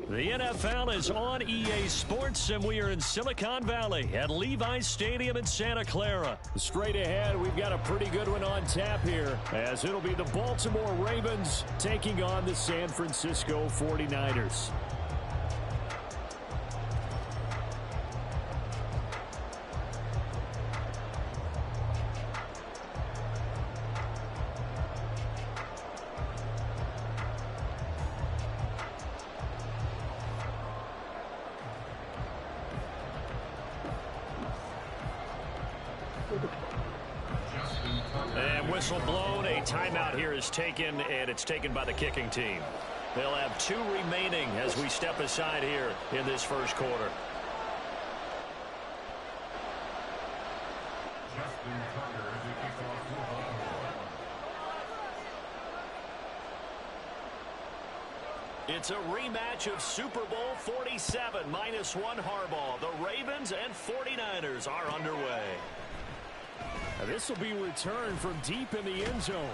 The NFL is on EA Sports, and we are in Silicon Valley at Levi's Stadium in Santa Clara. Straight ahead, we've got a pretty good one on tap here, as it'll be the Baltimore Ravens taking on the San Francisco 49ers. And whistle blown, a timeout here is taken, and it's taken by the kicking team. They'll have 2 remaining as we step aside here in this first quarter. It's a rematch of Super Bowl 47, -1 Harbaugh. The Ravens and 49ers are underway. This will be returned from deep in the end zone.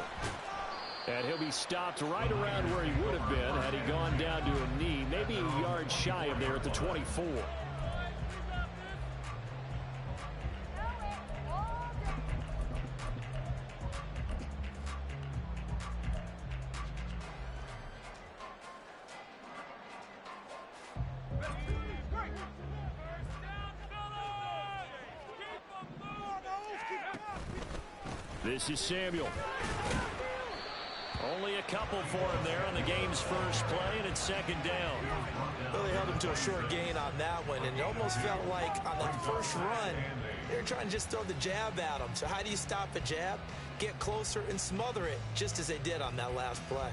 And he'll be stopped right around where he would have been had he gone down to a knee, maybe a yard shy of there at the 24. This is Samuel. Only a couple for him there on the game's first play, and it's second down. Well, they held him to a short gain on that one, and it almost felt like on that first run, they were trying to just throw the jab at him. So how do you stop a jab? Get closer and smother it, just as they did on that last play.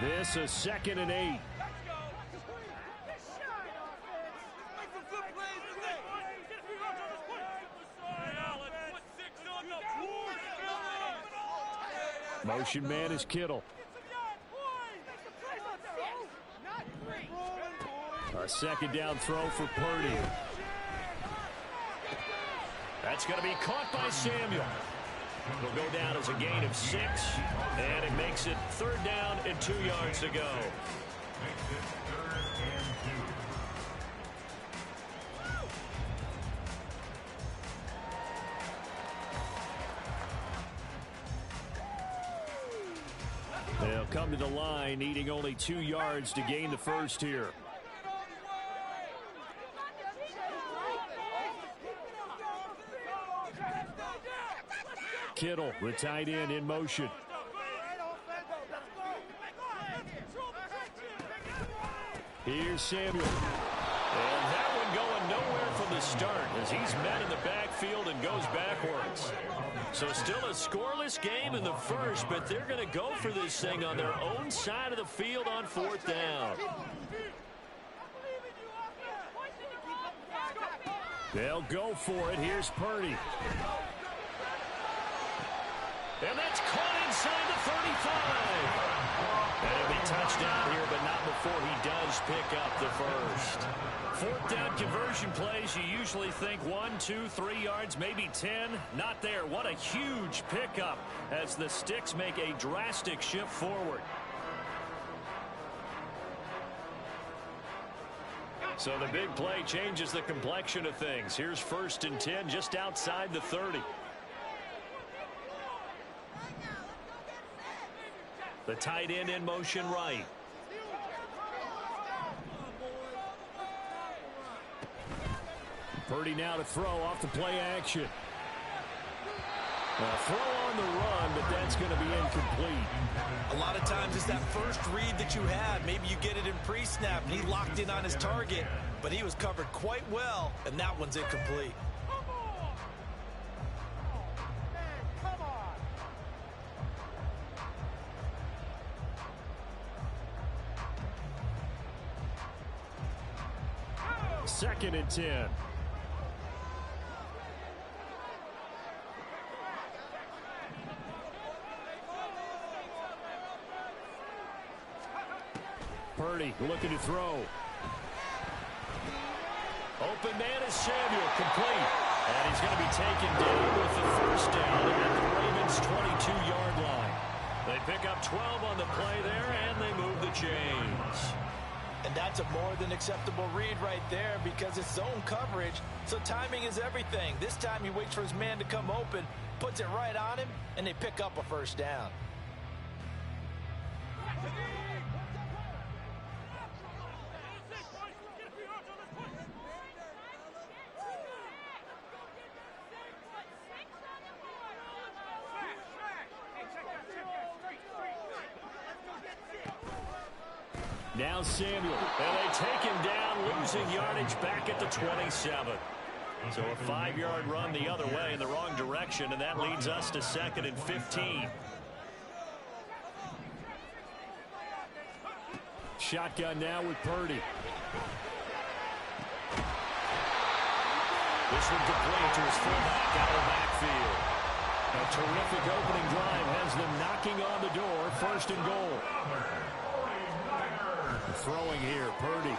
This is 2nd and 8. Motion man is Kittle. A second down throw for Purdy. That's going to be caught by Samuel. It'll go down as a gain of 6, and it makes it 3rd down and 2 yards to go. They'll come to the line, needing only 2 yards to gain the first here. Kittle, the tight end, in motion. Here's Samuel. And that one going nowhere from the start as he's met in the backfield and goes backwards. So still a scoreless game in the first, but they're going to go for this thing on their own side of the field on 4th down. They'll go for it. Here's Purdy. And that's caught inside the 35. And it'll be touchdown here, but not before he does pick up the first. 4th down conversion plays, you usually think 1, 2, 3 yards, maybe 10. Not there. What a huge pickup as the Sticks make a drastic shift forward. So the big play changes the complexion of things. Here's 1st and 10 just outside the 30. The tight end in motion right. Purdy now to throw off the play action. A throw on the run, but that's going to be incomplete. A lot of times it's that first read that you had. Maybe you get it in pre-snap, and he locked in on his target, but he was covered quite well, and that one's incomplete. Second and 10. Purdy looking to throw. Open man is Samuel, complete. And he's going to be taken down with the first down at the Ravens' 22-yard line. They pick up 12 on the play there, and they move the chains. And that's a more than acceptable read right there because it's zone coverage, so timing is everything. This time he waits for his man to come open, puts it right on him, and they pick up a first down. Now Samuel, and they take him down, losing yardage back at the 27. So a 5-yard run the other way in the wrong direction, and that leads us to 2nd and 15. Shotgun now with Purdy. This one complete to his fullback out of the backfield. A terrific opening drive has them knocking on the door, 1st and goal. Throwing here, Purdy.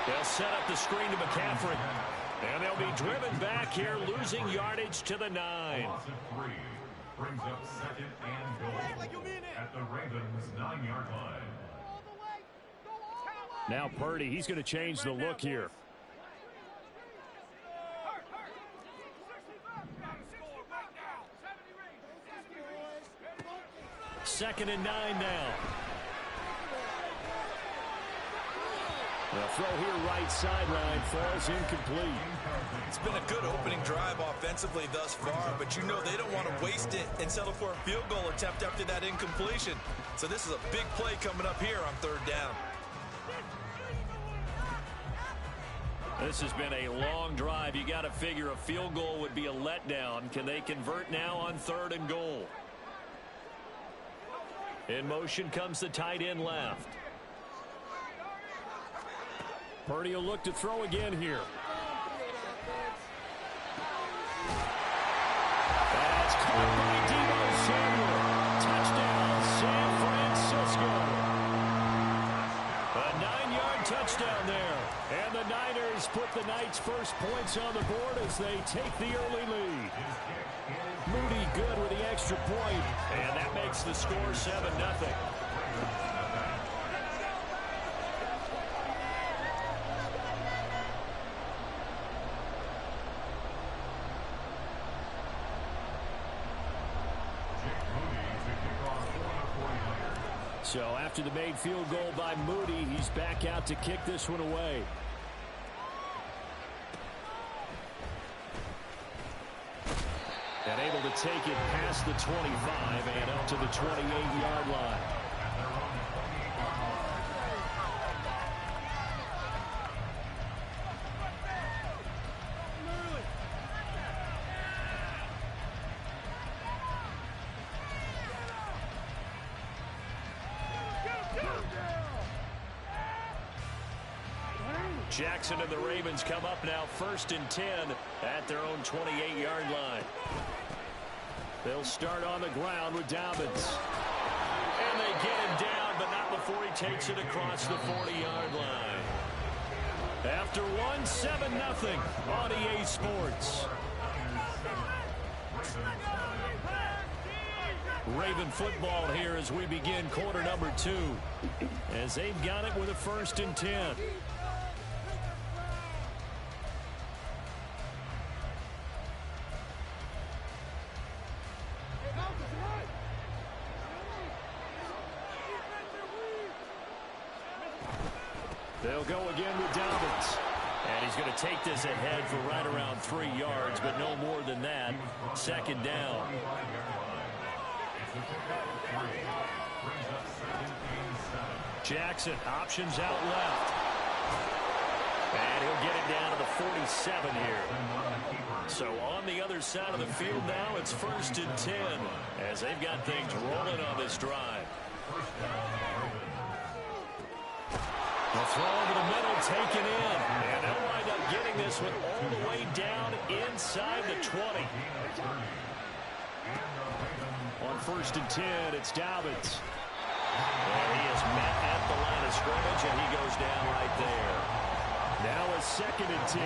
They'll set up the screen to McCaffrey. And they'll be driven back here, losing yardage to the 9. Brings up 2nd and goal at the Ravens' 9-yard line. Now Purdy, he's going to change the look here. 2nd and 9 now. The throw here right sideline falls incomplete. It's been a good opening drive offensively thus far, but you know they don't want to waste it and settle for a field goal attempt after that incompletion. So this is a big play coming up here on 3rd down. This has been a long drive. You got to figure a field goal would be a letdown. Can they convert now on 3rd and goal? In motion comes the tight end left. Purdy will look to throw again here. That's caught by Deebo Samuel. Touchdown, San Francisco. A 9-yard touchdown there. And the Niners put the Knights' first points on the board as they take the early lead. Moody good with the extra point. And that makes the score 7-0. So after the made field goal by Moody, he's back out to kick this one away. And able to take it past the 25 and up to the 28-yard line. Jackson and the Ravens come up now 1st and 10 at their own 28-yard line. They'll start on the ground with Dobbins. And they get him down, but not before he takes it across the 40-yard line. After 1, 7-0 on EA Sports. Raven football here as we begin quarter number 2. As they've got it with a 1st and 10. They'll go again with Dobbins. And he's going to take this ahead for right around 3 yards, but no more than that. 2nd down. Jackson, options out left. And he'll get it down to the 47 here. So on the other side of the field now, it's 1st and 10 as they've got things rolling on this drive. The throw over the middle taken in. And they'll wind up getting this one all the way down inside the 20. On 1st and 10, it's Dobbins. And he is met at the line of scrimmage, and he goes down right there. Now a 2nd and 10.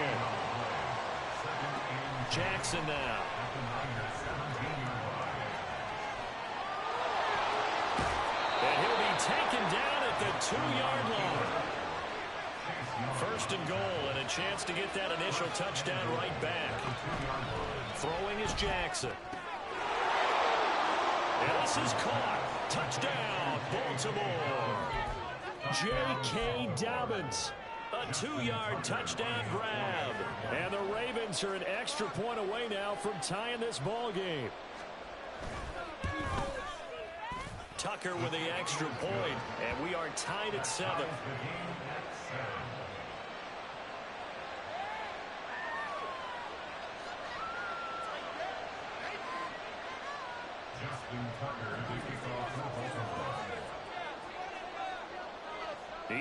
Jackson now. And he'll be taken down at the 2-yard line. First and goal, and a chance to get that initial touchdown right back. Throwing is Jackson. And this is caught. Touchdown, Baltimore. J.K. Dobbins. A 2-yard touchdown grab. And the Ravens are an extra point away now from tying this ball game. Tucker with the extra point, and we are tied at 7.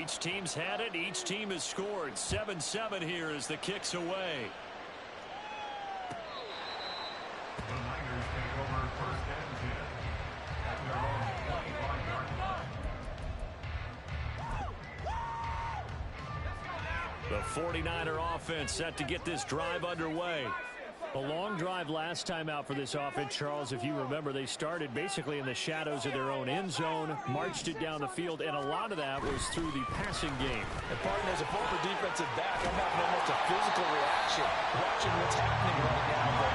Each team's had it. Each team has scored. 7-7 here as the kick's away. The Niners take over first and 10 at their own 25-yard line. The 49er offense set to get this drive underway. A long drive last time out for this offense, Charles. If you remember, they started basically in the shadows of their own end zone, marched it down the field, and a lot of that was through the passing game. And partner, as a former defensive back, I'm having almost a physical reaction watching what's happening right now. But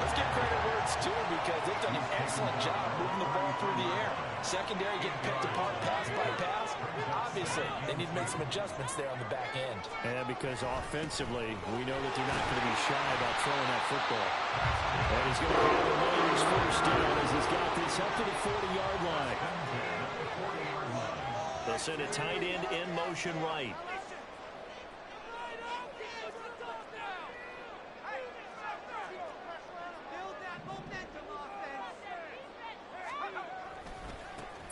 let's give credit where it's due because they've done an excellent job moving the ball through the air. Secondary getting picked apart pass by pass. Obviously, they need to make some adjustments there on the back end. And because offensively, we know that they're not going to be shy about throwing that football. And he's going to have the Niners first down as he's got this up to the 40-yard line. They'll send a tight end in motion right.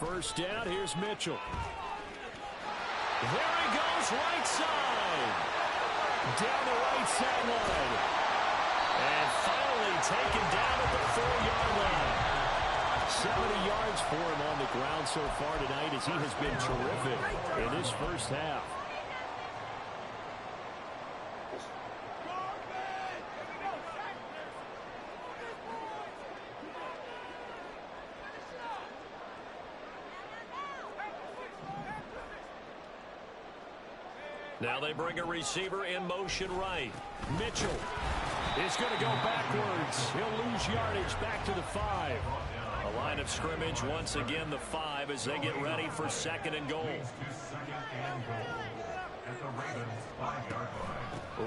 First down, here's Mitchell. There he goes, right side. Down the right sideline. And finally taken down at the 4-yard line. 70 yards for him on the ground so far tonight as he has been terrific in this first half. Now they bring a receiver in motion right. Mitchell is going to go backwards. He'll lose yardage back to the 5. A line of scrimmage once again the 5 as they get ready for second and goal.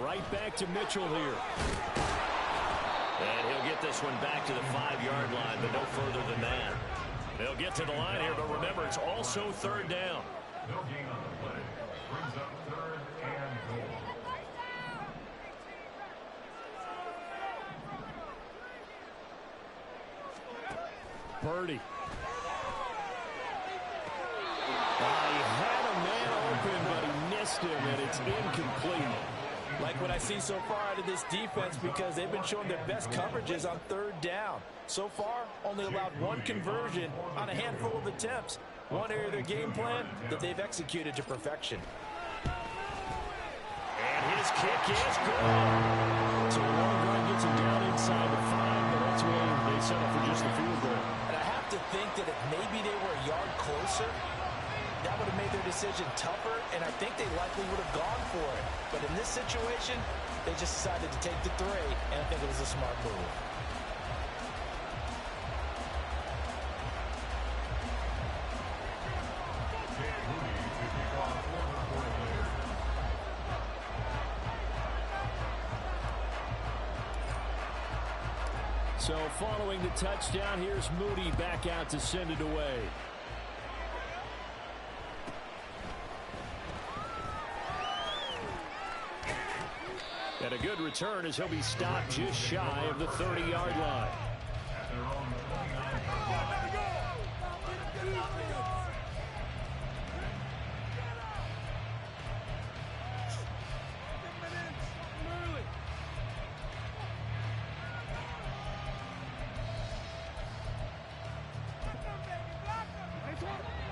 Right back to Mitchell here. And he'll get this one back to the 5-yard line, but no further than that. They'll get to the line here, but remember, it's also third down. No gain on the play. Brings up third and goal. Purdy. He had a man open, but he missed him, and it's incomplete. Like what I see so far out of this defense because they've been showing their best coverages on third down. So far, only allowed one conversion on a handful of attempts. One area of their game plan that they've executed to perfection. And his kick is good. So long run gets him down inside the 5, but ultimately they settle for just the field goal. And I have to think that if maybe they were a yard closer, that would have made their decision tougher, and I think they likely would have gone for it. But in this situation, they just decided to take the 3, and I think it was a smart move. So following the touchdown, here's Moody back out to send it away. And a good return as he'll be stopped just shy of the 30-yard line.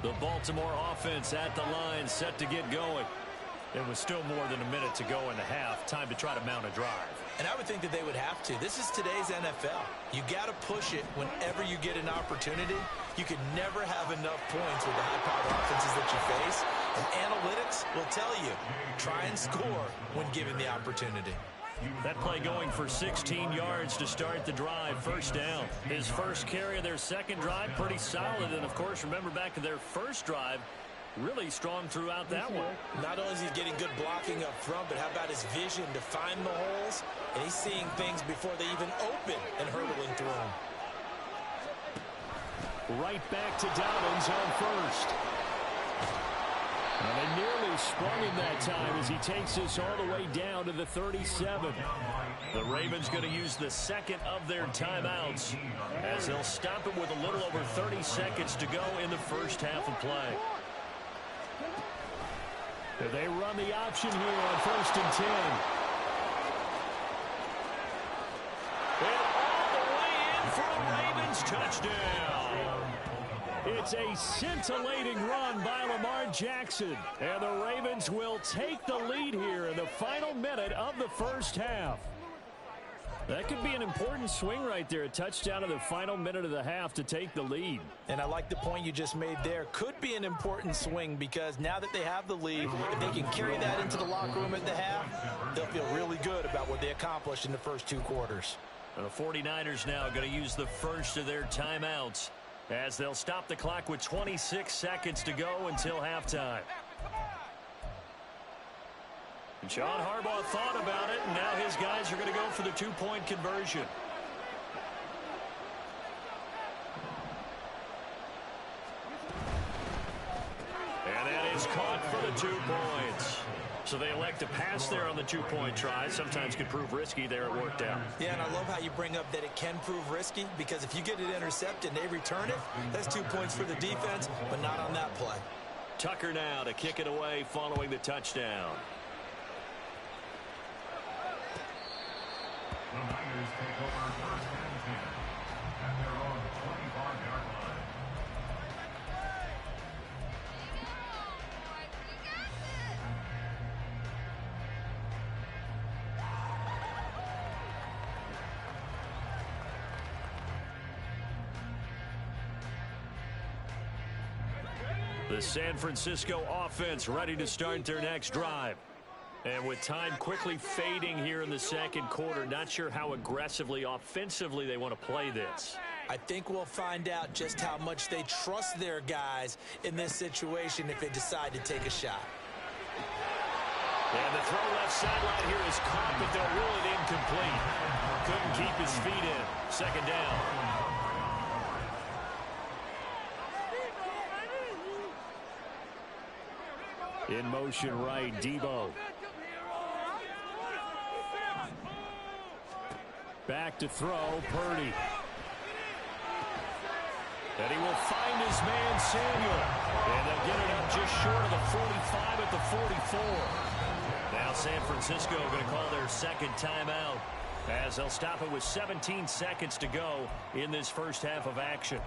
The Baltimore offense at the line, set to get going. It was still more than a minute to go in the half. Time to try to mount a drive. And I would think that they would have to. This is today's NFL. You got to push it whenever you get an opportunity. You can never have enough points with the high-powered offenses that you face. And analytics will tell you, try and score when given the opportunity. That play going for 16 yards to start the drive. First down. His first carry of their second drive, pretty solid. And, of course, remember back to their first drive, really strong throughout that one. Not only is he getting good blocking up front, but how about his vision to find the holes? And he's seeing things before they even open and hurdling through them. Right back to Dobbins on first. And they nearly sprung him that time as he takes this all the way down to the 37. The Ravens going to use the second of their timeouts as they'll stop it with a little over 30 seconds to go in the first half of play. They run the option here on 1st and 10. And all the way in for a Ravens touchdown. It's a scintillating run by Lamar Jackson. And the Ravens will take the lead here in the final minute of the first half. That could be an important swing right there. A touchdown in the final minute of the half to take the lead. And I like the point you just made there. Could be an important swing because now that they have the lead, if they can carry that into the locker room at the half, they'll feel really good about what they accomplished in the first 2 quarters. The 49ers now going to use the first of their timeouts as they'll stop the clock with 26 seconds to go until halftime. And John Harbaugh thought about it, and now his guys are going to go for the 2-point conversion. And that is caught for the 2 points. So they elect to pass there on the 2-point try. Sometimes could prove risky there. It worked out. Yeah, and I love how you bring up that it can prove risky because if you get it intercepted and they return it, that's 2 points for the defense, but not on that play. Tucker now to kick it away following the touchdown. The Niners take over 1st and 10 at their own 25-yard line. The San Francisco offense ready to start their next drive. And with time quickly fading here in the second quarter, not sure how aggressively, offensively they want to play this. I think we'll find out just how much they trust their guys in this situation if they decide to take a shot. And the throw left sideline here is caught, but they'll rule it incomplete. Couldn't keep his feet in. Second down. In motion right, Debo. Back to throw, Purdy. And he will find his man, Samuel. And they'll get it up just short of the 45 at the 44. Now San Francisco going to call their second timeout as they'll stop it with 17 seconds to go in this first half of action.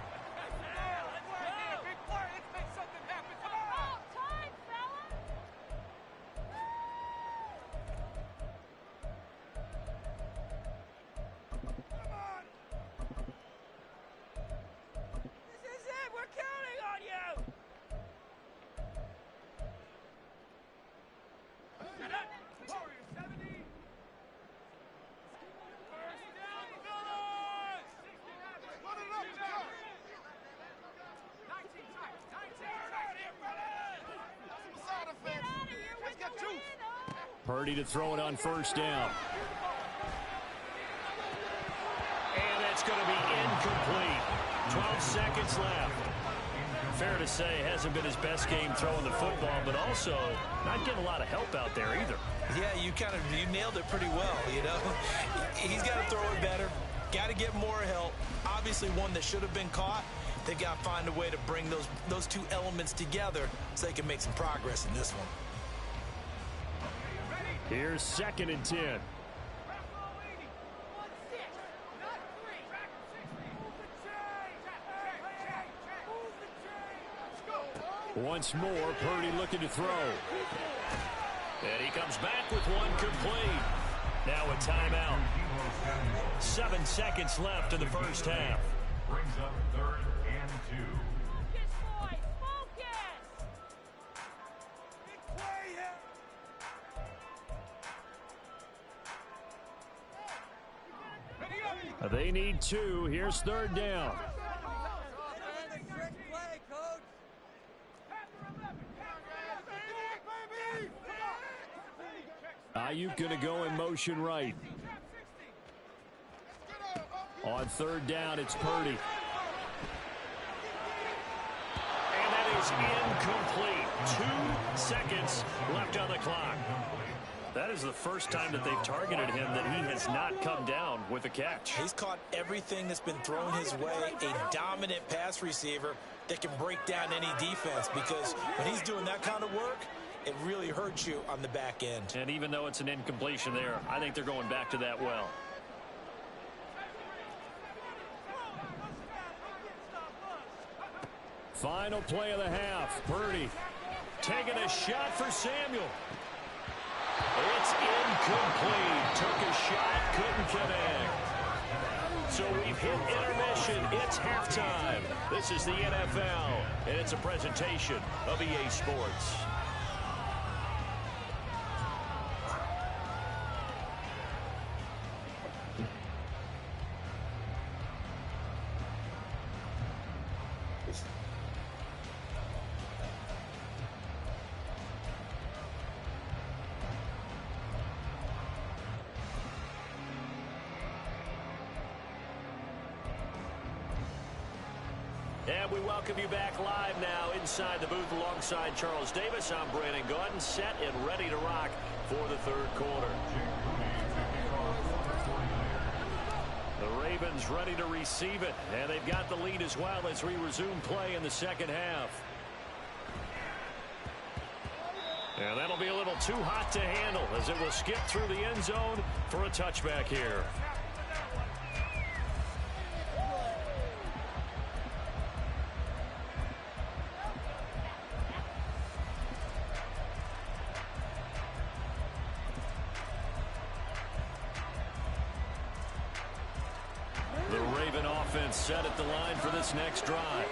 Purdy to throw it on first down. And it's going to be incomplete. 12 seconds left. Fair to say, hasn't been his best game throwing the football, but also not getting a lot of help out there either. Yeah, you nailed it pretty well, you know. He's got to throw it better. Got to get more help. Obviously one that should have been caught. They've got to find a way to bring those 2 elements together so they can make some progress in this one. Here's 2nd and 10. Once more, Purdy looking to throw. And he comes back with one complete. Now a timeout. 7 seconds left in the first half. Brings up 3rd and 2. They need 2. Here's 3rd down. Ayuk going to go in motion right. On 3rd down, it's Purdy. And that is incomplete. 2 seconds left on the clock. That is the first time that they've targeted him that he has not come down with a catch. He's caught everything that's been thrown his way. A dominant pass receiver that can break down any defense, because when he's doing that kind of work, it really hurts you on the back end. And even though it's an incompletion there, I think they're going back to that well. Final play of the half. Purdy taking a shot for Samuel. It's incomplete. Took a shot, couldn't connect. So we've hit intermission. It's halftime. This is the NFL, and it's a presentation of EA Sports. And we welcome you back live now inside the booth alongside Charles Davis. I'm Brandon Gaudin, set and ready to rock for the 3rd quarter. The Ravens ready to receive it, and they've got the lead as well as we resume play in the 2nd half. And that'll be a little too hot to handle as it will skip through the end zone for a touchback here. Set at the line for this next drive.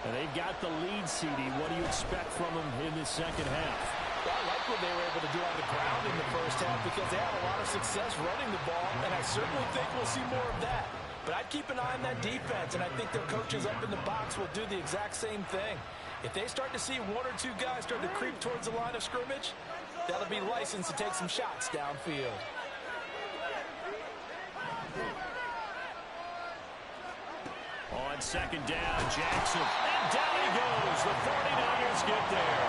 And they've got the lead, CD. What do you expect from them in this 2nd half? Well, I like what they were able to do on the ground in the first half, because they had a lot of success running the ball, and I certainly think we'll see more of that. But I'd keep an eye on that defense, and I think their coaches up in the box will do the exact same thing. If they start to see 1 or 2 guys start to creep towards the line of scrimmage, that'll be licensed to take some shots downfield. On 2nd down, Jackson. And down he goes. The 49ers get there.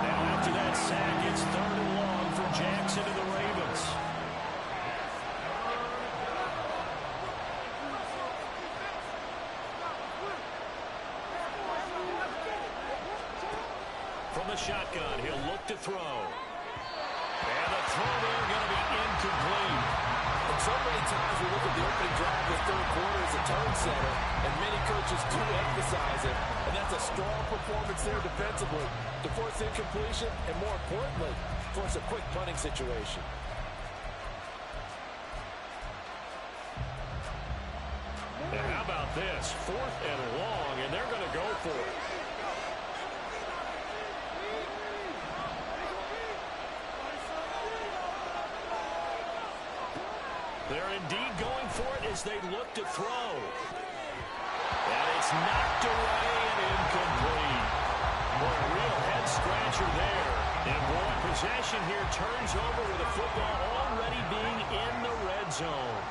Now after that sack, it's 3rd and long for Jackson and the Ravens. From the shotgun, he'll look to throw. And the throw there going to be incomplete. And so many times we look at the opening drive of the 3rd quarter as a tone setter, and many coaches do emphasize it, and that's a strong performance there defensively to force incompletion and, more importantly, force a quick punting situation. And how about this? 4th and long, and they're going to go for it. They're indeed going for it as they look to throw. And it's knocked away and incomplete. Boy, a real head-scratcher there. And boy, possession here turns over with the football already being in the red zone.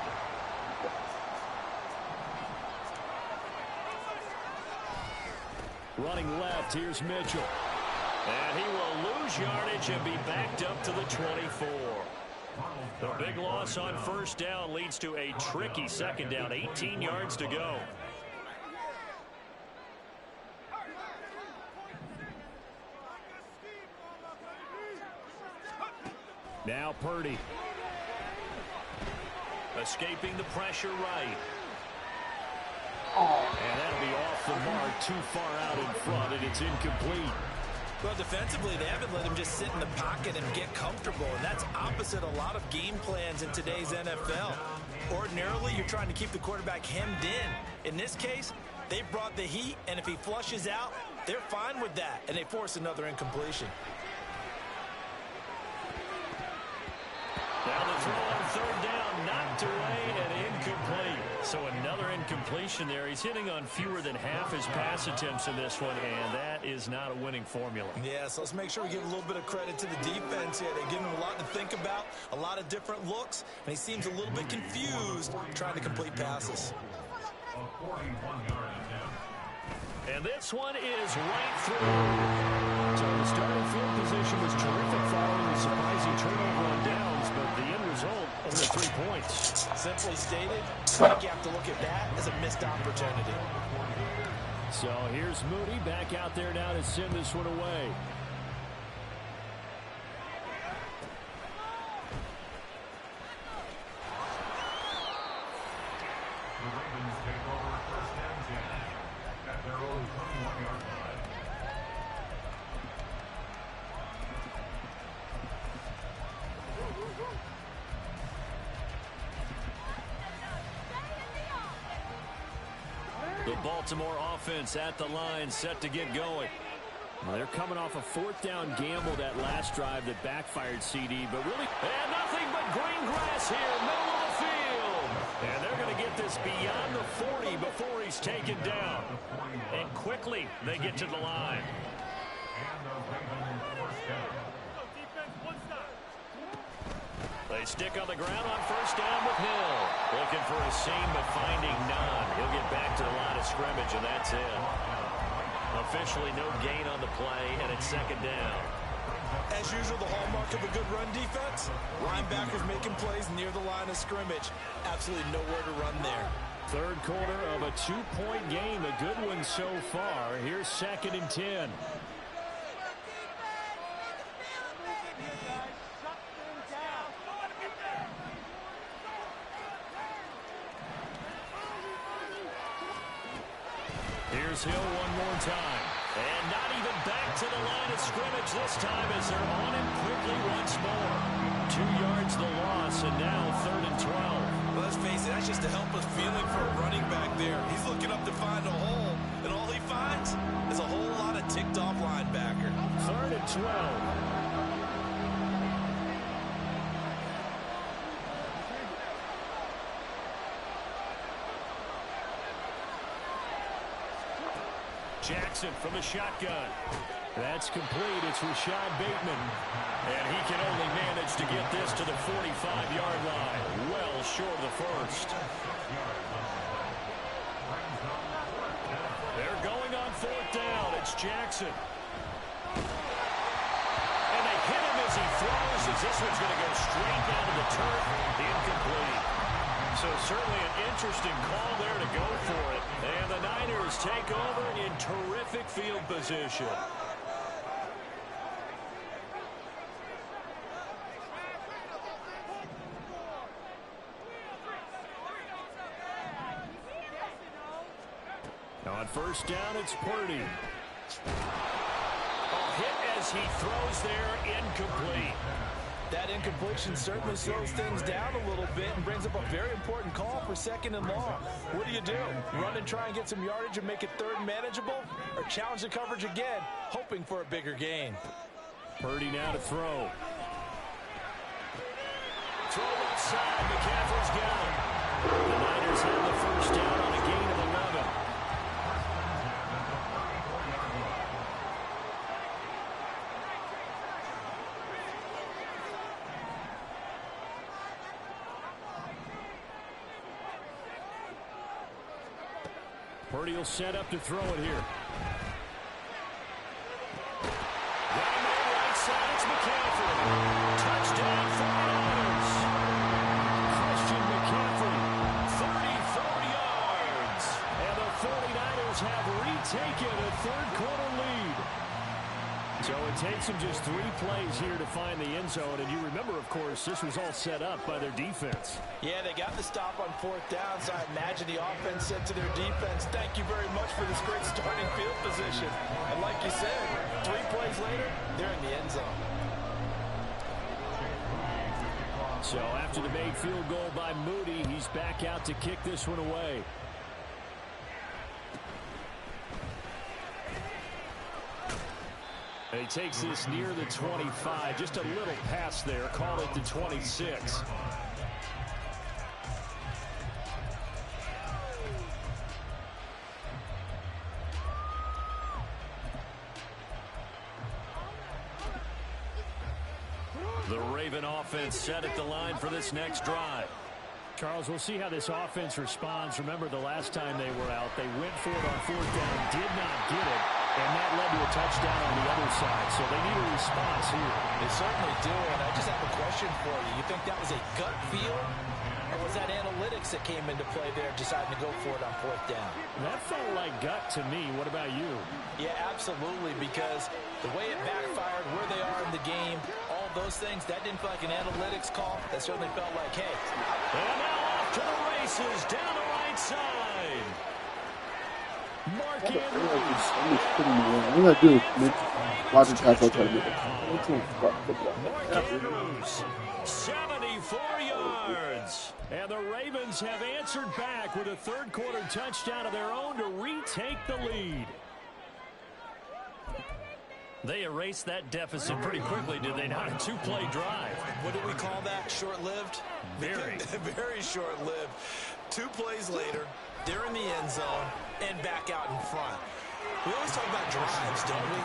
Running left, here's Mitchell. And he will lose yardage and be backed up to the 24. The big loss on 1st down leads to a tricky 2nd down, 18 yards to go. Now Purdy. Escaping the pressure right. And that'll be off the mark, too far out in front, and it's incomplete. Well, defensively, they haven't let him just sit in the pocket and get comfortable, and that's opposite a lot of game plans in today's NFL. Ordinarily, you're trying to keep the quarterback hemmed in. In this case, they brought the heat, and if he flushes out, they're fine with that, and they force another incompletion. Now the throw on third down, knocked away and incomplete. So another incompletion there. He's hitting on fewer than half his pass attempts in this one, and that is not a winning formula. Yeah, so let's make sure we give a little bit of credit to the defense here. They give him a lot to think about, a lot of different looks, and he seems a little bit confused trying to complete passes. A 41-yard attempt. And this one is right through. So the starting field position was terrific following the surprising turnover on downs, but the end result, only 3 points. Simply stated, I think you have to look at that as a missed opportunity. So here's Moody back out there now to send this one away. The Ravens take over first and 10 at their own 21-yard line. The Baltimore offense at the line, set to get going. Well, they're coming off a fourth down gamble that last drive that backfired CD, but really, and nothing but green grass here, middle of the field. And they're going to get this beyond the 40 before he's taken down. And quickly, they get to the line. And the Ravens first down. They stick on the ground on first down with Hill. Looking for a seam, but finding none. He'll get back to the line of scrimmage, and that's it. Officially no gain on the play, and it's second down. As usual, the hallmark of a good run defense, linebackers making plays near the line of scrimmage. Absolutely nowhere to run there. Third quarter of a 2-point game, a good one so far. Here's second and 10. Here's Hill one more time. And not even back to the line of scrimmage this time as they're on him quickly once more. 2 yards the loss, and now third and 12. Well, let's face it, that's just a helpless feeling for a running back there. He's looking up to find a hole, and all he finds is a whole lot of ticked-off linebacker. Third and 12. Jackson from the shotgun. That's complete. It's Rashad Bateman. And he can only manage to get this to the 45-yard line. Well short of the first. They're going on fourth down. It's Jackson. And they hit him as he throws, as this one's going to go straight down to the turf. Incomplete. So certainly an interesting call there to go for it. And the Niners take over in terrific field position. On first down, it's Purdy. A hit as he throws there, incomplete. That incompletion certainly slows things down a little bit and brings up a very important call for second and long. What do? Run and try and get some yardage and make it third and manageable? Or challenge the coverage again, hoping for a bigger gain? Purdy now to throw. Throw left side, McCaffrey's got it. The Niners have the first down on a gain of 11. Purdy will set up to throw it here. Down the right side, it's McCaffrey. Touchdown, 49ers. Christian McCaffrey, 34 yards. And the 49ers have retaken a third-quarter lead. So it takes them just 3 plays here to find the end zone. And you remember, of course, this was all set up by their defense. Yeah, they got the stop on fourth down, so I imagine the offense said to their defense, thank you very much for this great starting field position. And like you said, 3 plays later, they're in the end zone. So after the made field goal by Moody, he's back out to kick this one away. And he takes this near the 25. Just a little pass there. Call it the 26. The Raven offense set at the line for this next drive. Charles, we'll see how this offense responds. Remember the last time they were out, they went for it on 4th down, did not get it, and that led to a touchdown on the other side. So they need a response here. They certainly do, and I just have a question for you. You think that was a gut feel, or was that analytics that came into play there deciding to go for it on 4th down? That felt like gut to me. What about you? Yeah, absolutely, because the way it backfired, where they are in the game, all those things, that didn't feel like an analytics call. That certainly felt like, hey. And now off to the races, down the right side. Mark Andrews. Mark Andrews, 74 yards. And the Ravens have answered back with a third-quarter touchdown of their own to retake the lead. They erased that deficit pretty quickly, did they not? A 2-play drive. What do we call that? Short-lived? Very. Very short-lived. 2 plays later, they're in the end zone and back out in front. We always talk about drives, don't we?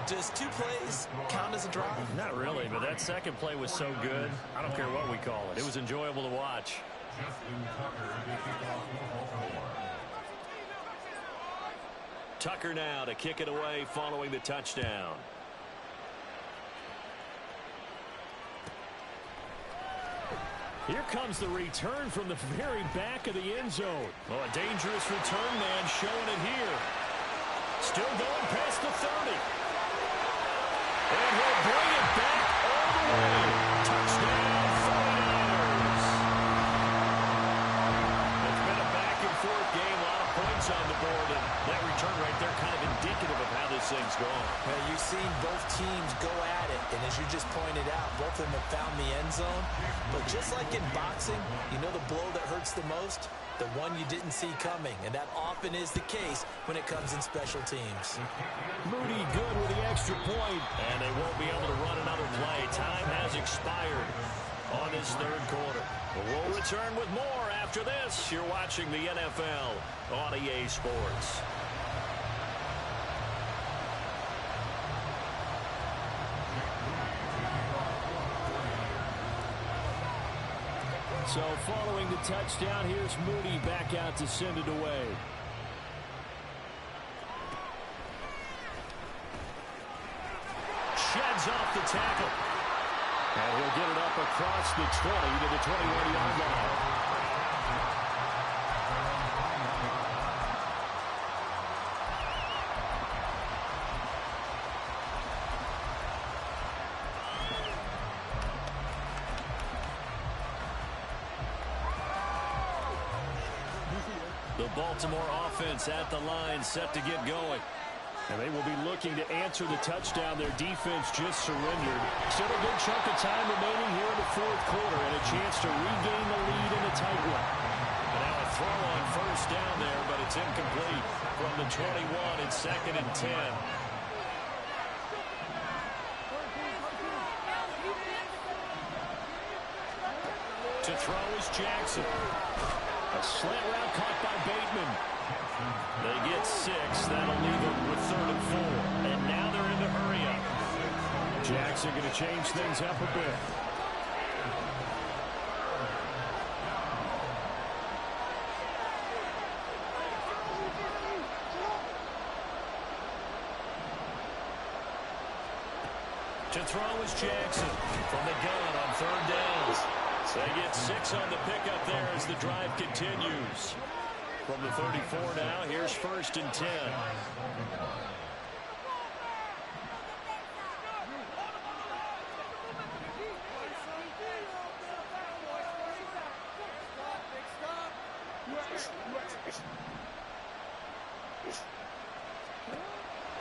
Does 2 plays count as a drive? Not really, but that second play was so good. I don't care what we call it. It was enjoyable to watch. Justin Tucker, the kickoff for Baltimore. Tucker now to kick it away following the touchdown. Here comes the return from the very back of the end zone. Oh, a dangerous return man showing it here. Still going past the 30. And he'll bring it back all the way. Touchdown, 49ers. It's been a back-and-forth game. A lot of points on the board. And that return right there kind of indicative of how this thing's going. Well, you've seen both teams go at it. And as you just pointed out, both of them have found the end zone. But just like in boxing, you know the blow that hurts the most? The one you didn't see coming. And that often is the case when it comes in special teams. Moody good with the extra point. And they won't be able to run another play. Time has expired on this third quarter. We'll return with more after this. You're watching the NFL on EA Sports. So following the touchdown, here's Moody back out to send it away. Sheds off the tackle. And he'll get it up across the 20 to the 21-yard line. The Baltimore offense at the line set to get going. And they will be looking to answer the touchdown. Their defense just surrendered. Still a good chunk of time remaining here in the fourth quarter and a chance to regain the lead in a tight one. And now a throw on first down there, but it's incomplete from the 21 and 2nd and 10. To throw is Jackson. A slant route caught by Bateman. They get 6. That'll leave them with 3rd and 4. And now they're in the hurry up. Jackson going to change things up a bit. To throw is Jackson from the gun on 3rd downs. They get 6 on the pickup there as the drive continues. From the 34 now, here's 1st and 10.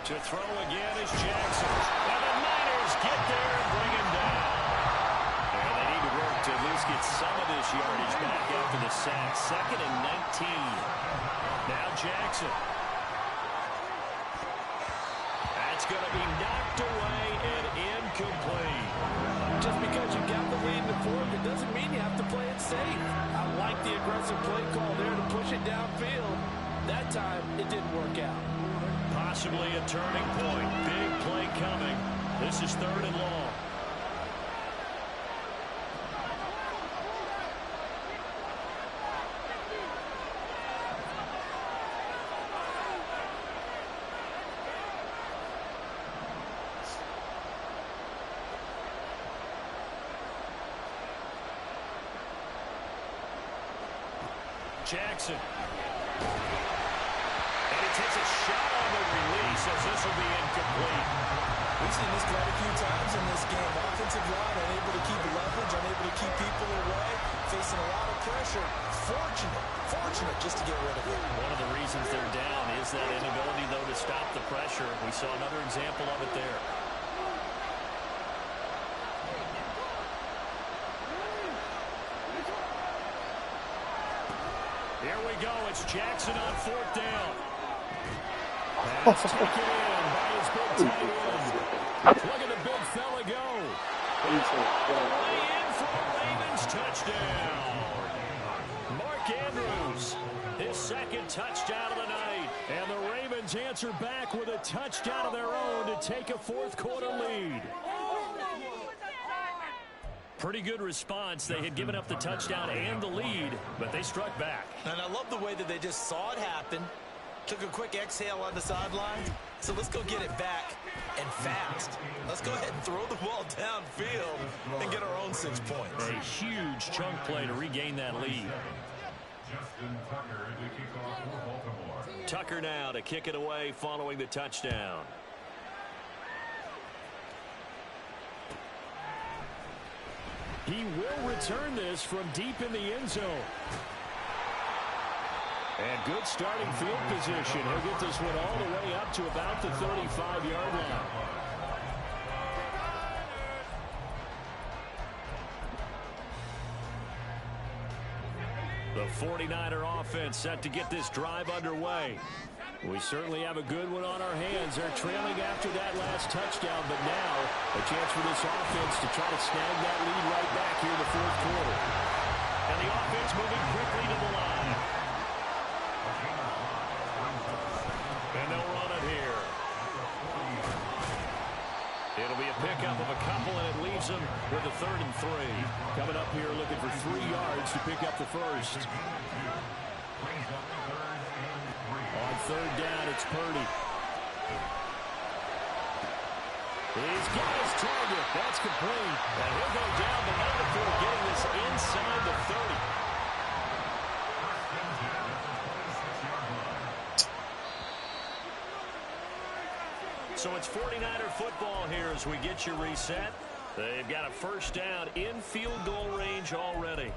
To throw again is Jackson. And the Niners get there and bring him down. And they need to work to at least get some of this yardage back after the sack. 2nd and 19. Now Jackson. That's going to be knocked away and incomplete. Just because you got the lead in the fourth, it doesn't mean you have to play it safe. I like the aggressive play call there to push it downfield. That time, it didn't work out. Possibly a turning point. Big play coming. This is 3rd and long. Jackson. And he takes a shot on the release as this will be incomplete. We've seen this quite a few times in this game. Offensive line unable to keep leverage, unable to keep people away, facing a lot of pressure. Fortunate just to get rid of it. One of the reasons they're down is that inability, though, to stop the pressure. We saw another example of it there. Here we go. It's Jackson on 4th down. Pass taken in by his big tight end. Look at the big fella go. Way in for a Ravens touchdown. Mark Andrews, his 2nd touchdown of the night. And the Ravens answer back with a touchdown of their own to take a 4th quarter lead. Pretty good response. They had given up the touchdown and the lead, but they struck back. And I love the way that they just saw it happen. Took a quick exhale on the sideline. So let's go get it back and fast. Let's go ahead and throw the ball downfield and get our own 6 points. A huge chunk play to regain that lead. Justin Tucker to kick off for Baltimore. Tucker now to kick it away following the touchdown. He will return this from deep in the end zone. And good starting field position. He'll get this one all the way up to about the 35-yard line. The 49er offense set to get this drive underway. We certainly have a good one on our hands. They're trailing after that last touchdown, but now a chance for this offense to try to snag that lead right back here in the 4th quarter. And the offense moving quickly to the line. And they'll run it here. It'll be a pickup of a couple, and it leaves them with a 3rd and 3. Coming up here looking for 3 yards to pick up the first. On 3rd down, it's Purdy. He's got his target. That's complete. And he'll go down the line before getting this inside the 30. So it's 49er football here as we get you reset. They've got a 1st down in field goal range already.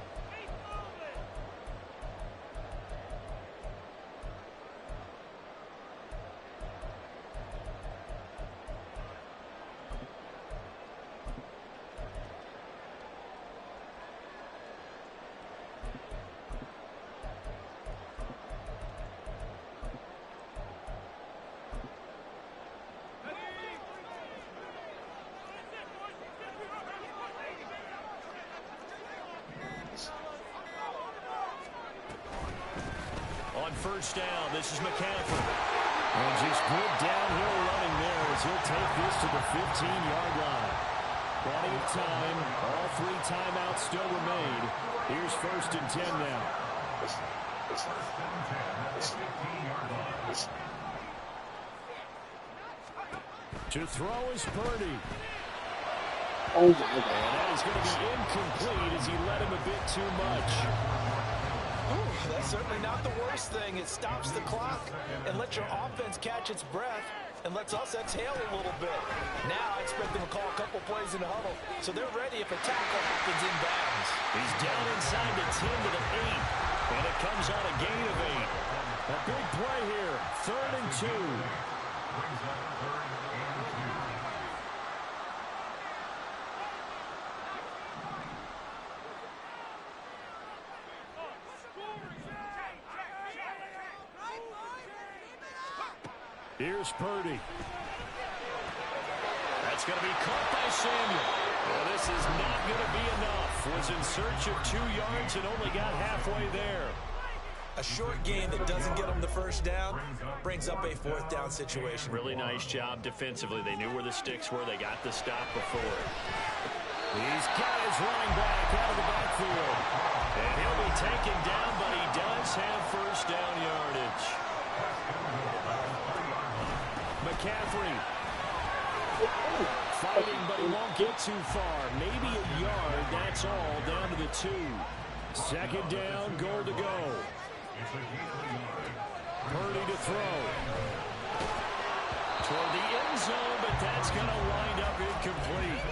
On 1st down, this is McCaffrey. And just good downhill running there as he'll take this to the 15-yard line. Plenty of time. All 3 timeouts still remain. Here's 1st and 10 now. To throw is Purdy. Oh, my God. And that is going to be incomplete as he led him a bit too much. Ooh, that's certainly not the worst thing. It stops the clock and lets your offense catch its breath and lets us exhale a little bit. Now I expect them to call a couple plays in the huddle so they're ready if a tackle happens in bounds. He's down inside the 10 to the 8, and it comes on a gain of 8. A big play here, 3rd and 2. Brings up 3rd and 2. Here's Purdy. That's going to be caught by Samuel. Well, this is not going to be enough. Was in search of 2 yards and only got halfway there. A short gain that doesn't get them the first down brings up a 4th down situation. Really nice job defensively. They knew where the sticks were. They got the stop before. He's got his running back out of the backfield. And he'll be taken down, but he does have first down yardage. McCaffrey. Fighting, but he won't get too far. Maybe a yard, that's all, down to the 2. 2nd down, goal to go. Purdy to throw. Toward the end zone, but that's going to wind up incomplete.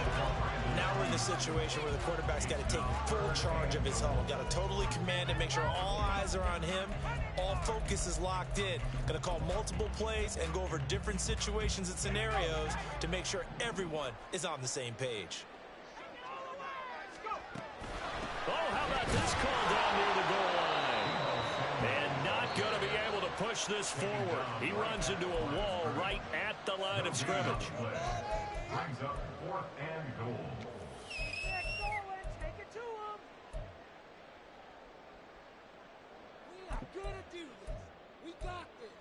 Now we're in the situation where the quarterback's got to take full charge of his huddle. Got to totally command it, make sure all eyes are on him. All focus is locked in. Going to call multiple plays and go over different situations and scenarios to make sure everyone is on the same page. Oh, how about this call down near the goal line? And not going to be able to push this forward. He runs into a wall right at the line of scrimmage. Brings up 4th and goal. Take it to him. We are gonna do this. We got this.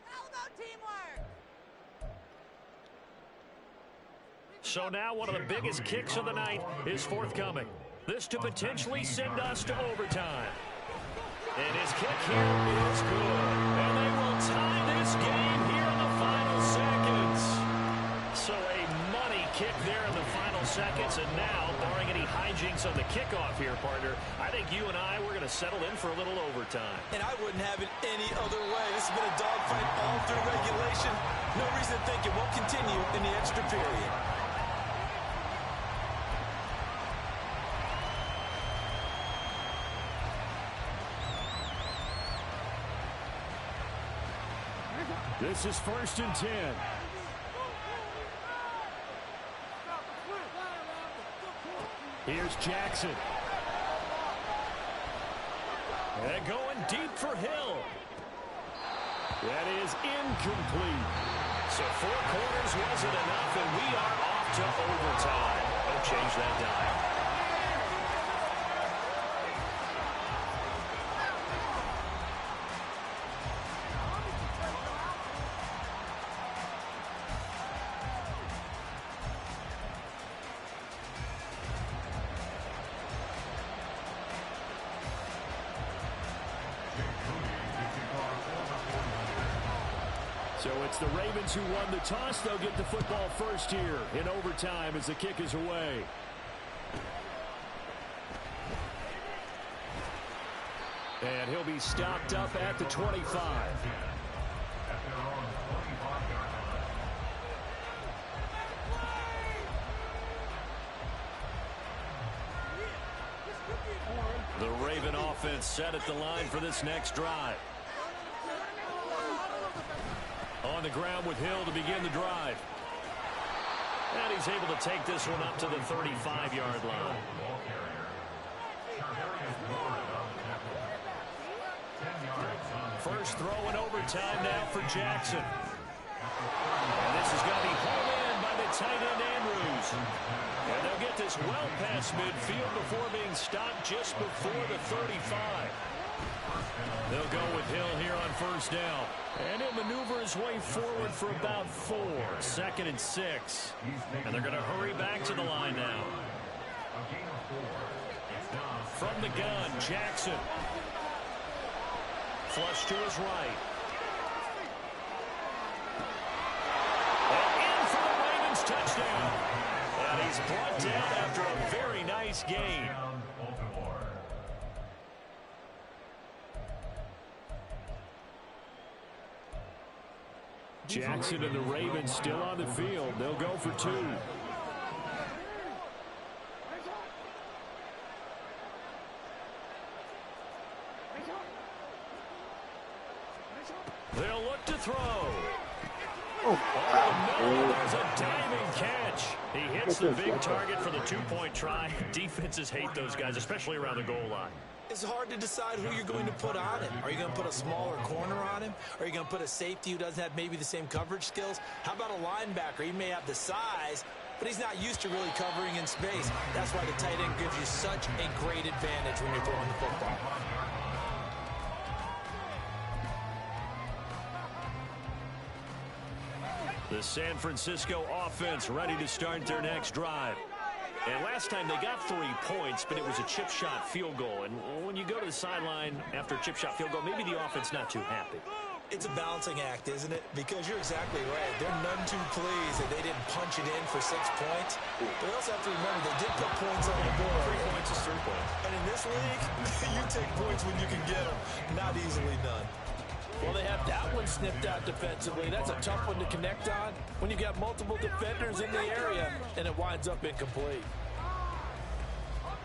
How about teamwork? So now one of the biggest kicks of the night is forthcoming. This to potentially send us to overtime. And his kick here is good. And they will tie this game here in the final seconds. So a money kick there in the final seconds. And now, barring any hijinks on the kickoff here, partner, I think you and I, we're going to settle in for a little overtime. And I wouldn't have it any other way. This has been a dogfight all through regulation. No reason to think it won't continue in the extra period. This is 1st and 10. Here's Jackson. And going deep for Hill. That is incomplete. So 4 quarters wasn't enough, and we are off to overtime. Don't change that dial. So it's the Ravens who won the toss. They'll get the football first here in overtime as the kick is away. And he'll be stopped up at the 25. The Raven offense set at the line for this next drive. On the ground with Hill to begin the drive. And he's able to take this one up to the 35-yard line. First throw in overtime now for Jackson. And this is going to be hauled in by the tight end Andrews. And they'll get this well past midfield before being stopped just before the 35. They'll go with Hill here on first down. And he'll maneuver his way forward for about 4. 2nd and 6. And they're going to hurry back to the line now. From the gun, Jackson. Flush to his right. And in for the Ravens touchdown. And he's brought down after a very nice gain. Jackson and the Ravens still on the field. They'll go for 2. They'll look to throw. Oh, No, there's a diving catch. He hits the big target for the two-point try. Defenses hate those guys, especially around the goal line. It's hard to decide who you're going to put on him. Are you going to put a smaller corner on him? Are you going to put a safety who doesn't have maybe the same coverage skills? How about a linebacker? He may have the size, but he's not used to really covering in space. That's why the tight end gives you such a great advantage when you're throwing the football. The San Francisco offense ready to start their next drive. And last time they got 3 points, but it was a chip shot field goal. And when you go to the sideline after a chip shot field goal, maybe the offense not too happy. It's a balancing act, isn't it? Because you're exactly right. They're none too pleased that they didn't punch it in for 6 points. But they also have to remember they did put points on the board. 3 points is 3 points. And in this league, you take points when you can get them. Not easily done. Well, they have that one snipped out defensively. That's a tough one to connect on when you got multiple defenders in the area, and it winds up incomplete.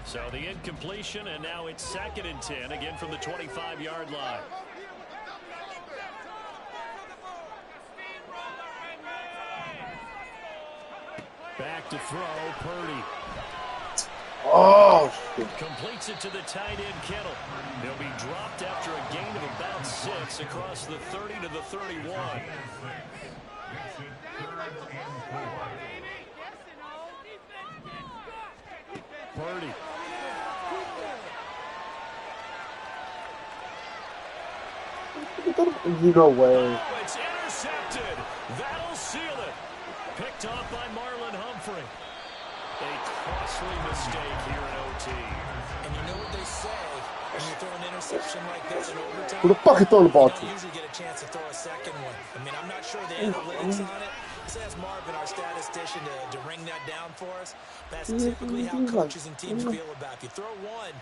So the incompletion, and now it's 2nd and 10, again from the 25-yard line. Back to throw, Purdy. Oh, shit. Completes it to the tight end, Kittle. He'll be dropped after a gain of about 6 across the 30 to the 31. Purdy. No way. Oh, it's intercepted. That'll seal it. Picked off by Marlon Humphrey. A costly mistake here in OT. And you know what they say, when you throw an interception like this in overtime, Who the fuck is throwing the ball you to? don't usually get a chance to throw a second one. I mean, I'm not sure the analytics on it. Let's ask Marvin, our statistician, to ring that down for us. That's typically how coaches and teams feel about it. If you throw one,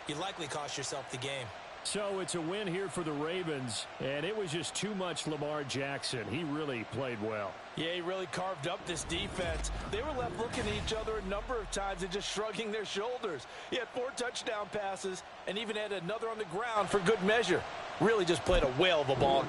you likely cost yourself the game. So it's a win here for the Ravens, and it was just too much Lamar Jackson. He really played well. Yeah, he really carved up this defense. They were left looking at each other a number of times and just shrugging their shoulders. He had 4 touchdown passes and even had another on the ground for good measure. Really just played a whale of a ball.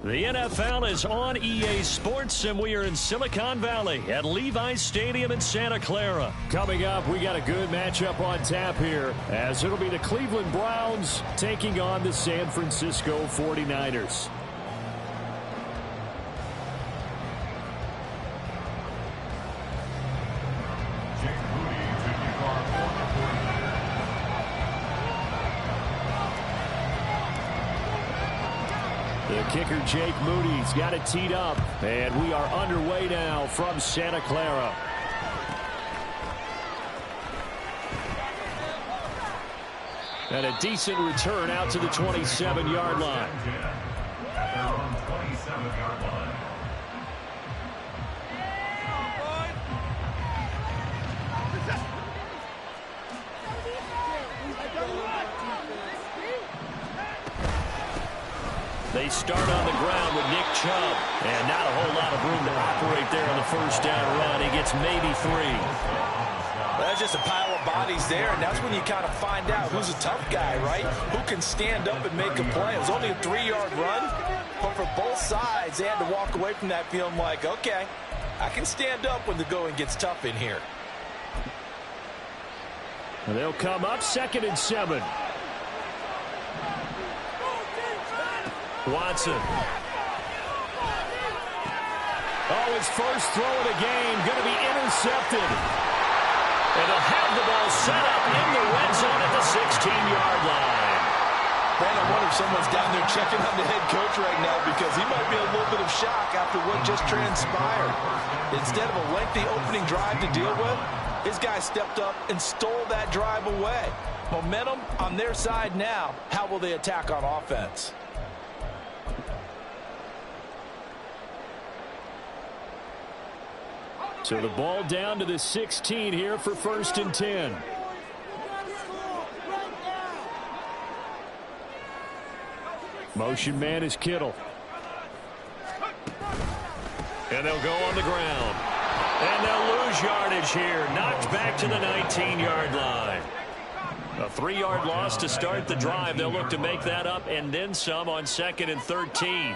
The NFL is on EA Sports, and we are in Silicon Valley at Levi's Stadium in Santa Clara. Coming up, we got a good matchup on tap here, as it'll be the Cleveland Browns taking on the San Francisco 49ers. The kicker, Jake Moody's got it teed up, and we are underway now from Santa Clara. And a decent return out to the 27-yard line. At their own 27-yard line. They start on the ground with Nick Chubb, and not a whole lot of room to operate there on the first down run. He gets maybe 3. Well, that's just a pile of bodies there, and that's when you kind of find out who's a tough guy, right? Who can stand up and make a play. It was only a 3-yard run, but for both sides, they had to walk away from that feeling like, okay, I can stand up when the going gets tough in here. And they'll come up 2nd and 7. Watson. Oh, his first throw of the game going to be intercepted. And they'll have the ball set up in the red zone at the 16-yard line. Brandon, I wonder if someone's down there checking on the head coach right now because he might be a little bit of shock after what just transpired. Instead of a lengthy opening drive to deal with, his guy stepped up and stole that drive away. Momentum on their side now. How will they attack on offense? So the ball down to the 16 here for 1st and 10. Motion man is Kittle. And they'll go on the ground. And they'll lose yardage here. Knocked back to the 19-yard line. A 3-yard loss to start the drive. They'll look to make that up and then some on 2nd and 13.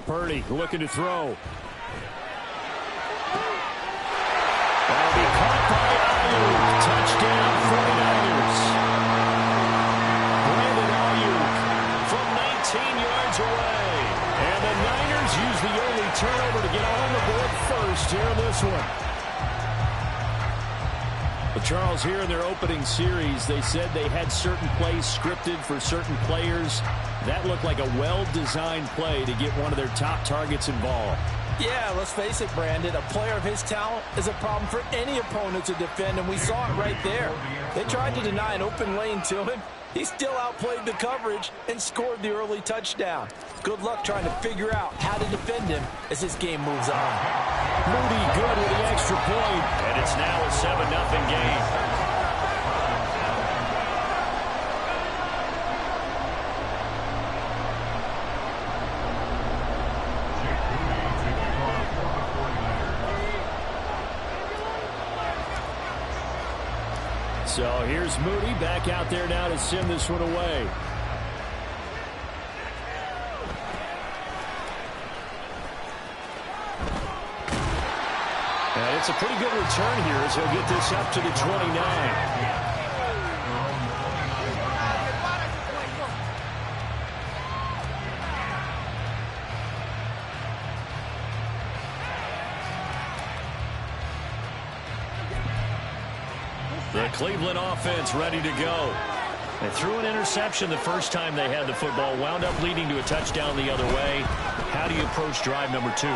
Purdy looking to throw. That'll be caught by Ayuk. Touchdown 49ers. Brandon Ayuk from 19 yards away. And the Niners use the only turnover to get on the board first here in this one. But Charles, here in their opening series, they said they had certain plays scripted for certain players. That looked like a well-designed play to get one of their top targets involved. Yeah, let's face it, Brandon. A player of his talent is a problem for any opponent to defend, and we saw it right there. They tried to deny an open lane to him. He still outplayed the coverage and scored the early touchdown. Good luck trying to figure out how to defend him as this game moves on. Moody good with the extra point. And it's now a 7-0 game. So here's Moody back out there now to send this one away. And it's a pretty good return here as he'll get this up to the 29. The Cleveland offense ready to go. They threw an interception the first time they had the football, wound up leading to a touchdown the other way. How do you approach drive number 2?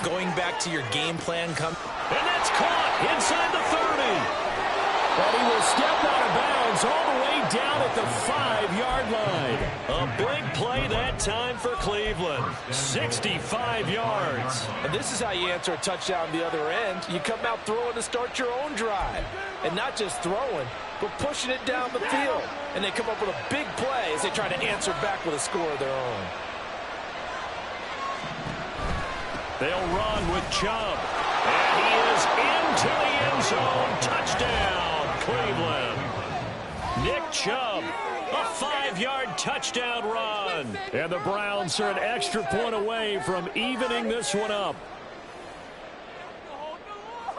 Going back to your game plan. And that's caught inside the 30. But he will step out of bounds all the way down at the 5-yard line. A big play that time for Cleveland. 65 yards. And this is how you answer a touchdown the other end. You come out throwing to start your own drive. And not just throwing, but pushing it down the field. And they come up with a big play as they try to answer back with a score of their own. They'll run with Chubb. And he is into the end zone. Touchdown, Cleveland. Nick Chubb, a 5-yard touchdown run. And the Browns are an extra point away from evening this one up.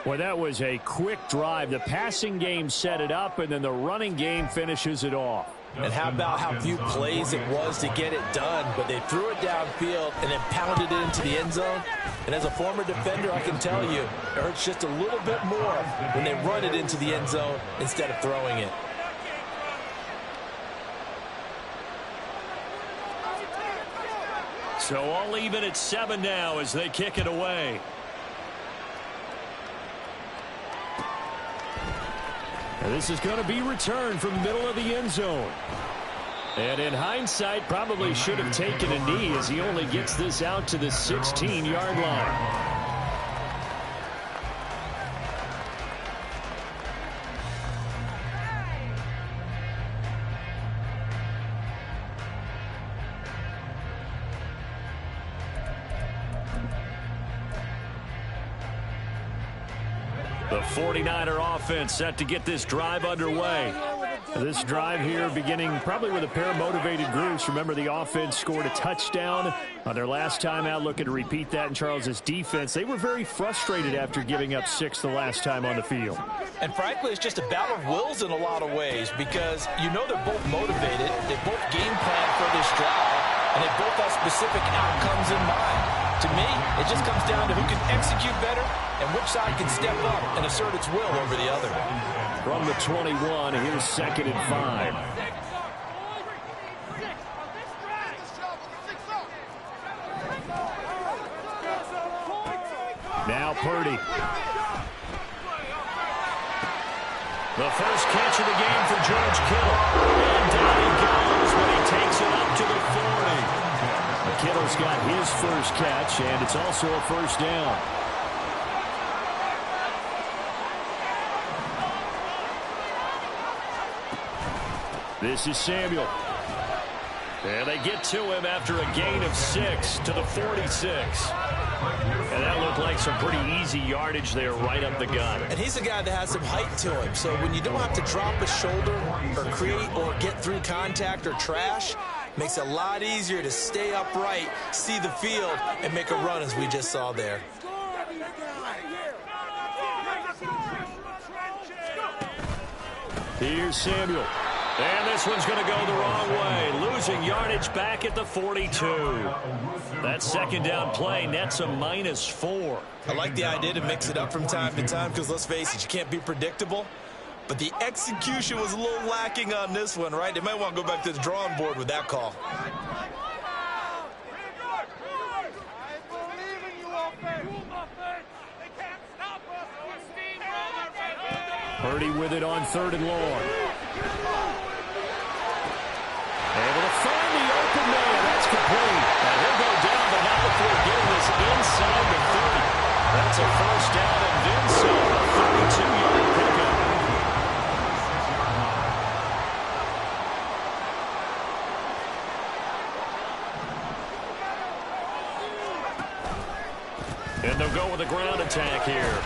Well, that was a quick drive. The passing game set it up, and then the running game finishes it off. And how about how few plays it was to get it done, but they threw it downfield and then pounded it into the end zone. And as a former defender, I can tell you, it hurts just a little bit more when they run it into the end zone instead of throwing it. So all even at 7 now as they kick it away. And this is going to be returned from the middle of the end zone. And in hindsight, probably should have taken a knee as he only gets this out to the 16-yard line. The 49er offense set to get this drive underway. This drive here beginning probably with a pair of motivated groups. Remember, the offense scored a touchdown on their last time out, looking to repeat that in Charles's defense. They were very frustrated after giving up 6 the last time on the field. And frankly, it's just a battle of wills in a lot of ways because you know they're both motivated. They both game plan for this drive, and they both have specific outcomes in mind. To me, it just comes down to who can execute better and which side can step up and assert its will over the other. From the 21, here's 2nd and 5. Now Purdy. The first catch of the game for George Kittle. And down he goes, but he takes it up to the 40. Kittle's got his first catch, and it's also a first down. This is Samuel. And they get to him after a gain of 6 to the 46. And that looked like some pretty easy yardage there right up the gut. And he's a guy that has some height to him. So when you don't have to drop a shoulder or create or get through contact or trash, makes it a lot easier to stay upright, see the field, and make a run as we just saw there. Here's Samuel. And this one's going to go the wrong way. Losing yardage back at the 42. That second down play nets a -4. I like the idea to mix it up from time to time because, let's face it, you can't be predictable. But the execution was a little lacking on this one, right? They might want to go back to the drawing board with that call. Purdy with it on 3rd and long. Able to find the open man. That's complete. And he'll go down, but not before getting this inside the 30. That's a first down and then some. A 32-yard pickup. And they'll go with a ground attack here.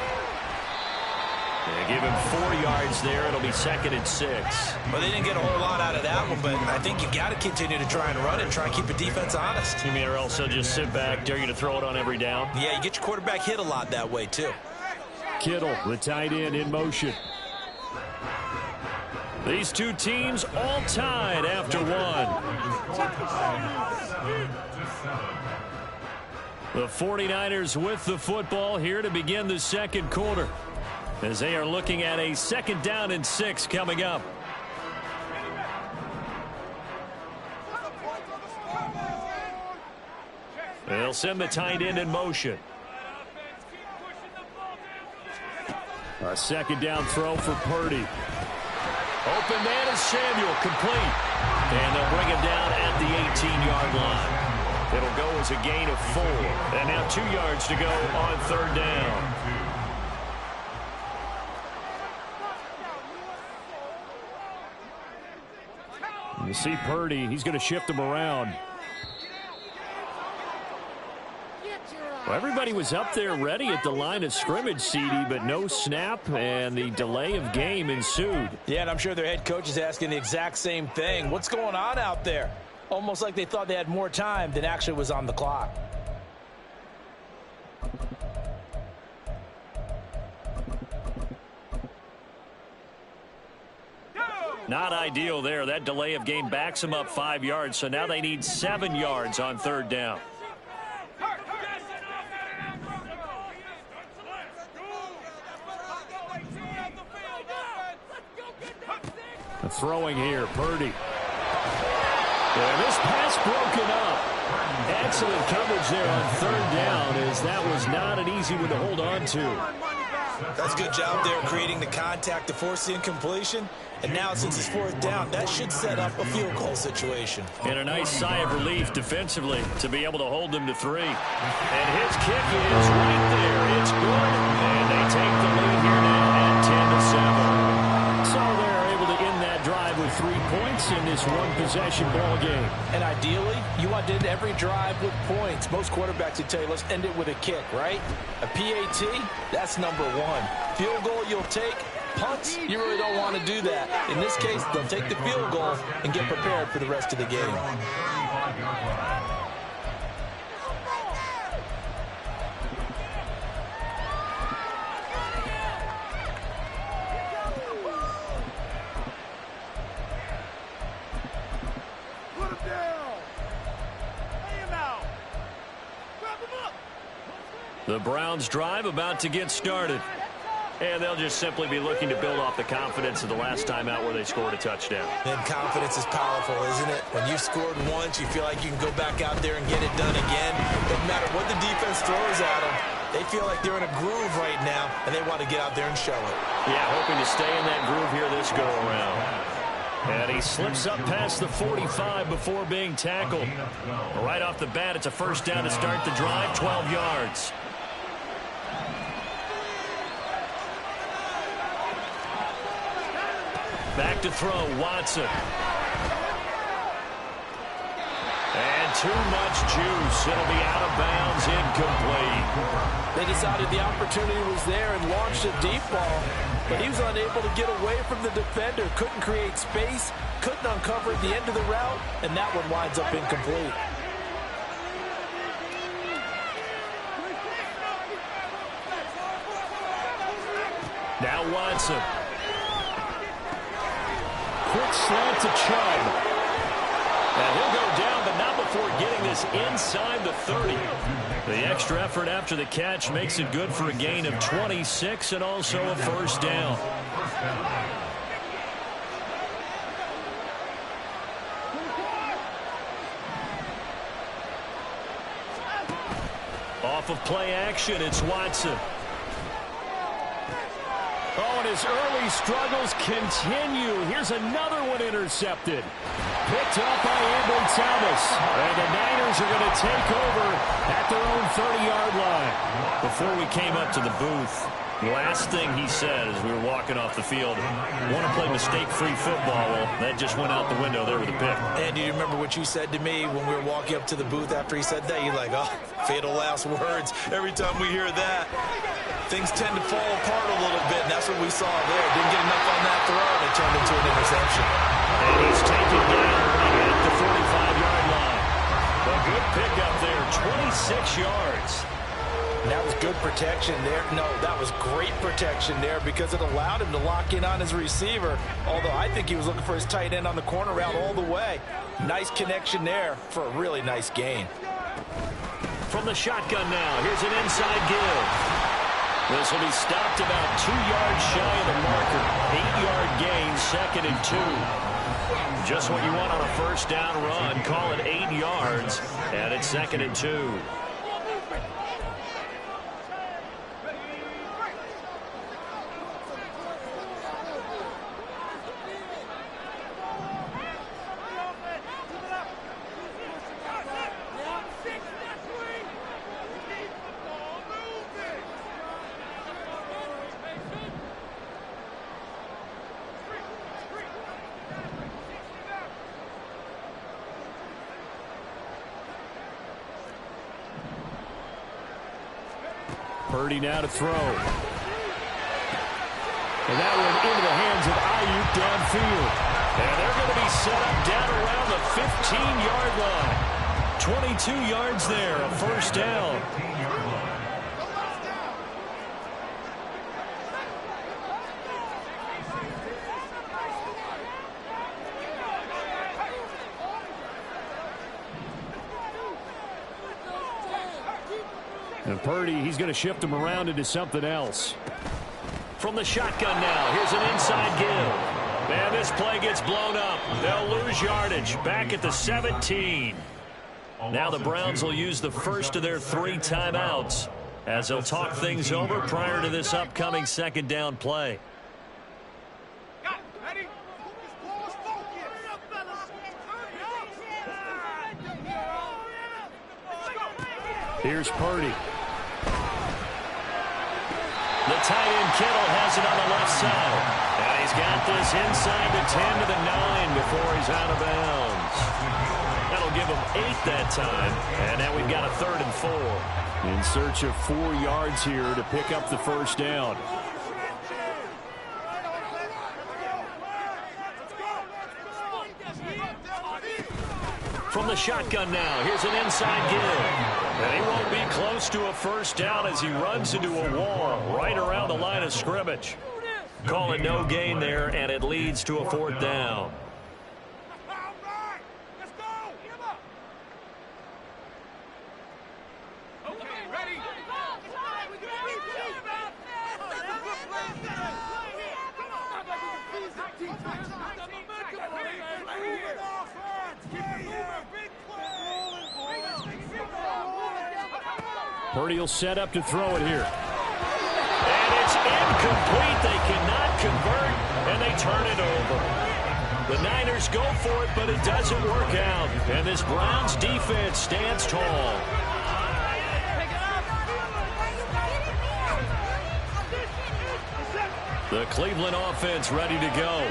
They give him 4 yards there. It'll be 2nd and 6. Well, they didn't get a whole lot out of that one, but I think you've got to continue to try and run and try and keep the defense honest. You mean or else they'll just sit back, dare you to throw it on every down? Yeah, you get your quarterback hit a lot that way, too. Kittle, the tight end, in motion. These two teams all tied after one. The 49ers with the football here to begin the second quarter, as they are looking at a 2nd down and 6 coming up. They'll send the tight end in motion. A 2nd down throw for Purdy. Open man is Samuel, complete. And they'll bring him down at the 18-yard line. It'll go as a gain of 4. And now 2 yards to go on 3rd down. You see Purdy, he's going to shift him around. Well, everybody was up there ready at the line of scrimmage, CD, but no snap, and the delay of game ensued. Yeah, and I'm sure their head coach is asking the exact same thing. What's going on out there? Almost like they thought they had more time than actually was on the clock. Not ideal there. That delay of game backs them up 5 yards, so now they need 7 yards on 3rd down. Throwing here, Purdy. And this pass broken up. Excellent coverage there on 3rd down, as that was not an easy one to hold on to. That's a good job there creating the contact to force the incompletion. And now, since it's 4th down, that should set up a field goal situation. And a nice sigh of relief defensively to be able to hold them to 3. And his kick is right there. It's good. And they take the lead here now at 10-7. So they're able to end that drive with 3 points in this one-possession ball game. And ideally, you want to end every drive with points. Most quarterbacks would tell you, let's end it with a kick, right? A PAT, that's number 1. Field goal you'll take, punts, you really don't want to do that. In this case, they'll take the field goal and get prepared for the rest of the game. The Browns drive about to get started. And they'll just simply be looking to build off the confidence of the last time out where they scored a touchdown. And confidence is powerful, isn't it? When you've scored once, you feel like you can go back out there and get it done again. Doesn't matter what the defense throws at them. They feel like they're in a groove right now, and they want to get out there and show it. Yeah, hoping to stay in that groove here this go-around. And he slips up past the 45 before being tackled. Right off the bat, it's a first down to start the drive, 12 yards. Back to throw, Watson. And too much juice. It'll be out of bounds, incomplete. They decided the opportunity was there and launched a deep ball, but he was unable to get away from the defender. Couldn't create space, couldn't uncover the end of the route, and that one winds up incomplete. Now Watson. Quick slant to Chubb. And he'll go down, but not before getting this inside the 30. The extra effort after the catch makes it good for a gain of 26 and also a first down. Off of play action, it's Watson. Oh, and his early struggles continue. Here's another one intercepted. Picked up by Ambry Thomas. And the Niners are going to take over at their own 30-yard line. Before we came up to the booth, last thing he said as we were walking off the field, want to play mistake-free football. Well, that just went out the window there with a pick. And do you remember what you said to me when we were walking up to the booth after he said that? You're like, oh, fatal last words. Every time we hear that, things tend to fall apart a little bit, and that's what we saw there. Didn't get enough on that throw, and it turned into an interception. And he's taken down at the 45-yard line. A good pickup there, 26 yards. And that was good protection there. No, that was great protection there because it allowed him to lock in on his receiver, although I think he was looking for his tight end on the corner route all the way. Nice connection there for a really nice gain. From the shotgun now, here's an inside give. This will be stopped about 2 yards shy of the marker. 8-yard gain, 2nd and 2. Just what you want on a first down run. Call it 8 yards, and it's 2nd and 2. Purdy now to throw. And that one into the hands of Ayuk downfield. And they're going to be set up down around the 15-yard line. 22 yards there, a first down. And Purdy, he's going to shift him around into something else. From the shotgun now, here's an inside give. And this play gets blown up. They'll lose yardage. Back at the 17. Now the Browns will use the first of their 3 timeouts as they'll talk things over prior to this upcoming 2nd down play. Here's Purdy. The tight end Kittle has it on the left side. And he's got this inside the 10 to the 9 before he's out of bounds. That'll give him 8 that time. And now we've got a 3rd and 4. In search of 4 yards here to pick up the first down. from the shotgun now. Here's an inside give. And he won't be close to a first down as he runs into a wall right around the line of scrimmage. Call it no gain there, and it leads to a 4th down. Purdy will set up to throw it here. And it's incomplete. They cannot convert, and they turn it over. The Niners go for it, but it doesn't work out. And this Browns defense stands tall. The Cleveland offense ready to go.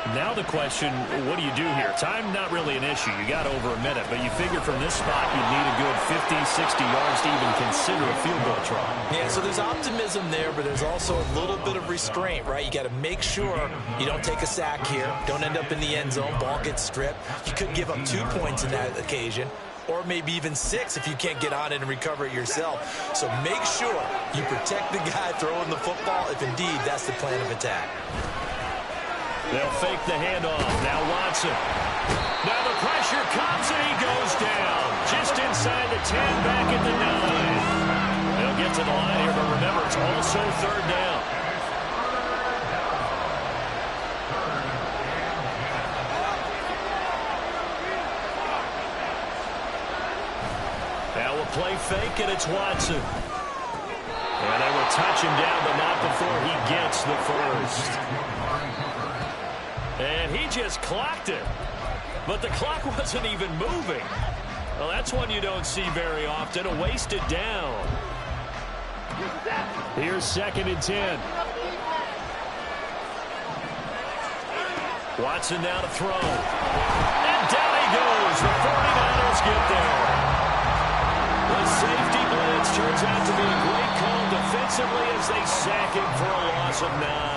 Now the question, what do you do here? Time not really an issue. You got over a minute, but you figure from this spot you'd need a good 50, 60 yards to even consider a field goal try. Yeah, so there's optimism there, but there's also a little bit of restraint, right? You got to make sure you don't take a sack here. Don't end up in the end zone. Ball gets stripped. You could give up 2 points in that occasion, or maybe even 6 if you can't get on it and recover it yourself. So make sure you protect the guy throwing the football if indeed that's the plan of attack. They'll fake the handoff. Now Watson. Now the pressure comes and he goes down. Just inside the 10, back at the 9. They'll get to the line here, but remember, it's also 3rd down. Now we'll play fake, and it's Watson. And they will touch him down, but not before he gets the first. And he just clocked it. But the clock wasn't even moving. Well, that's one you don't see very often, a wasted down. Here's 2nd and 10. Watson now to throw. And down he goes. The 49ers get there. The safety blitz turns out to be a great call defensively as they sack him for a loss of 9.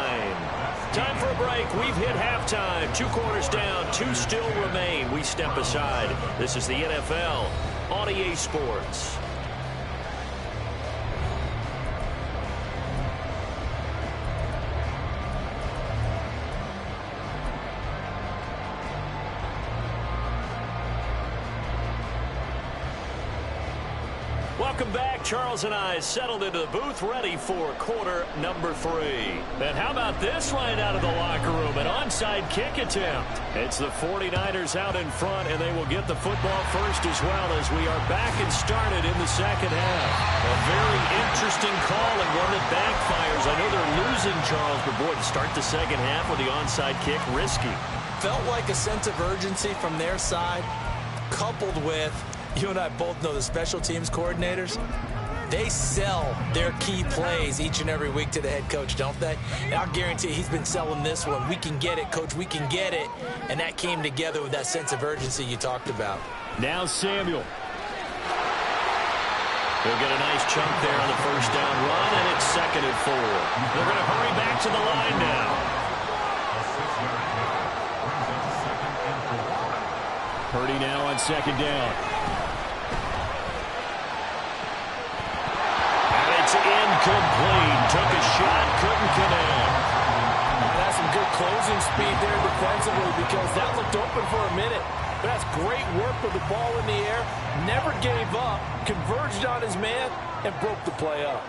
Time for a break. We've hit halftime. 2 quarters down. 2 still remain. We step aside. This is the NFL on EA Sports. Welcome back. Charles and I settled into the booth, ready for quarter number 3. And how about this right out of the locker room? An onside kick attempt. It's the 49ers out in front, and they will get the football first as well as we are back and started in the 2nd half. A very interesting call and one that backfires. I know they're losing, Charles, but boy, to start the 2nd half with the onside kick, risky. Felt like a sense of urgency from their side, coupled with, you and I both know the special teams coordinators, they sell their key plays each and every week to the head coach, don't they? And I'll guarantee he's been selling this one. We can get it, coach, we can get it. And that came together with that sense of urgency you talked about. Now Samuel. They'll get a nice chunk there on the first down run, and it's 2nd and 4. They're going to hurry back to the line now. Purdy now on 2nd down. Incomplete. Took a shot, couldn't connect. That's some good closing speed there defensively because that looked open for a minute. But that's great work with the ball in the air. Never gave up, converged on his man, and broke the play up.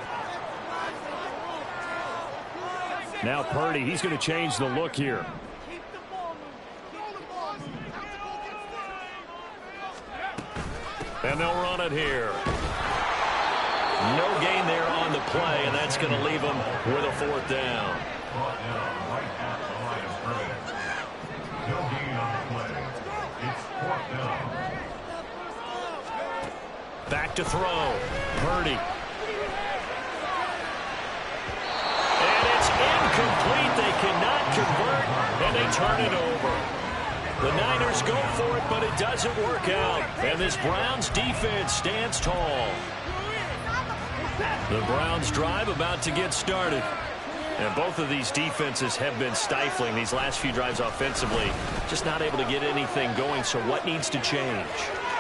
Now Purdy, he's going to change the look here. And they'll run it here. No gain there on the play, and that's going to leave them with a 4th down. No gain on the play. It's 4th down. Back to throw. Purdy. And it's incomplete. They cannot convert, and they turn it over. The Niners go for it, but it doesn't work out. And this Browns defense stands tall. The Browns drive about to get started. And both of these defenses have been stifling these last few drives offensively. Just not able to get anything going, so what needs to change?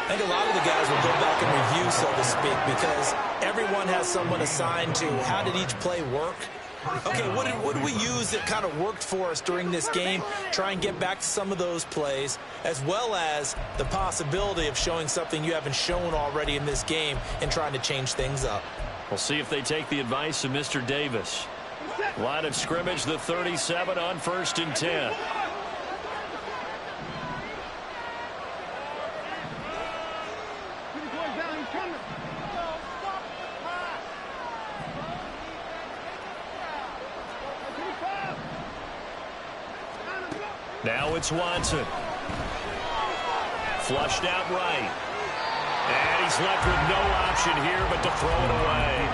I think a lot of the guys will go back and review, so to speak, because everyone has someone assigned to how did each play work. Okay, what did we use that kind of worked for us during this game? Try and get back to some of those plays, as well as the possibility of showing something you haven't shown already in this game and trying to change things up. We'll see if they take the advice of Mr. Davis. Line of scrimmage, the 37 on 1st and 10. Now it's Watson. Flushed out right. And he's left with no option here but to throw it away.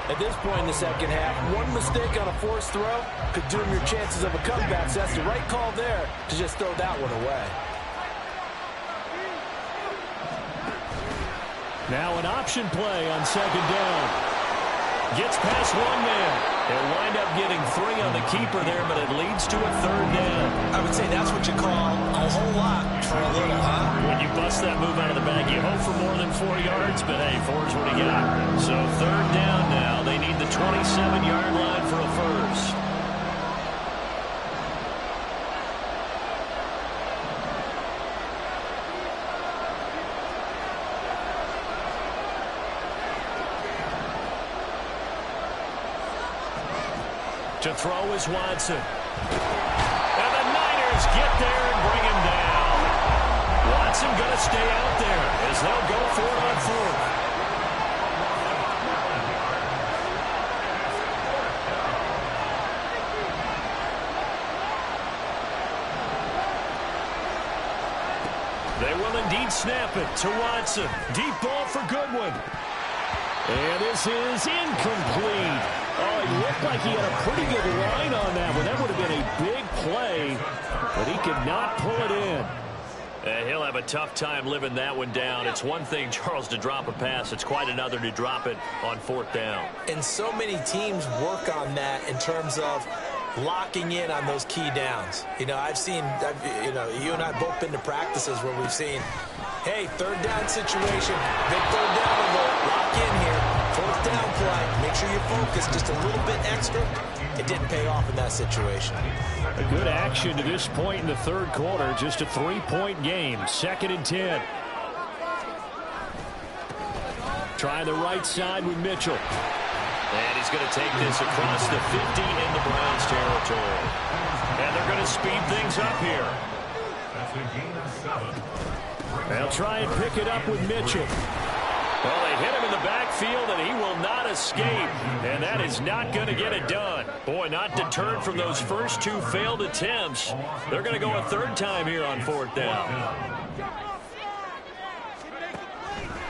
At this point in the second half, one mistake on a forced throw could doom your chances of a comeback. So that's the right call there to just throw that one away. Now an option play on 2nd down. Gets past one man. They'll wind up getting 3 on the keeper there, but it leads to a 3rd down. I would say that's what you call a whole lot for a little, huh? When you bust that move out of the bag, you hope for more than 4 yards, but hey, 4's what he got. So 3rd down now. They need the 27-yard line for a first. To throw is Watson. And the Niners get there and bring him down. Watson going to stay out there as they'll go for it on 4th. They will indeed snap it to Watson. Deep ball for Goodwin. And this is incomplete. Oh, he looked like he had a pretty good line on that one. That would have been a big play, but he could not pull it in. And he'll have a tough time living that one down. It's one thing, Charles, to drop a pass. It's quite another to drop it on 4th down. And so many teams work on that in terms of locking in on those key downs. You know, you and I have both been to practices where we've seen, hey, 3rd down situation, big 3rd down alert, lock in here, 4th down play, make sure you focus just a little bit extra. It didn't pay off in that situation. A good action to this point in the 3rd quarter, just a 3-point game, 2nd and 10. Try the right side with Mitchell. And he's going to take this across the 50 in the Browns territory. And they're going to speed things up here. That's a gain of 7. They'll try and pick it up with Mitchell. Well, they hit him in the backfield, and he will not escape. And that is not going to get it done. Boy, not deterred from those first 2 failed attempts. They're going to go a 3rd time here on 4th down.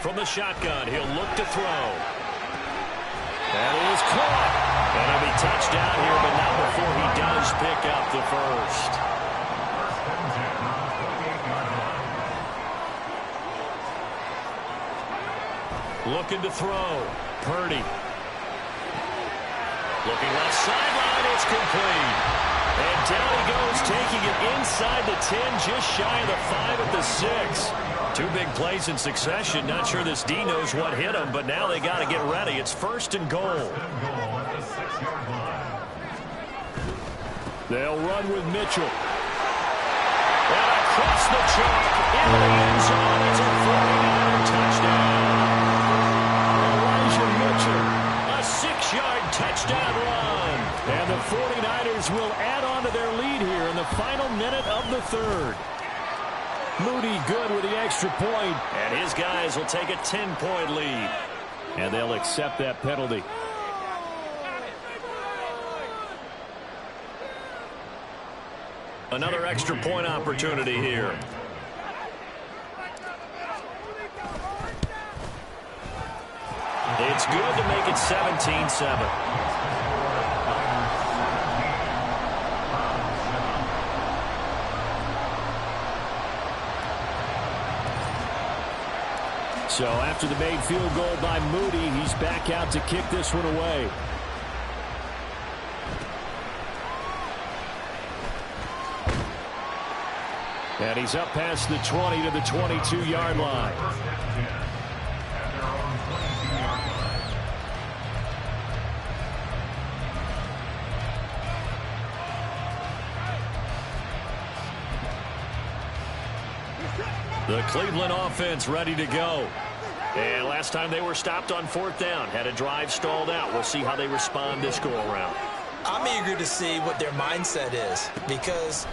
From the shotgun, he'll look to throw. That is caught. And he'll be touchdown here, but not before he does pick up the first. Looking to throw. Purdy. Looking left sideline. It's complete. And down he goes, taking it inside the 10, just shy of the 5 at the 6. 2 big plays in succession. Not sure this D knows what hit him, but now they got to get ready. It's 1st and goal. They'll run with Mitchell. And across the chalk into the end zone. It's a 49er touchdown. Elijah Mitchell, a 6-yard touchdown run. And the 49ers will add on to their lead here in the final minute of the 3rd. Moody good with the extra point, and his guys will take a 10-point lead. And they'll accept that penalty. Another extra point opportunity here. It's good to make it 17-7. So after the made field goal by Moody, he's back out to kick this one away. And he's up past the 20 to the 22-yard line. First down 10 at their own 22-yard line. The Cleveland offense ready to go. And last time they were stopped on 4th down, had a drive stalled out. We'll see how they respond this go-around. I'm eager to see what their mindset is, because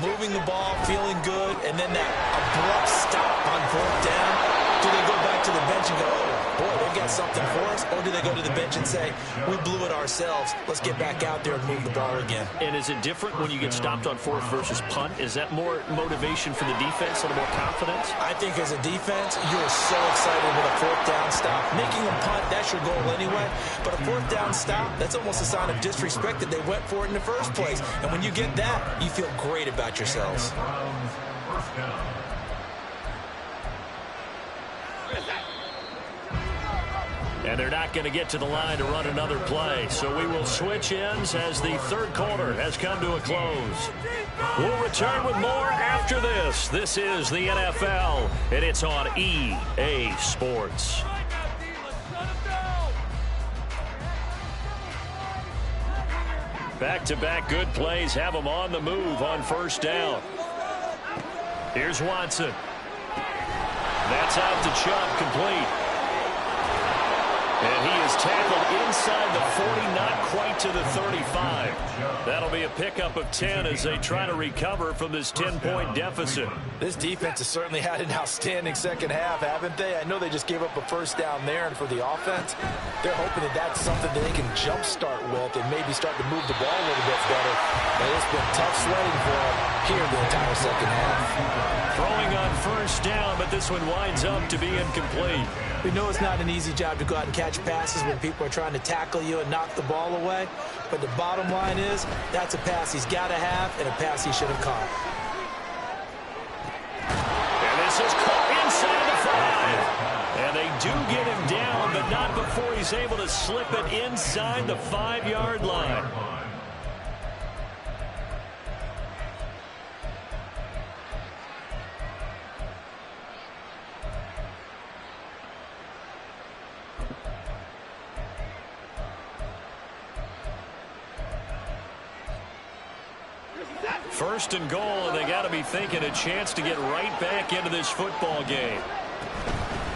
moving the ball, feeling good, and then that abrupt stop on 4th down, do they go back to the bench and go, oh, boy, they got something for us? Or do they go to the bench and say, we blew it ourselves, let's get back out there and move the ball again? And is it different when you get stopped on 4th versus punt? Is that more motivation for the defense, a little more confidence? I think as a defense, you're so excited with a 4th down stop. Making a punt, that's your goal anyway. But a 4th down stop, that's almost a sign of disrespect that they went for it in the first place. And when you get that, you feel great about yourselves. Browns, first down. And they're not going to get to the line to run another play. So we will switch ends as the third quarter has come to a close. We'll return with more after this. This is the NFL, and it's on EA Sports. Back-to-back good plays have them on the move on first down. Here's Watson. That's out to Chubb, complete. And he is tackled inside the 40, not quite to the 35. That'll be a pickup of 10 as they try to recover from this 10-point deficit. This defense has certainly had an outstanding second half, haven't they? I know they just gave up a first down there, and for the offense, they're hoping that that's something that they can jumpstart with and maybe start to move the ball a little bit better. And it's been tough sledding for them here the entire second half. Throwing on first down, but this one winds up to be incomplete. We know it's not an easy job to go out and catch passes when people are trying to tackle you and knock the ball away. But the bottom line is, that's a pass he's got to have and a pass he should have caught. And this is caught inside the 5. And they do get him down, but not before he's able to slip it inside the 5-yard line. First and goal, and they got to be thinking a chance to get right back into this football game.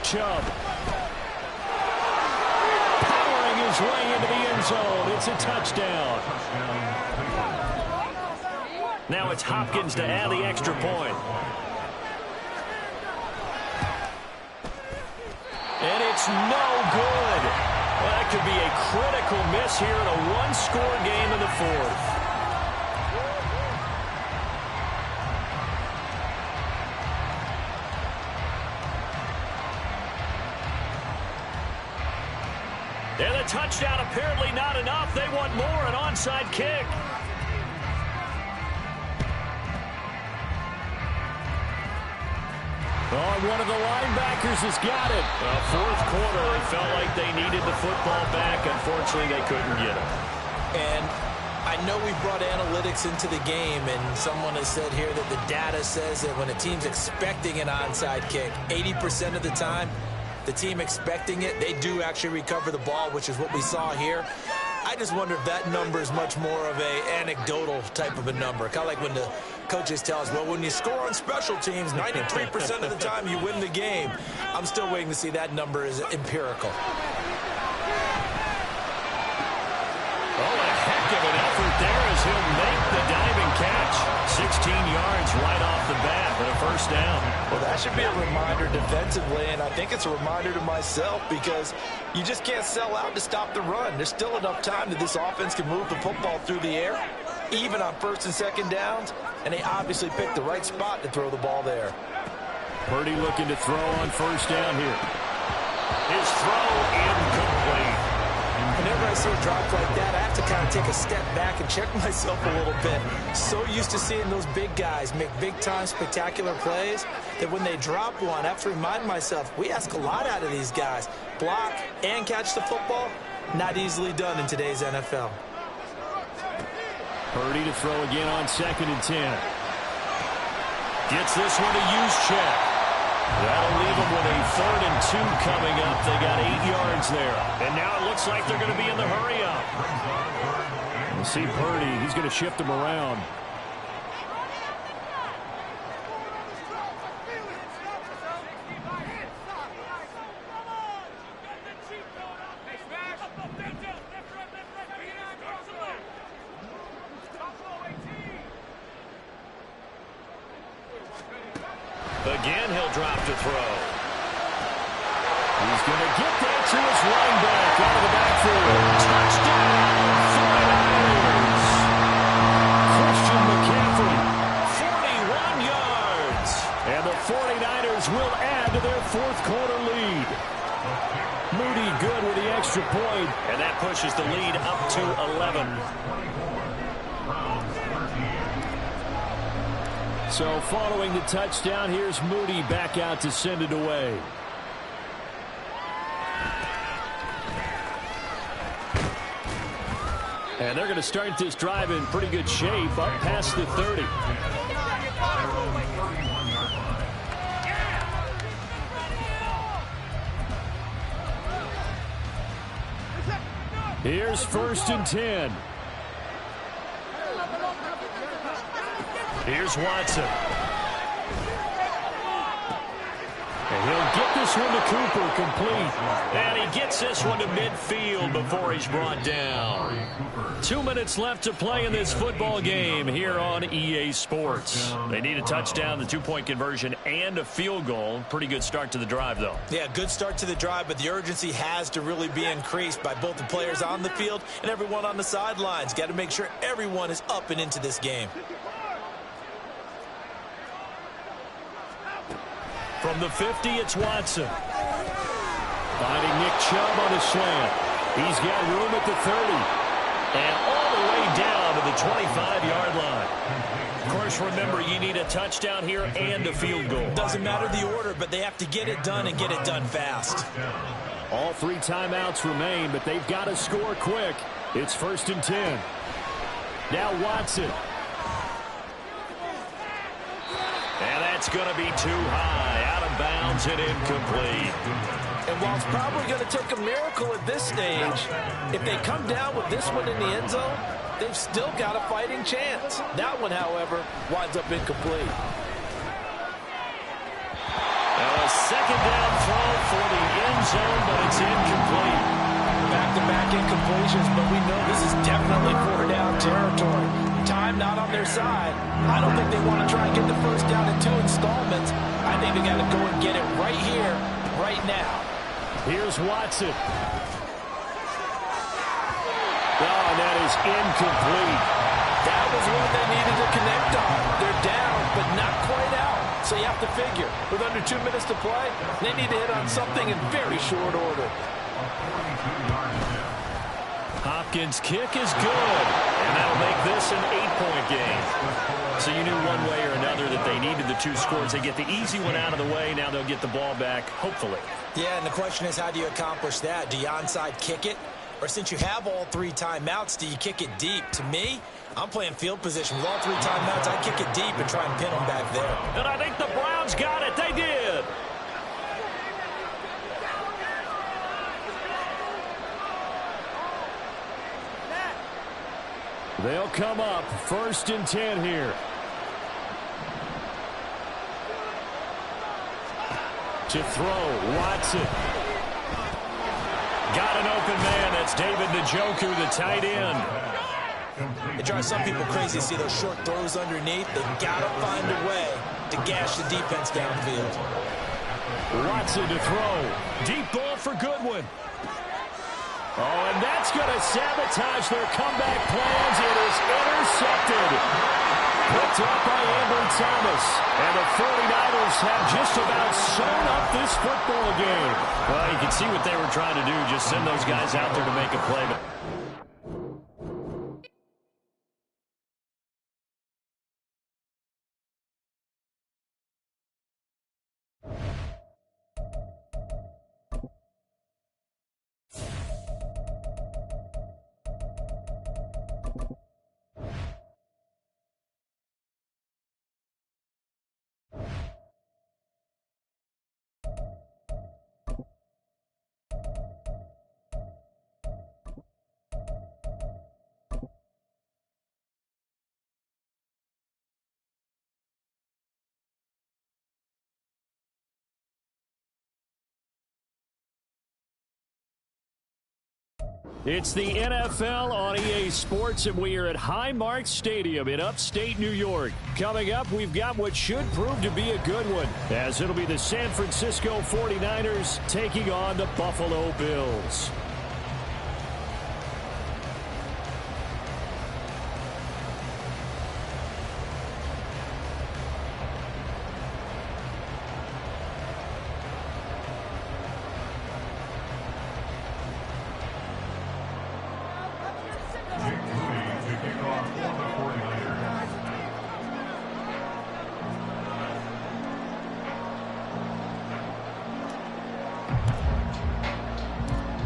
Chubb. Powering his way into the end zone. It's a touchdown. Now it's Hopkins to add the extra point. And it's no good. Well, that could be a critical miss here in a one-score game in the fourth. And the touchdown apparently not enough. They want more, an onside kick. Oh, one of the linebackers has got it. Fourth quarter, they felt like they needed the football back. Unfortunately, they couldn't get it. And I know we brought analytics into the game, and someone has said here that the data says that when a team's expecting an onside kick, 80% of the time, the team expecting it, they do actually recover the ball, which is what we saw here. I just wonder if that number is much more of a anecdotal type of a number. Kind of like when the coaches tell us, well, when you score on special teams, 93% of the time you win the game. I'm still waiting to see that number is empirical. Oh, a heck of an effort there as he'll make the diving catch. 16 yards right off the bat for a first down. Well, that should be a reminder defensively, and I think it's a reminder to myself because you just can't sell out to stop the run. There's still enough time that this offense can move the football through the air, even on first and second downs, and they obviously picked the right spot to throw the ball there. Purdy looking to throw on first down here. His throw incomplete. Whenever I see a drop like that, I have to kind of take a step back and check myself a little bit. So used to seeing those big guys make big-time spectacular plays that when they drop one, I have to remind myself, we ask a lot out of these guys. Block and catch the football, not easily done in today's NFL. Purdy to throw again on 2nd and 10. Gets this one to use check. That'll leave them with a 3rd and 2 coming up. They got 8 yards there. And now it looks like they're going to be in the hurry-up. You see Purdy. He's going to shift them around. Again, he'll drop to throw. He's going to get that to his running back out of the backfield. Touchdown, 49ers. Christian McCaffrey, 41 yards. And the 49ers will add to their 4th quarter lead. Moody good with the extra point, and that pushes the lead up to 11. So following the touchdown, here's Moody back out to send it away. And they're going to start this drive in pretty good shape, up past the 30. Here's 1st and 10. Here's Watson. And he'll get this one to Cooper, complete. And he gets this one to midfield before he's brought down. 2 minutes left to play in this football game here on EA Sports. They need a touchdown, the 2-point conversion, and a field goal. Pretty good start to the drive, though. Yeah, good start to the drive, but the urgency has to really be increased by both the players on the field and everyone on the sidelines. Got to make sure everyone is up and into this game. From the 50, it's Watson. Finding Nick Chubb on a slant. He's got room at the 30. And all the way down to the 25-yard line. Of course, remember, you need a touchdown here and a field goal. Doesn't matter the order, but they have to get it done and get it done fast. All 3 timeouts remain, but they've got to score quick. It's 1st and 10. Now Watson. And that's going to be too high. Out of bounds and incomplete. And while it's probably going to take a miracle at this stage, if they come down with this one in the end zone, they've still got a fighting chance. That one, however, winds up incomplete. Now a 2nd down throw for the end zone, but it's incomplete. Back-to-back incompletions, but we know this is definitely 4-down territory. Time not on their side. I don't think they want to try and get the 1st down in 2 installments. I think they got to go and get it right here, right now. Here's Watson. Oh, and that is incomplete. That was one they needed to connect on. They're down, but not quite out. So you have to figure, with under 2 minutes to play, they need to hit on something in very short order. Hopkins' kick is good, and that'll make this an 8-point game. So you knew one way or another that they needed the 2 scores. They get the easy one out of the way. Now they'll get the ball back, hopefully. Yeah, and the question is, how do you accomplish that? Do you onside kick it? Or since you have all 3 timeouts, do you kick it deep? To me, I'm playing field position. With all 3 timeouts, I kick it deep and try and pin them back there. And I think the Browns got it. They did. They'll come up 1st and 10 here. To throw, Watson. Got an open man. That's David Njoku, the tight end. It drives some people crazy to see those short throws underneath. They've got to find a way to gash the defense downfield. Watson to throw. Deep ball for Goodwin. Oh, and that's going to sabotage their comeback plans. It is intercepted. Picked up by Ambry Thomas. And the 49ers have just about sewn up this football game. Well, you can see what they were trying to do. Just send those guys out there to make a play. But It's the NFL on EA Sports, and we are at Highmark Stadium in upstate New York. Coming up, we've got what should prove to be a good one, as it'll be the San Francisco 49ers taking on the Buffalo Bills.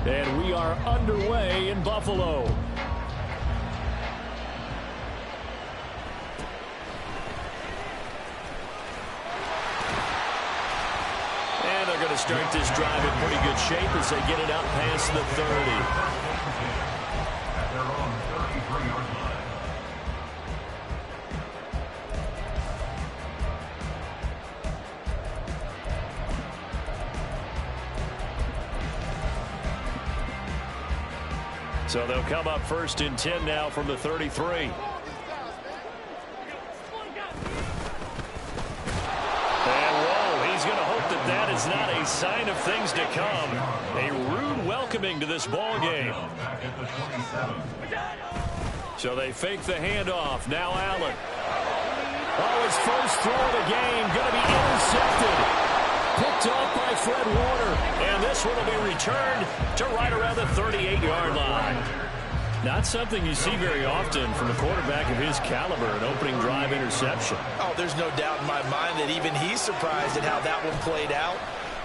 And we are underway in Buffalo. And they're going to start this drive in pretty good shape as they get it out past the 30. At their own 33-yard line. So they'll come up first and 10 now from the 33. And whoa, he's going to hope that that is not a sign of things to come. A rude welcoming to this ball game. So they fake the handoff. Now Allen. Oh, his first throw of the game going to be intercepted. Picked off by Fred Warner. And this one will be returned to right around the 38-yard line. Not something you see very often from a quarterback of his caliber, an opening drive interception. Oh, there's no doubt in my mind that even he's surprised at how that one played out.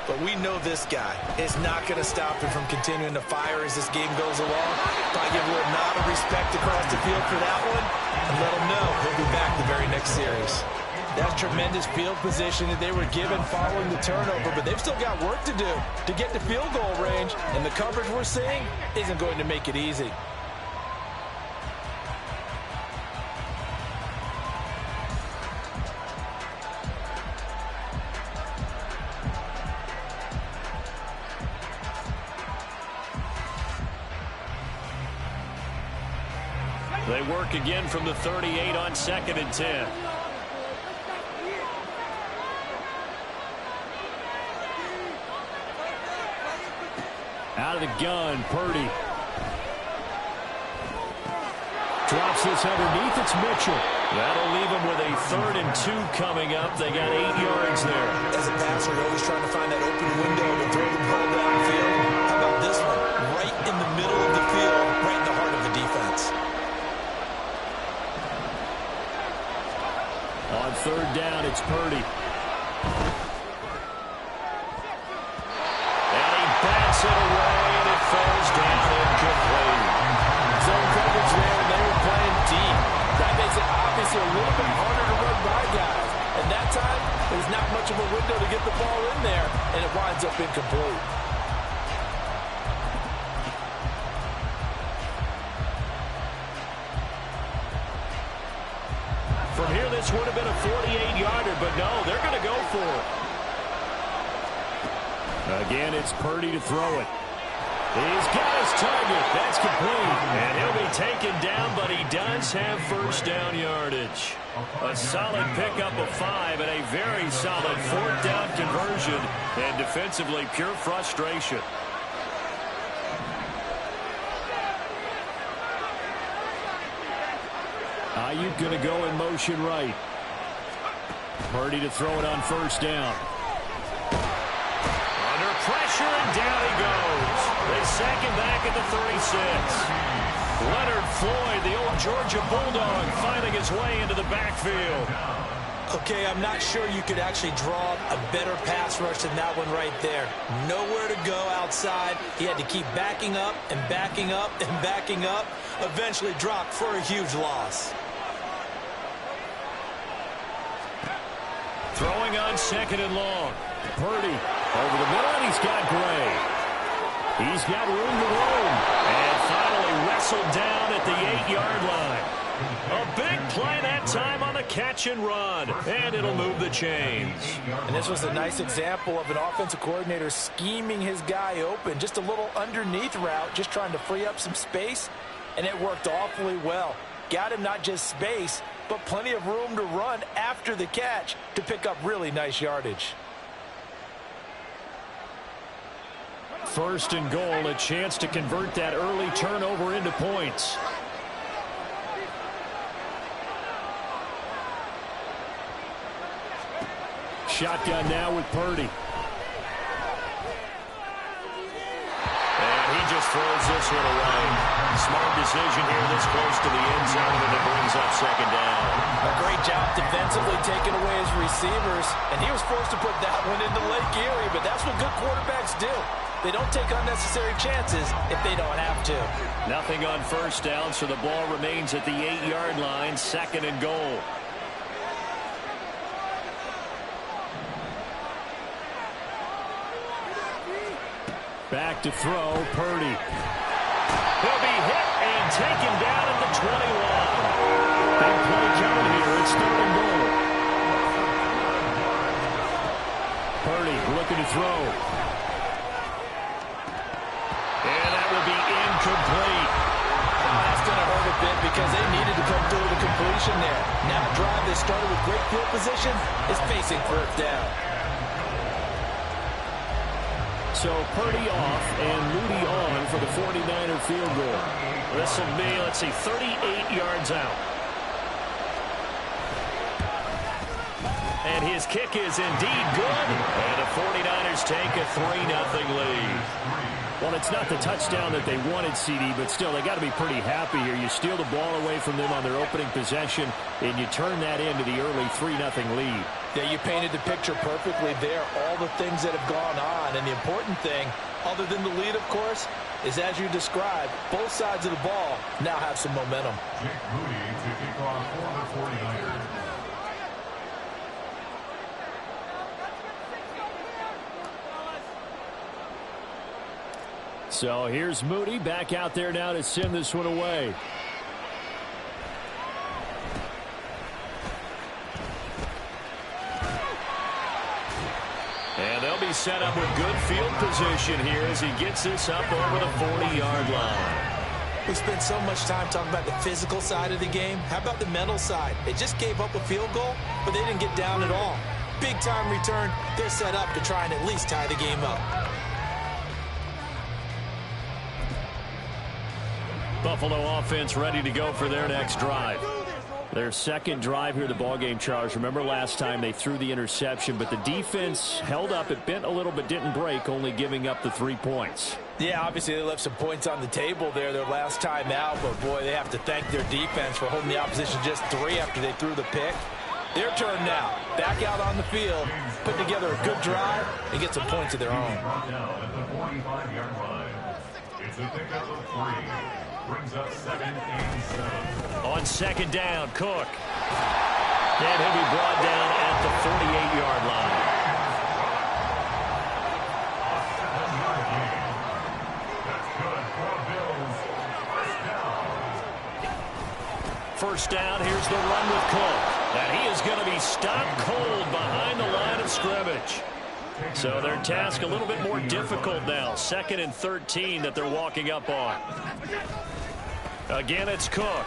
But we know this guy is not going to stop him from continuing to fire as this game goes along. I'll give a little nod of respect across the field for that one and let him know he'll be back the very next series. That's tremendous field position that they were given following the turnover, but they've still got work to do to get to field goal range, and the coverage we're seeing isn't going to make it easy. They work again from the 38 on 2nd and 10. Out of the gun, Purdy. Drops this underneath, it's Mitchell. That'll leave him with a 3rd and 2 coming up. They got 8 yards there. As a passer, you're always trying to find that open window to throw the ball downfield. How about this one? Right in the middle of the field, right in the heart of the defense. On 3rd down, it's Purdy. It away, and it falls down incomplete. Zone coverage there, and they were playing deep. That makes it obviously a little bit harder to run by guys. And that time, there's not much of a window to get the ball in there, and it winds up incomplete. From here, this would have been a 48-yarder, but no, they're going to go for it. Again, it's Purdy to throw it. He's got his target. That's complete. And he'll be taken down, but he does have first down yardage. A solid pickup of 5 and a very solid 4th down conversion. And defensively, pure frustration. Ayuk going to go in motion right. Purdy to throw it on 1st down. Pressure, and down he goes. They sack him back at the 36. Leonard Floyd, the old Georgia Bulldog, finding his way into the backfield. Okay, I'm not sure you could actually draw a better pass rush than that one right there. Nowhere to go outside. He had to keep backing up and backing up and backing up. Eventually dropped for a huge loss. Throwing on 2nd and long. Purdy over the middle, and he's got Gray. He's got room to roam. And finally wrestled down at the 8-yard line. A big play that time on on the catch and run, and it'll move the chains. And this was a nice example of an offensive coordinator scheming his guy open. Just a little underneath route, just trying to free up some space, and it worked awfully well. Got him not just space, but plenty of room to run after the catch to pick up really nice yardage. First and goal, a chance to convert that early turnover into points. Shotgun now with Purdy. And he just throws this one away. Smart decision here this close to the end zone, and it brings up second down. A great job defensively taking away his receivers, and he was forced to put that one into Lake Erie, but that's what good quarterbacks do. They don't take unnecessary chances if they don't have to. Nothing on first down, so the ball remains at the 8-yard line, second and goal. Back to throw, Purdy. He'll be hit and taken down at the 21. Big play coming here. It's third and goal. Purdy looking to throw. And that will be incomplete. Oh, that's going to hurt a bit because they needed to come through the completion there. Now a drive that started with great field position is facing fourth down. So Purdy off and Moody on for the 49er field goal. This will be, let's see, 38 yards out. And his kick is indeed good. And the 49ers take a 3-0 lead. Well, it's not the touchdown that they wanted, CD, but still, they got to be pretty happy here. You steal the ball away from them on their opening possession, and you turn that into the early 3-0 lead. Yeah, you painted the picture perfectly there. All the things that have gone on, and the important thing, other than the lead, of course, is as you described, both sides of the ball now have some momentum. Jake Moody to kick off for the 49ers. So here's Moody back out there now to send this one away. And they'll be set up with good field position here as he gets this up over the 40-yard line. We spent so much time talking about the physical side of the game. How about the mental side? They just gave up a field goal, but they didn't get down at all. Big time return. They're set up to try and at least tie the game up. Buffalo offense ready to go for their next drive. Their second drive here, the ballgame, Charles. Remember last time they threw the interception, but the defense held up. It bent a little but didn't break, only giving up the 3 points. Yeah, obviously they left some points on the table there their last time out, but boy, they have to thank their defense for holding the opposition just 3 after they threw the pick. Their turn now. Back out on the field, put together a good drive, and get some points of their own. Brought down at the 45-yard line. It's a pickup of 3. Brings up 2nd and 7. On second down, Cook. And he'll be brought down at the 48-yard line. A 7-yard gain. That's good for Bills. First down, here's the run with Cook. And he is going to be stopped cold behind the line of scrimmage. So their task a little bit more difficult now. 2nd and 13 that they're walking up on. Again, it's Cook.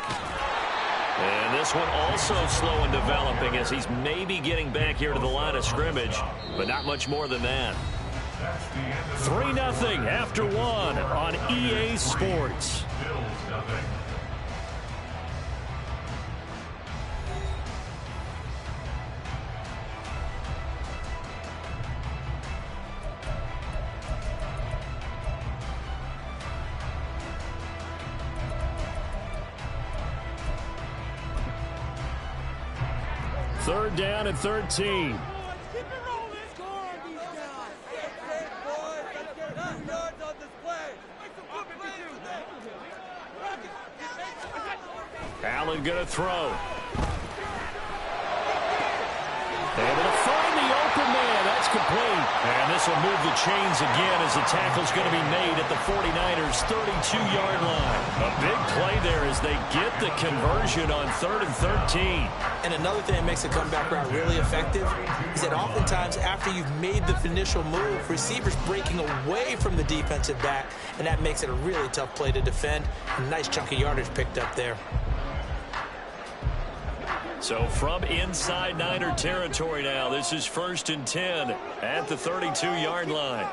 And this one also slow in developing as he's maybe getting back here to the line of scrimmage, but not much more than that. 3-0 after 1 on EA Sports. Bills nothing. Third down and 13. Keep it rolling. Score on these guys. That's it, boys. Let's get 2 yards on this play. Make some good plays today. Allen going to throw. Able to find the open man. That's complete. And this will move the chains again as the tackle's going to be made at the 49ers' 32-yard line. A big play there as they get the conversion on 3rd and 13. And another thing that makes the comeback route really effective is that oftentimes after you've made the initial move, receivers breaking away from the defensive back, and that makes it a really tough play to defend. A nice chunk of yardage picked up there. So from inside Niner territory now, this is 1st and 10 at the 32-yard line.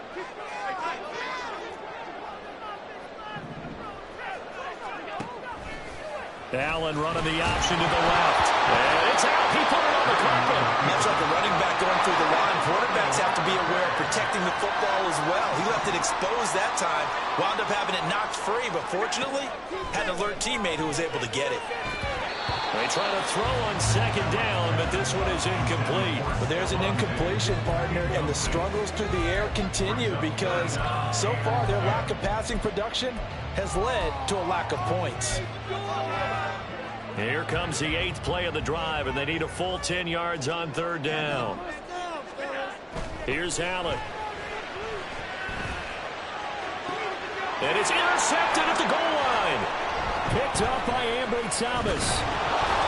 Allen running the option to the left. And it's out. He put it on the carpet. Much like a running back going through the line, quarterbacks have to be aware of protecting the football as well. He left it exposed that time, wound up having it knocked free, but fortunately had an alert teammate who was able to get it. They try to throw on 2nd down, but this one is incomplete. But there's an incompletion, partner, and the struggles through the air continue because so far their lack of passing production has led to a lack of points. Here comes the 8th play of the drive, and they need a full 10 yards on 3rd down. Here's Allen. And it's intercepted at the goal line. Picked up by Ambry Thomas.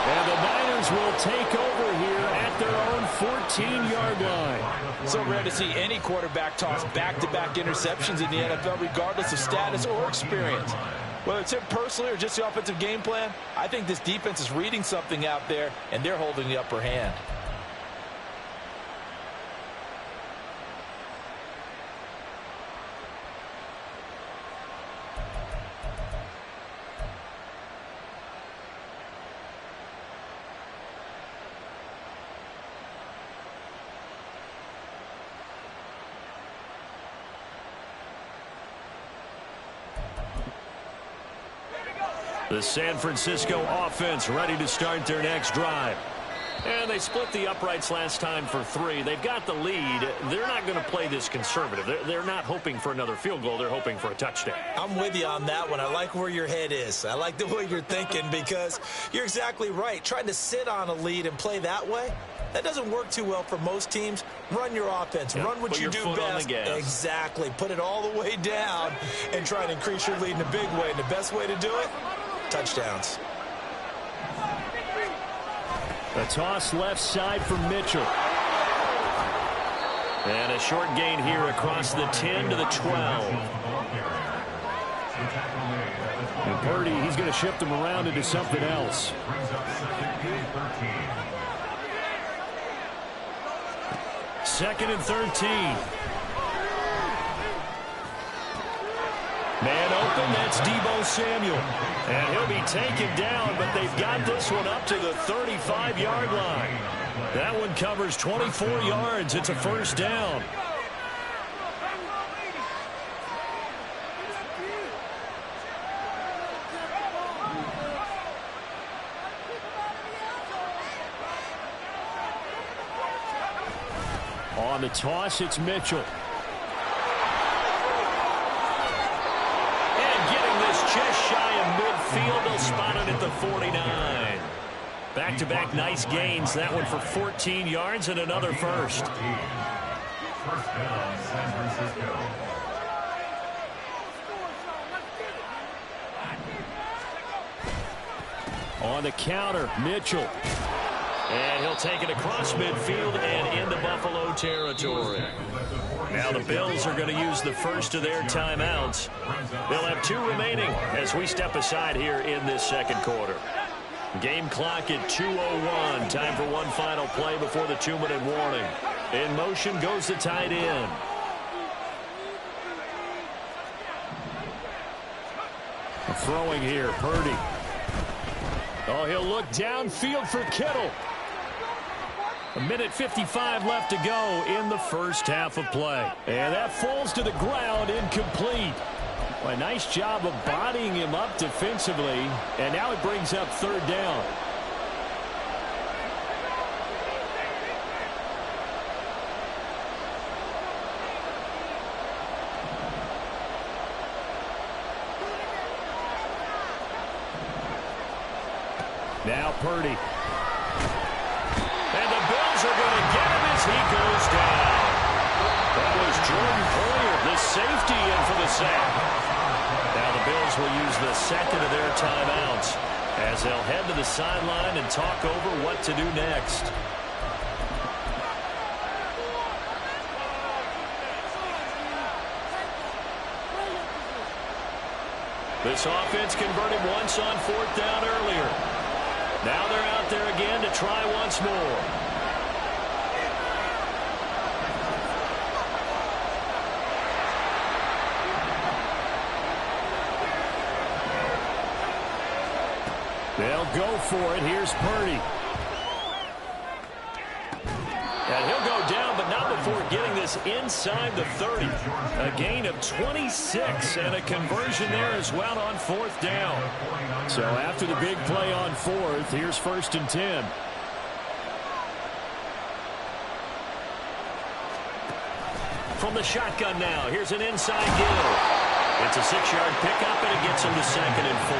And the Niners will take over here at their own 14-yard line. So rare to see any quarterback toss back-to-back interceptions in the NFL, regardless of status or experience. Whether it's him personally or just the offensive game plan, I think this defense is reading something out there, and they're holding the upper hand. The San Francisco offense ready to start their next drive. And they split the uprights last time for 3. They've got the lead. They're not going to play this conservative. They're not hoping for another field goal. They're hoping for a touchdown. I'm with you on that one. I like where your head is. I like the way you're thinking because you're exactly right. Trying to sit on a lead and play that way, that doesn't work too well for most teams. Run your offense. Run what you do best. Exactly. Put it all the way down and try and increase your lead in a big way. And the best way to do it, touchdowns. A toss left side for Mitchell. And a short gain here across the 10 to the 12. And Purdy, he's going to shift them around into something else. Second and 13. Man open, that's Deebo Samuel. And he'll be taken down, but they've got this one up to the 35-yard line. That one covers 24 yards. It's a first down. On the toss, it's Mitchell. Just shy of midfield. They'll spot it at the 49. Back-to-back nice gains. That one for 14 yards and another first. First down, San Francisco. On the counter, Mitchell. And he'll take it across midfield and into Buffalo territory. Now the Bills are going to use the first of their timeouts. They'll have 2 remaining as we step aside here in this second quarter. Game clock at 2:01. Time for one final play before the 2-minute warning. In motion goes the tight end. Throwing here, Purdy. Oh, he'll look downfield for Kittle. 1:55 left to go in the first half of play. And that falls to the ground, incomplete. Well, a nice job of bodying him up defensively. And now it brings up 3rd down. Now Purdy. And the Bills are going to get him as he goes down. safety in for the sack. Now the Bills will use the second of their timeouts as they'll head to the sideline and talk over what to do next. This offense converted once on 4th down earlier. Now they're out there again to try once more. They'll go for it. Here's Purdy. And he'll go down, but not before getting this inside the 30. A gain of 26 and a conversion there as well on 4th down. So after the big play on 4th, here's 1st and 10. From the shotgun now, here's an inside give. It's a 6-yard pickup, and it gets him to 2nd and 4.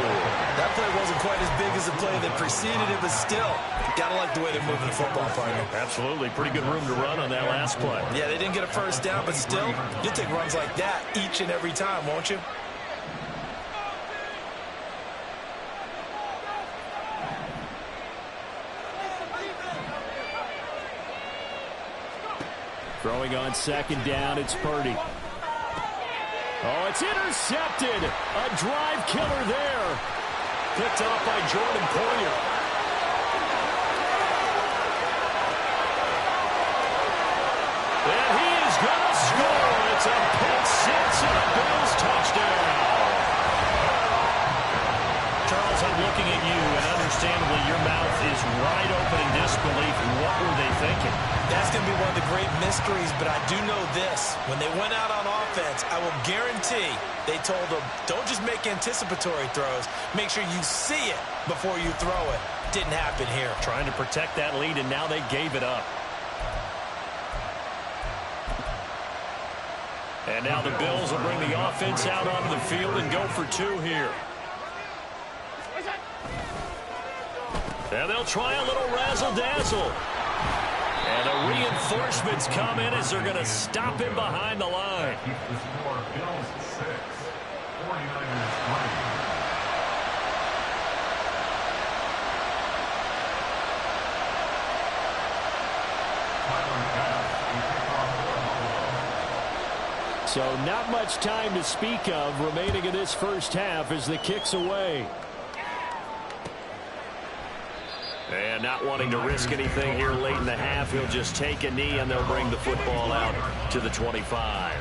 That play wasn't quite as big as the play that preceded it, but still, gotta like the way they're moving the football, partner. Absolutely. Pretty good room to run on that last play. Yeah, they didn't get a 1st down, but still, you'll take runs like that each and every time, won't you? Throwing on 2nd down, it's Purdy. Oh, it's intercepted. A drive killer there. Picked up by Jordan Poyer. And he is going to score. It's a pick six and a Bills touchdown. Charles, I'm looking at you, and understandably your mouth is wide open in disbelief. What were they thinking? That's going to be one of the great mysteries, but I do know this. When they went out on offense, I will guarantee they told them, don't just make anticipatory throws. Make sure you see it before you throw it. Didn't happen here. Trying to protect that lead, and now they gave it up. And now the Bills will bring the offense out onto the field and go for 2 here. And they'll try a little razzle-dazzle. And the reinforcements come in as they're going to stop him behind the line. Keep the score. Bills 6, 49ers 3. So not much time to speak of remaining in this first half as the kick's away. And not wanting to risk anything here late in the half, he'll just take a knee and they'll bring the football out to the 25.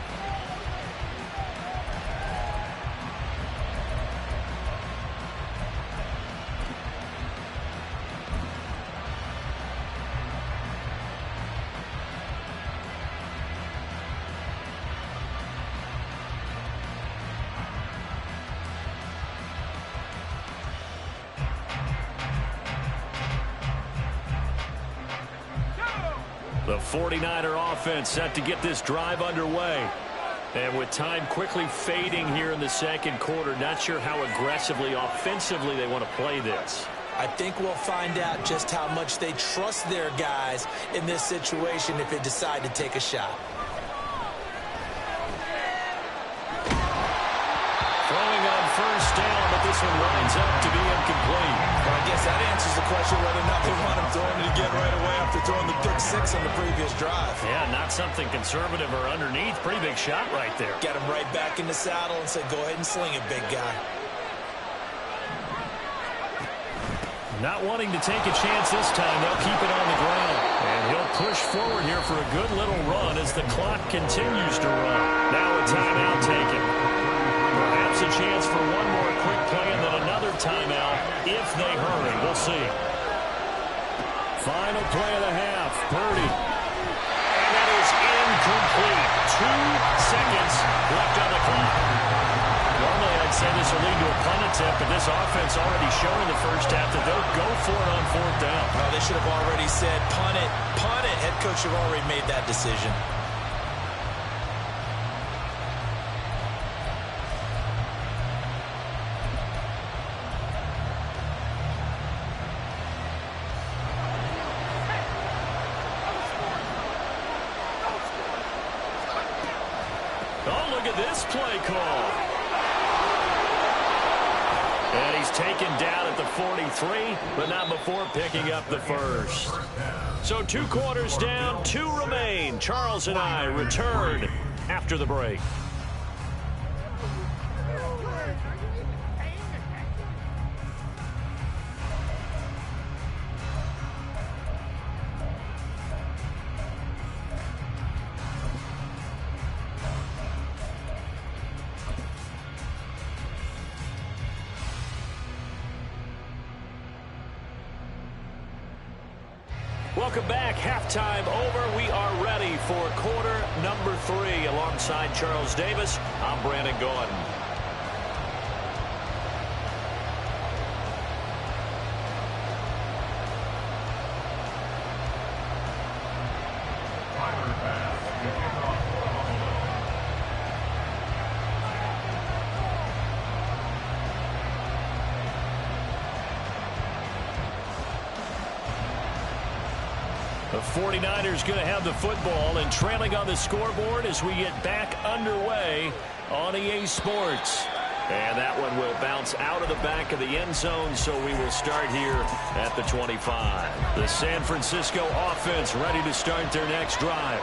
The 49er offense set to get this drive underway. And with time quickly fading here in the second quarter, not sure how aggressively, offensively they want to play this. I think we'll find out just how much they trust their guys in this situation if they decide to take a shot. Throwing on first down, but this one winds up to be incomplete. Well, I guess that answers the question whether or not they want him throwing it again right away after throwing the pick six on the previous drive. Yeah, not something conservative or underneath. Pretty big shot right there. Get him right back in the saddle and say, go ahead and sling it, big guy. Not wanting to take a chance this time, they'll keep it on the ground. And he'll push forward here for a good little run as the clock continues to run. Now a timeout taken. Perhaps a chance for one more quick play and then another timeout if they hurry. We'll see. Final play of the half. Purdy. And that is incomplete. 2 seconds left on the clock. Normally, I'd say this will lead to a punt attempt, but this offense already showed in the first half that they'll go for it on 4th down. Oh, they should have already said, punt it, punt it. Head coach should have already made that decision. with this play call. And he's taken down at the 43, but not before picking up the first. So 2 quarters down, 2 remain. Charles and I return after the break. Welcome back. Halftime over. We are ready for quarter number 3. Alongside Charles Davis, I'm Brandon Gaudin. The 49ers going to have the football and trailing on the scoreboard as we get back underway on EA Sports. And that one will bounce out of the back of the end zone, so we will start here at the 25. The San Francisco offense ready to start their next drive.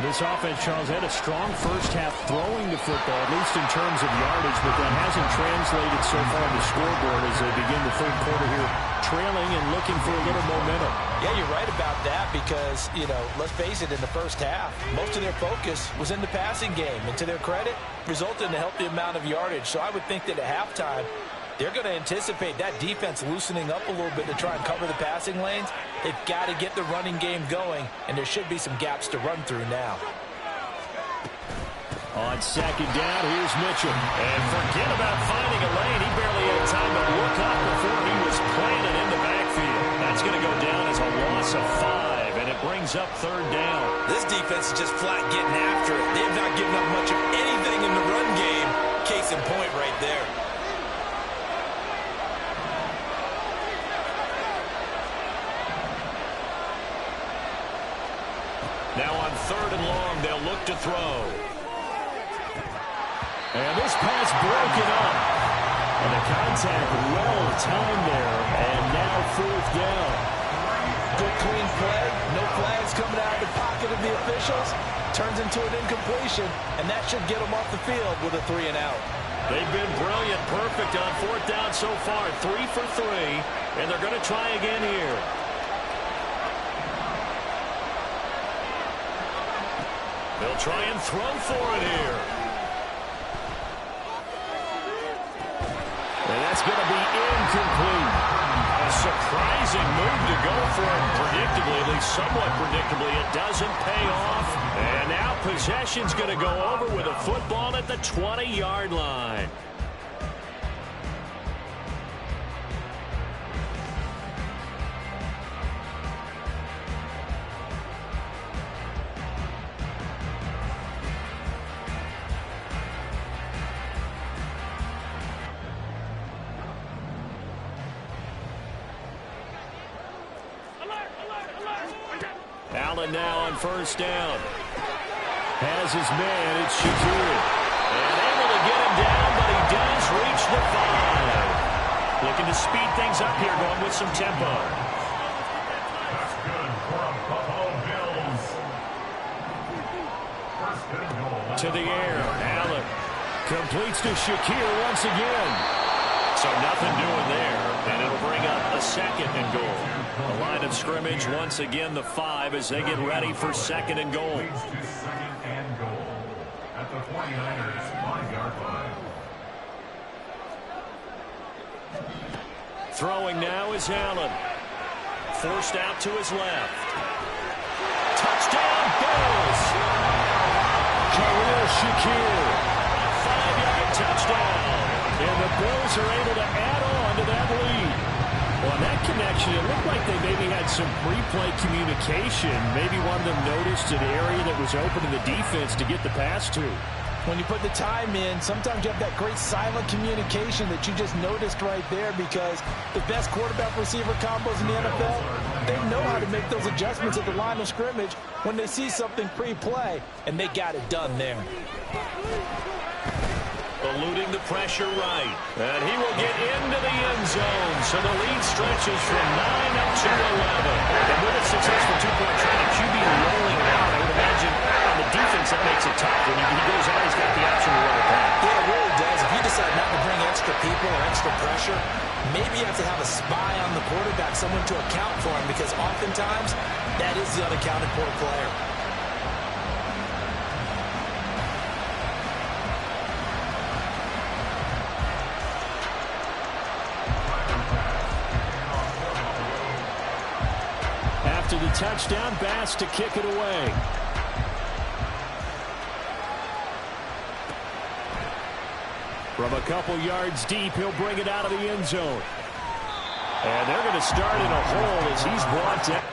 This offense, Charles, had a strong first half throwing the football, at least in terms of yardage, but that hasn't translated so far on the scoreboard as they begin the third quarter here, trailing and looking for a little momentum. Yeah, you're right about that because, you know, let's face it, in the first half, most of their focus was in the passing game. And to their credit, resulted in a healthy amount of yardage. So I would think that at halftime, they're going to anticipate that defense loosening up a little bit to try and cover the passing lanes. They've got to get the running game going, and there should be some gaps to run through now. On second down, here's Mitchell. And forget about finding a lane. He barely had time to look up before he was planted in the backfield. That's going to go down as a loss of 5, and it brings up third down. This defense is just flat getting after it. They have not given up much of anything in the run game. Case in point right there. Now on third and long, they'll look to throw. And this pass broken up. And the contact well timed there. And now fourth down. Good clean play. No flags coming out of the pocket of the officials. Turns into an incompletion. And that should get them off the field with a 3 and out. They've been brilliant. Perfect on fourth down so far. 3 for 3. And they're going to try again here. They'll try and throw for it here. And that's going to be incomplete. A surprising move to go for it predictably, at least somewhat predictably. It doesn't pay off. And now possession's going to go over with a football at the 20-yard line. Allen now on first down. Has his man, it's Shakir. And able to get him down, but he does reach the 5. Looking to speed things up here, going with some tempo. That's good for the Buffalo Bills. First and goal. To the air, Allen completes to Shakir once again. So nothing doing there, and it'll bring up a second and goal. The line of scrimmage once again the 5 as they get ready for second and goal. Leads to second and goal at the 49ers 5-yard line. Throwing now is Allen. Forced out to his left. Touchdown, Bills! Khalil Shakir. 5-yard touchdown. And the Bills are able to add on to that lead. Well, that connection, it looked like they maybe had some pre-play communication. Maybe one of them noticed an area that was open in the defense to get the pass to. When you put the time in, sometimes you have that great silent communication that you just noticed right there because the best quarterback-receiver combos in the NFL, they know how to make those adjustments at the line of scrimmage when they see something pre-play, and they got it done there. eluding the pressure right. And he will get into the end zone. So the lead stretches from 9 up to 11. And with a successful two-point try to QB rolling out, I would imagine on the defense that makes it tough. When he goes out, he's got the option to run it back. Yeah, it really does. If you decide not to bring extra people or extra pressure, maybe you have to have a spy on the quarterback, someone to account for him, because oftentimes that is the unaccounted for player. After the touchdown, Bass to kick it away. From a couple yards deep, he'll bring it out of the end zone. And they're going to start in a hole as he's brought down.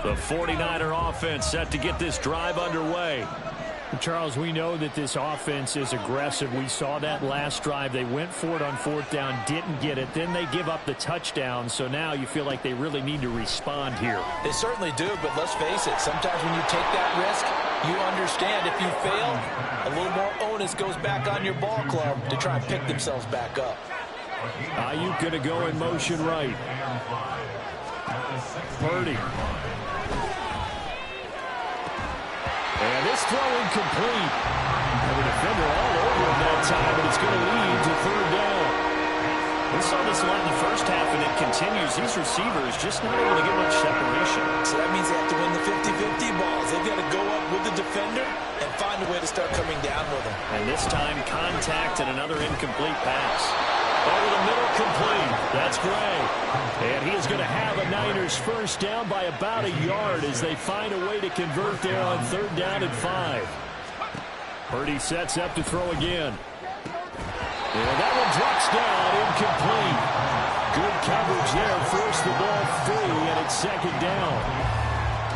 The 49er offense set to get this drive underway. Charles, we know that this offense is aggressive. We saw that last drive. They went for it on fourth down, didn't get it. Then they give up the touchdown. So now you feel like they really need to respond here. They certainly do, but let's face it. Sometimes when you take that risk, you understand if you fail, a little more onus goes back on your ball club to try and pick themselves back up. Ayuk going to go in motion right. Purdy. And this throw incomplete. And the defender all over him that time, but it's going to lead to third down. We saw this a lot in the first half, and it continues. These receivers just not able to get much separation. So that means they have to win the 50-50 balls. They've got to go up with the defender and find a way to start coming down with him. And this time, contact and another incomplete pass. Over the middle, complete. That's Gray. And he is going to have a Niners first down by about a yard as they find a way to convert there on third down and 5. Purdy sets up to throw again. And that one drops down, incomplete. Good coverage there, forced the ball free, and it's second down.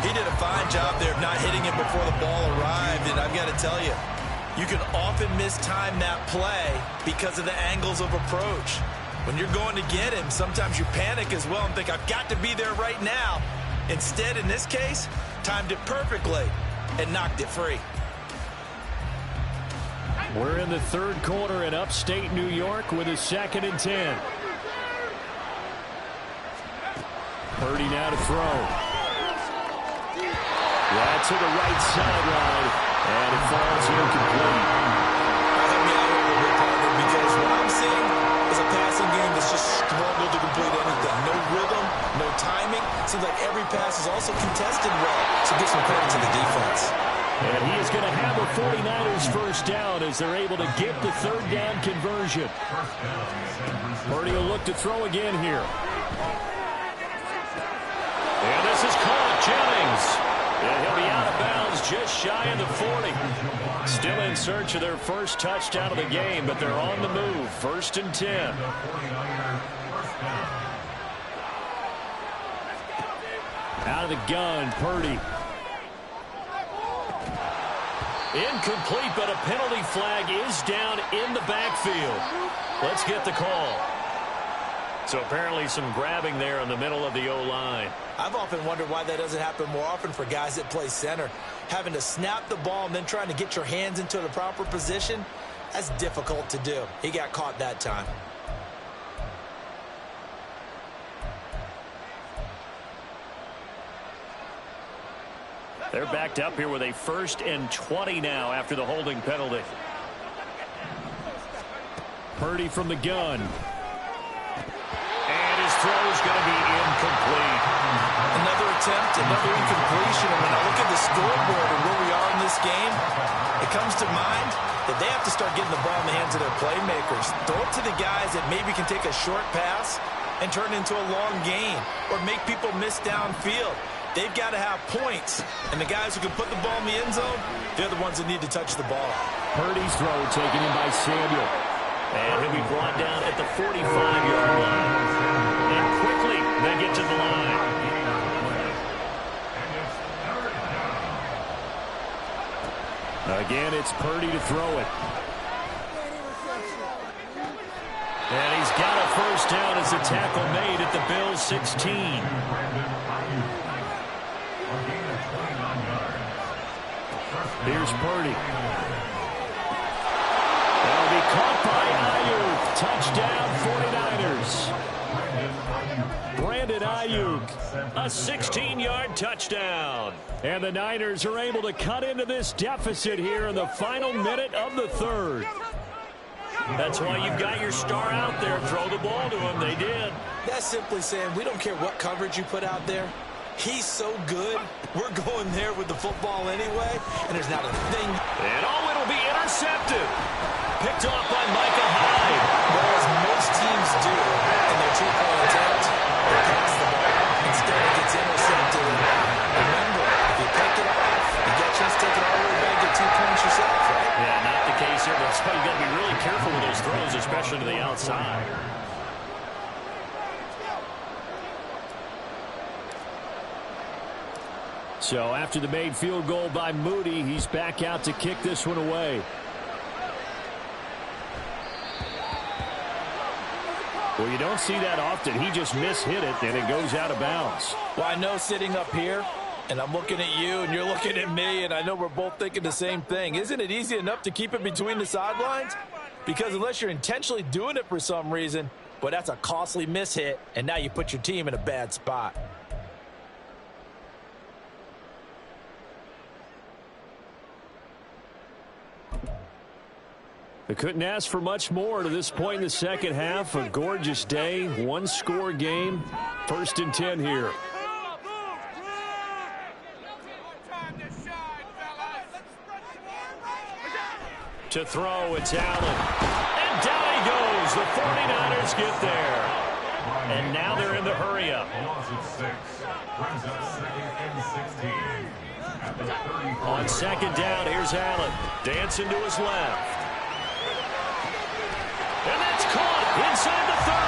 He did a fine job there of not hitting it before the ball arrived, and I've got to tell you, you can often mistime that play because of the angles of approach. When you're going to get him, sometimes you panic as well and think, I've got to be there right now. Instead, in this case, timed it perfectly and knocked it free. We're in the third quarter in upstate New York with a 2nd and 10. Purdy now to throw. Right to the right sideline. And it falls incomplete. Help me out a little bit, partner, because what I'm seeing is a passing game that's just struggled to complete anything. No rhythm, no timing. Seems like every pass is also contested well. So give some credit to the defense. And he is going to have the 49ers first down as they're able to get the third down conversion. Purdy will look to throw again here. And this is caught. Jennings. And he'll be out of bounds just shy of the 40. Still in search of their first touchdown of the game, but they're on the move. 1st and 10. Out of the gun, Purdy. Incomplete, but a penalty flag is down in the backfield. Let's get the call. So apparently some grabbing there in the middle of the O-line. I've often wondered why that doesn't happen more often for guys that play center. Having to snap the ball and then trying to get your hands into the proper position, that's difficult to do. He got caught that time. They're backed up here with a 1st and 20 now after the holding penalty. Purdy from the gun. And his throw is going to be incomplete. Another attempt, another incompletion. And when I look at the scoreboard and where we are in this game, it comes to mind that they have to start getting the ball in the hands of their playmakers. Throw it to the guys that maybe can take a short pass and turn it into a long gain or make people miss downfield. They've got to have points, and the guys who can put the ball in the end zone, they're the ones that need to touch the ball. Purdy's throw taken in by Samuel. And he'll be brought down at the 45-yard line. And quickly they get to the line. Again, it's Purdy to throw it. And he's got a first down as a tackle made at the Bills' 16. Here's Purdy. That'll be caught by Ayuk. Touchdown, 49ers. Brandon Ayuk. A 16-yard touchdown. And the Niners are able to cut into this deficit here in the final minute of the third. That's why you've got your star out there. Throw the ball to him. They did. That's simply saying we don't care what coverage you put out there. He's so good, we're going there with the football anyway, and there's not a thing. And it'll be intercepted. Picked off by Micah Hyde. Well, as most teams do in their two-point attempt, they pass the ball. Instead, it gets intercepted. Remember, if you pick it off, you get a chance to take it all the way back, get 2 points yourself, right? Yeah, not the case here, but you've got to be really careful with those throws, especially to the outside. So after the made field goal by Moody, he's back out to kick this one away. Well, you don't see that often. He just mishit it, and it goes out of bounds. Well, I know sitting up here, and I'm looking at you, and you're looking at me, and I know we're both thinking the same thing. Isn't it easy enough to keep it between the sidelines? Because unless you're intentionally doing it for some reason, well, that's a costly mishit, and now you put your team in a bad spot. They couldn't ask for much more to this point in the second half. A gorgeous day, one-score game. 1st and 10 here. To throw, it's Allen. And down he goes. The 49ers get there. And now they're in the hurry-up. On 2nd down, here's Allen. Dancing to his left. And that's caught inside the 30.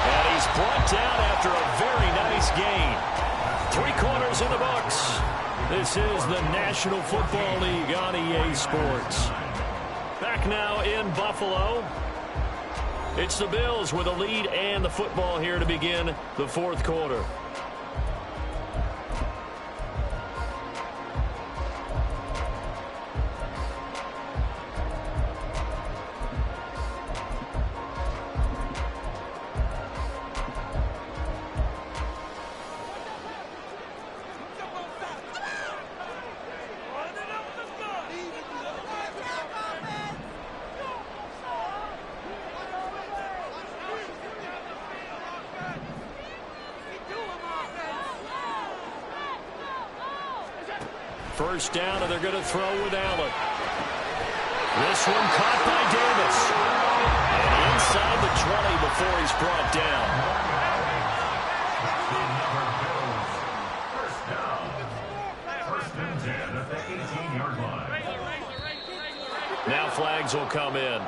And he's brought down after a very nice gain. 3 quarters in the books. This is the National Football League on EA Sports. Back now in Buffalo. It's the Bills with a lead and the football here to begin the 4th quarter. First down, and they're going to throw with Allen. This one caught by Davis. And inside the 20 before he's brought down. First and 10 at the 18-yard line. Now flags will come in.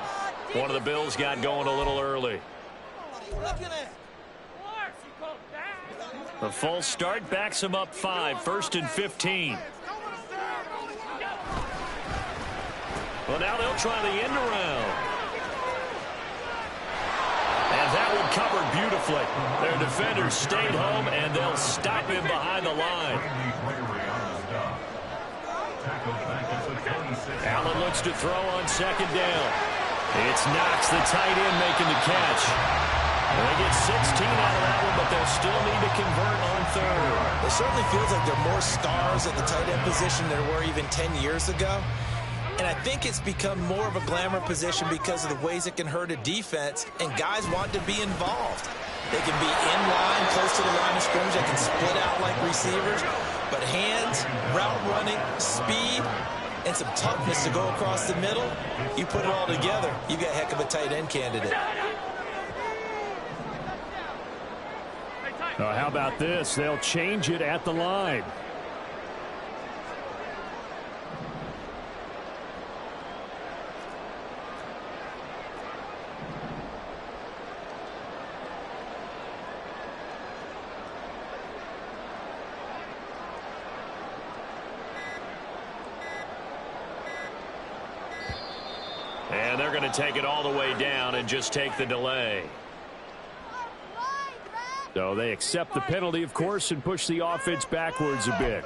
One of the Bills got going a little early. What are you looking at? He called back. The false start backs him up 5, 1st and 15. Well, now they'll try the end around. And that one covered beautifully. Their defenders stayed home, and they'll stop him behind the line. Allen looks to throw on 2nd down. It's Knox, the tight end, making the catch. They get 16 out of that one, but they'll still need to convert on 3rd. It certainly feels like there are more stars at the tight end position than there were even 10 years ago. And I think it's become more of a glamour position because of the ways it can hurt a defense, and guys want to be involved. They can be in line, close to the line of scrimmage. They can split out like receivers. But hands, route running, speed, and some toughness to go across the middle, you put it all together, you got a heck of a tight end candidate. How about this? They'll change it at the line. And they're going to take it all the way down and just take the delay. So they accept the penalty, of course, and push the offense backwards a bit.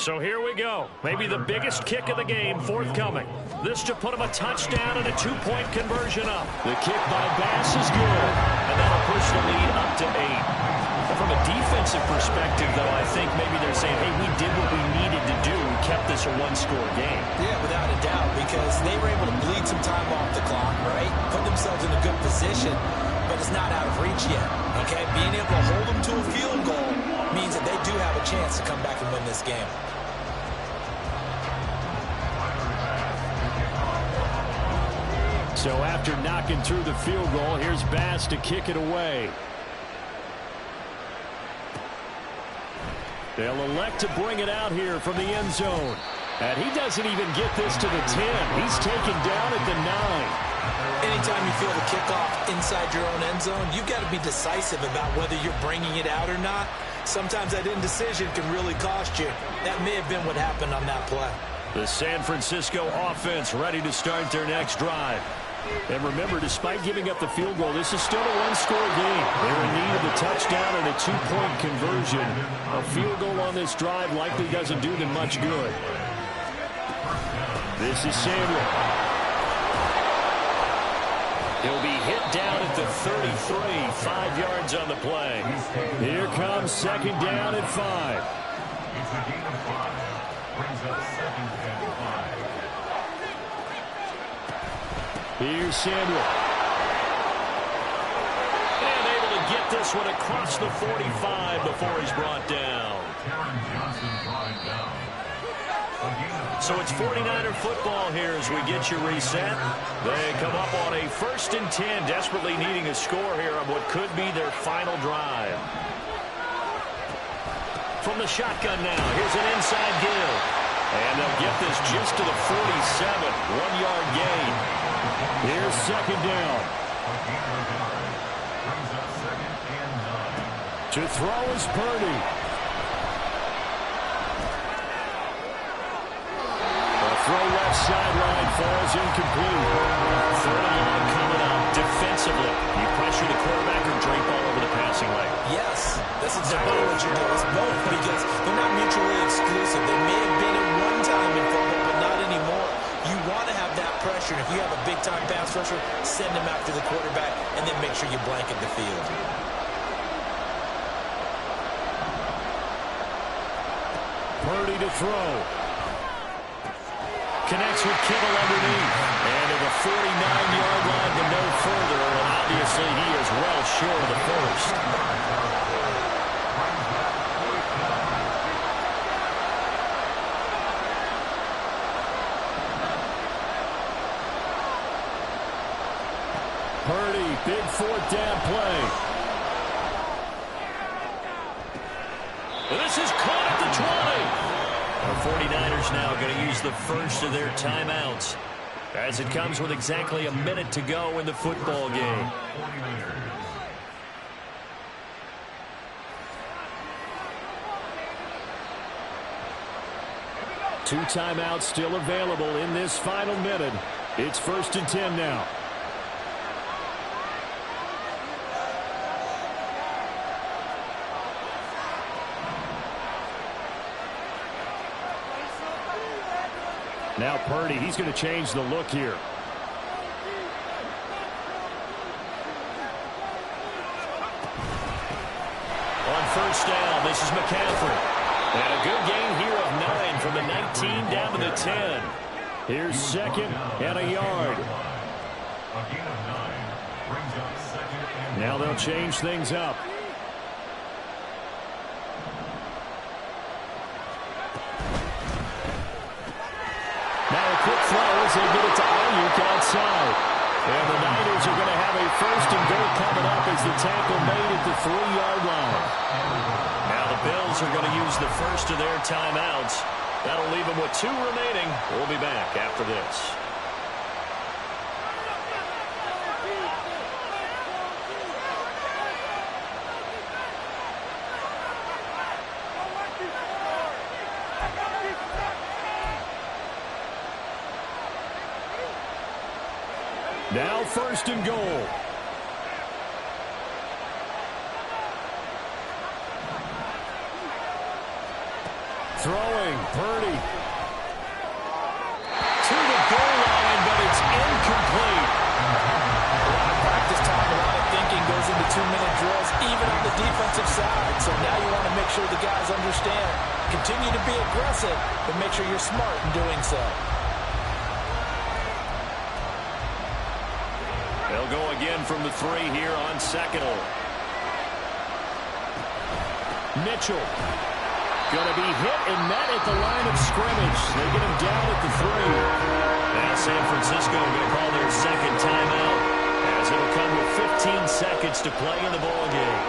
So here we go. Maybe the biggest kick of the game forthcoming. This to put them a touchdown and a 2-point conversion up. The kick by Bass is good. And that'll push the lead up to 8. From a defensive perspective, though, I think maybe they're saying, hey, we did what we needed to do. We kept this a 1-score game. Yeah, without a doubt, because they were able to bleed some time off the clock, right? Put themselves in a good position, but it's not out of reach yet, okay? Being able to hold them to a field goal means that they do have a chance to come back and win this game. So after knocking through the field goal, here's Bass to kick it away. They'll elect to bring it out here from the end zone. And he doesn't even get this to the 10. He's taken down at the 9. Anytime you feel the kickoff inside your own end zone, you've got to be decisive about whether you're bringing it out or not. Sometimes that indecision can really cost you. That may have been what happened on that play. The San Francisco offense ready to start their next drive. And remember, despite giving up the field goal, this is still a 1-score game. They're in need of a touchdown and a 2-point conversion. A field goal on this drive likely doesn't do them much good. This is Samuel. He'll be hit down at the 33, 5 yards on the play. Here comes 2nd down at 5. It's a gain of 5. Brings up 2nd and 5. Here's Samuel. And able to get this one across the 45 before he's brought down. So it's 49er football here as we get you reset. They come up on a 1st and 10, desperately needing a score here on what could be their final drive. From the shotgun now, here's an inside give. And they'll get this just to the 47, 1-yard gain. Here's 2nd down. To throw is Purdy. Throw left sideline, falls incomplete. 3rd and long coming up defensively. You pressure the quarterback or drape all over the passing lane? Yes, that's exactly what you do. It's both because they're not mutually exclusive. They may have been at one time in football, but not anymore. You want to have that pressure. If you have a big-time pass rusher, send him after the quarterback, and then make sure you blanket the field. Purdy to throw. Connects with Kittle underneath. And to the 49-yard line to no further. And obviously he is well short of the first. Purdy, big 4th down play. This is caught at the 20. The 49ers now going to use the first of their timeouts as it comes with exactly a minute to go in the football game. 2 timeouts still available in this final minute. It's 1st and 10 now. Now Purdy, he's going to change the look here. On 1st down, this is McCaffrey. And a good gain here of 9 from the 19 down to the 10. Here's 2nd and a yard. A gain of 9 brings up 2nd and Now they'll change things up. Now a quick throw as they get it to Ayuk outside. And the Niners are going to have a 1st and goal coming up as the tackle made at the 3-yard line. Now the Bills are going to use the first of their timeouts. That'll leave them with 2 remaining. We'll be back after this. Now 1st and goal. Throwing, Purdy. To the goal line, but it's incomplete. A lot of practice time, a lot of thinking goes into 2-minute drills, even on the defensive side. So now you want to make sure the guys understand. Continue to be aggressive, but make sure you're smart in doing so. They'll go again from the 3 here on 2nd. Mitchell. Going to be hit and met at the line of scrimmage. They get him down at the 3. Now San Francisco going to call their 2nd timeout as it'll come with 15 seconds to play in the ball game.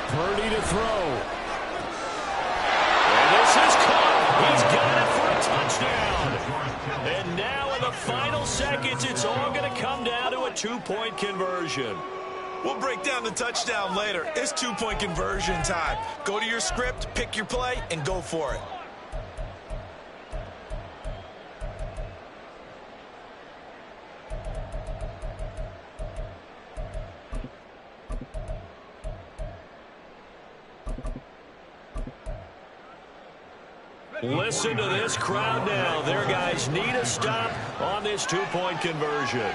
Purdy to throw. And this is caught. He's got it for a touchdown. And now in the final seconds, it's all going to come down to a 2-point conversion. We'll break down the touchdown later. It's 2-point conversion time. Go to your script, pick your play, and go for it. Listen to this crowd now. Their guys need a stop on this 2-point conversion.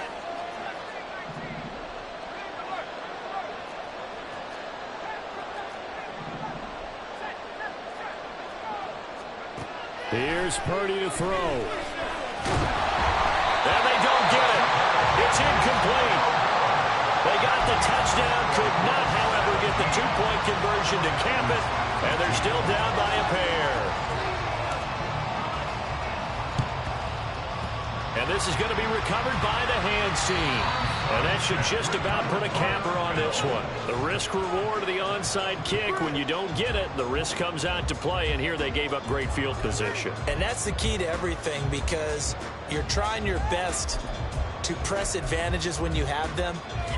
Here's Purdy to throw. And they don't get it. It's incomplete. They got the touchdown, could not, however, get the 2-point conversion to camp it, and they're still down by a pair. And this is going to be recovered by the hands team. And that should just about put a capper on this one. The risk-reward of the onside kick, when you don't get it, the risk comes out to play, and here they gave up great field position. And that's the key to everything, because you're trying your best to press advantages when you have them,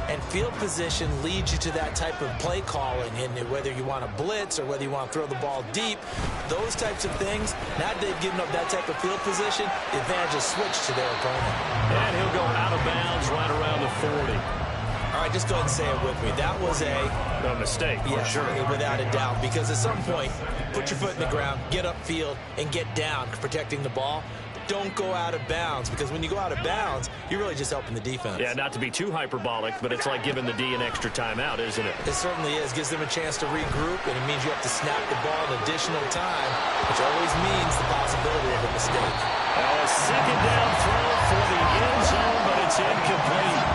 and field position leads you to that type of play calling, and whether you want to blitz or whether you want to throw the ball deep, those types of things, now that they've given up that type of field position, the advantage is switched to their opponent. And he'll go out of bounds right around the 40. All right, just go ahead and say it with me. That was a mistake, for sure. Without a doubt, because at some point, put your foot in the ground, get upfield, and get down, protecting the ball. Don't go out of bounds, because when you go out of bounds, you're really just helping the defense. Yeah, not to be too hyperbolic, but it's like giving the D an extra timeout, isn't it? It certainly is. Gives them a chance to regroup, and it means you have to snap the ball an additional time, which always means the possibility of a mistake. Now a 2nd down throw for the end zone, but it's incomplete.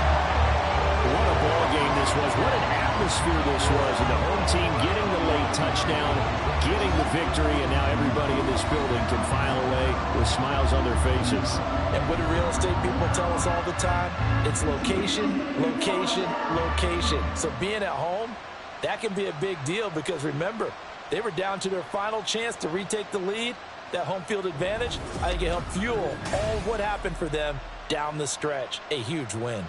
What a ball game this was. What an atmosphere this was. And the home team getting the late touchdown, getting the victory, and now everybody in this building can file away with smiles on their faces. And what do real estate people tell us all the time? It's location, location, location. So being at home, that can be a big deal, because remember, they were down to their final chance to retake the lead. That home field advantage, I think it helped fuel all of what happened for them down the stretch. A huge win.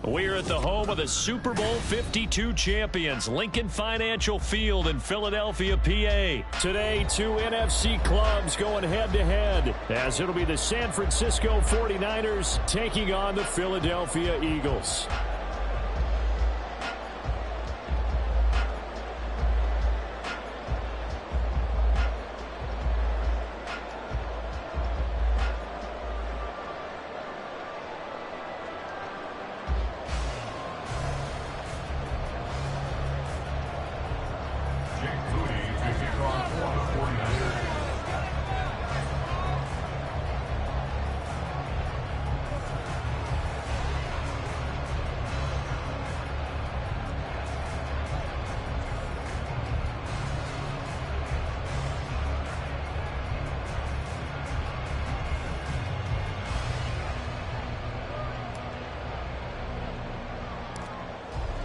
We're at the home of the Super Bowl 52 champions, Lincoln Financial Field in Philadelphia, PA. Today, two NFC clubs going head-to-head, as it'll be the San Francisco 49ers taking on the Philadelphia Eagles.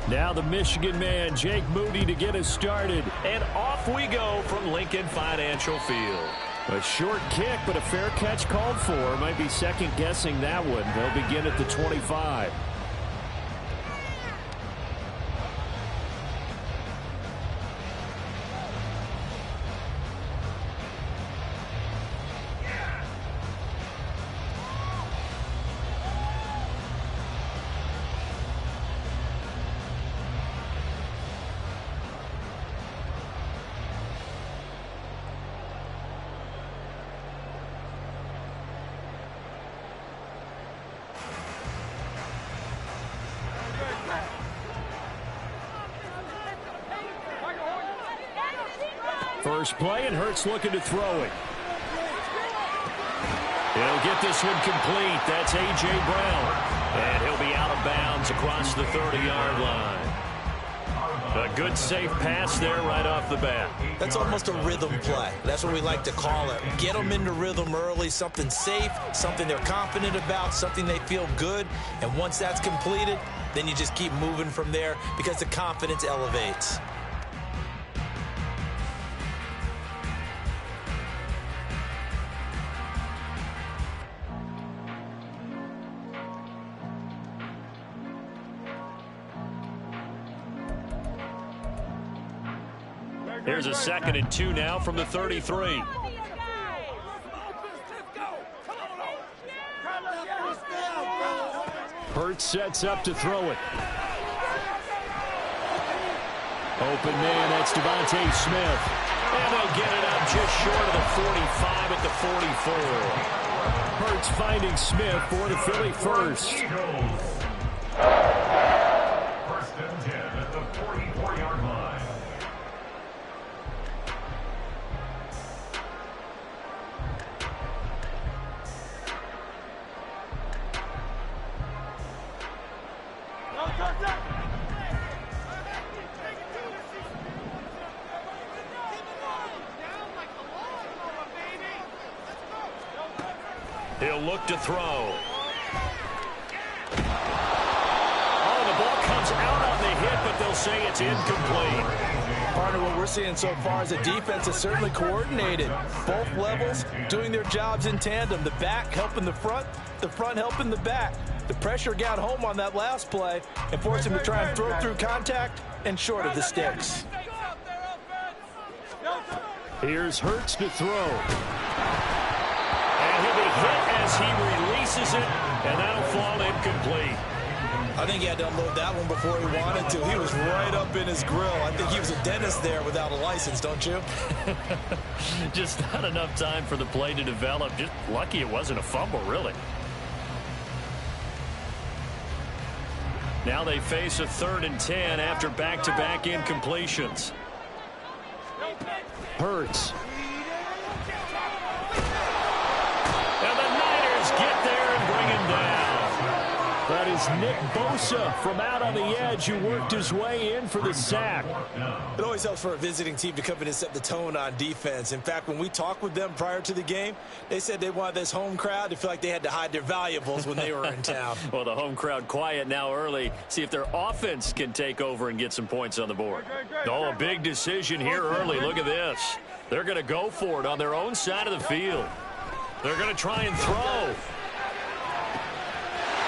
Now the Michigan man, Jake Moody, to get us started. And off we go from Lincoln Financial Field. A short kick, but a fair catch called for. Might be second-guessing that one. They'll begin at the 25. First play, and Hurts looking to throw it. He'll get this one complete. That's A.J. Brown. And he'll be out of bounds across the 30-yard line. A good, safe pass there right off the bat. That's almost a rhythm play. That's what we like to call it. Get them into rhythm early, something safe, something they're confident about, something they feel good. And once that's completed, then you just keep moving from there because the confidence elevates. Here's a 2nd and 2 now from the 33. Hurts sets up to throw it. Open man, that's Devontae Smith. And they'll get it up just short of the 45 at the 44. Hurts finding Smith for the Philly first. First and 10 at the 44-yard line. He'll look to throw. Oh, the ball comes out on the hit, but they'll say it's incomplete. Partner, what we're seeing so far is the defense is certainly coordinated. Both levels doing their jobs in tandem. The back helping the front helping the back. The pressure got home on that last play and forced him to try and throw through contact and short of the sticks. Here's Hurts to throw. And he'll be hit as he releases it, and that'll fall incomplete. I think he had to unload that one before he wanted to. He was right up in his grill. I think he was a dentist there without a license, don't you? Just not enough time for the play to develop. Just lucky it wasn't a fumble, really. Now they face a 3rd and 10 after back-to-back incompletions. Hurts. And the Niners get there and bring him down. That is Nick Bosa from out on the edge who worked his way in for the sack. It always helps for a visiting team to come in and set the tone on defense. In fact, when we talked with them prior to the game, they said they wanted this home crowd to feel like they had to hide their valuables when they were in town. Well, the home crowd quiet now early. See if their offense can take over and get some points on the board. Oh, a big decision here early. Look at this. They're going to go for it on their own side of the field. They're going to try and throw.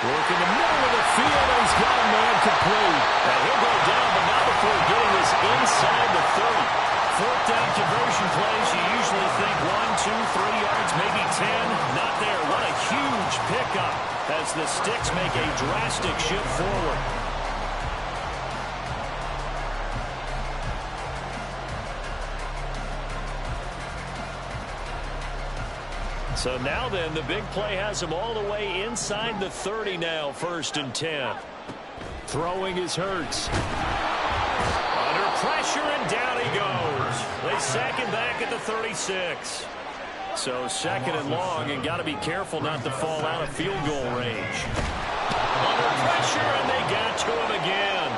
Work in the middle of the field, and he's got a man complete. And he'll go down, but not before getting this inside the 30. Fourth down conversion plays, you usually think 1, 2, 3 yards, maybe 10. Not there. What a huge pickup as the Sticks make a drastic shift forward. So now then, the big play has him all the way inside the 30 now, 1st and 10. Throwing is Hurts. Under pressure, and down he goes. They sack him back at the 36. So 2nd and long, and got to be careful not to fall out of field goal range. Under pressure, and they got to him again.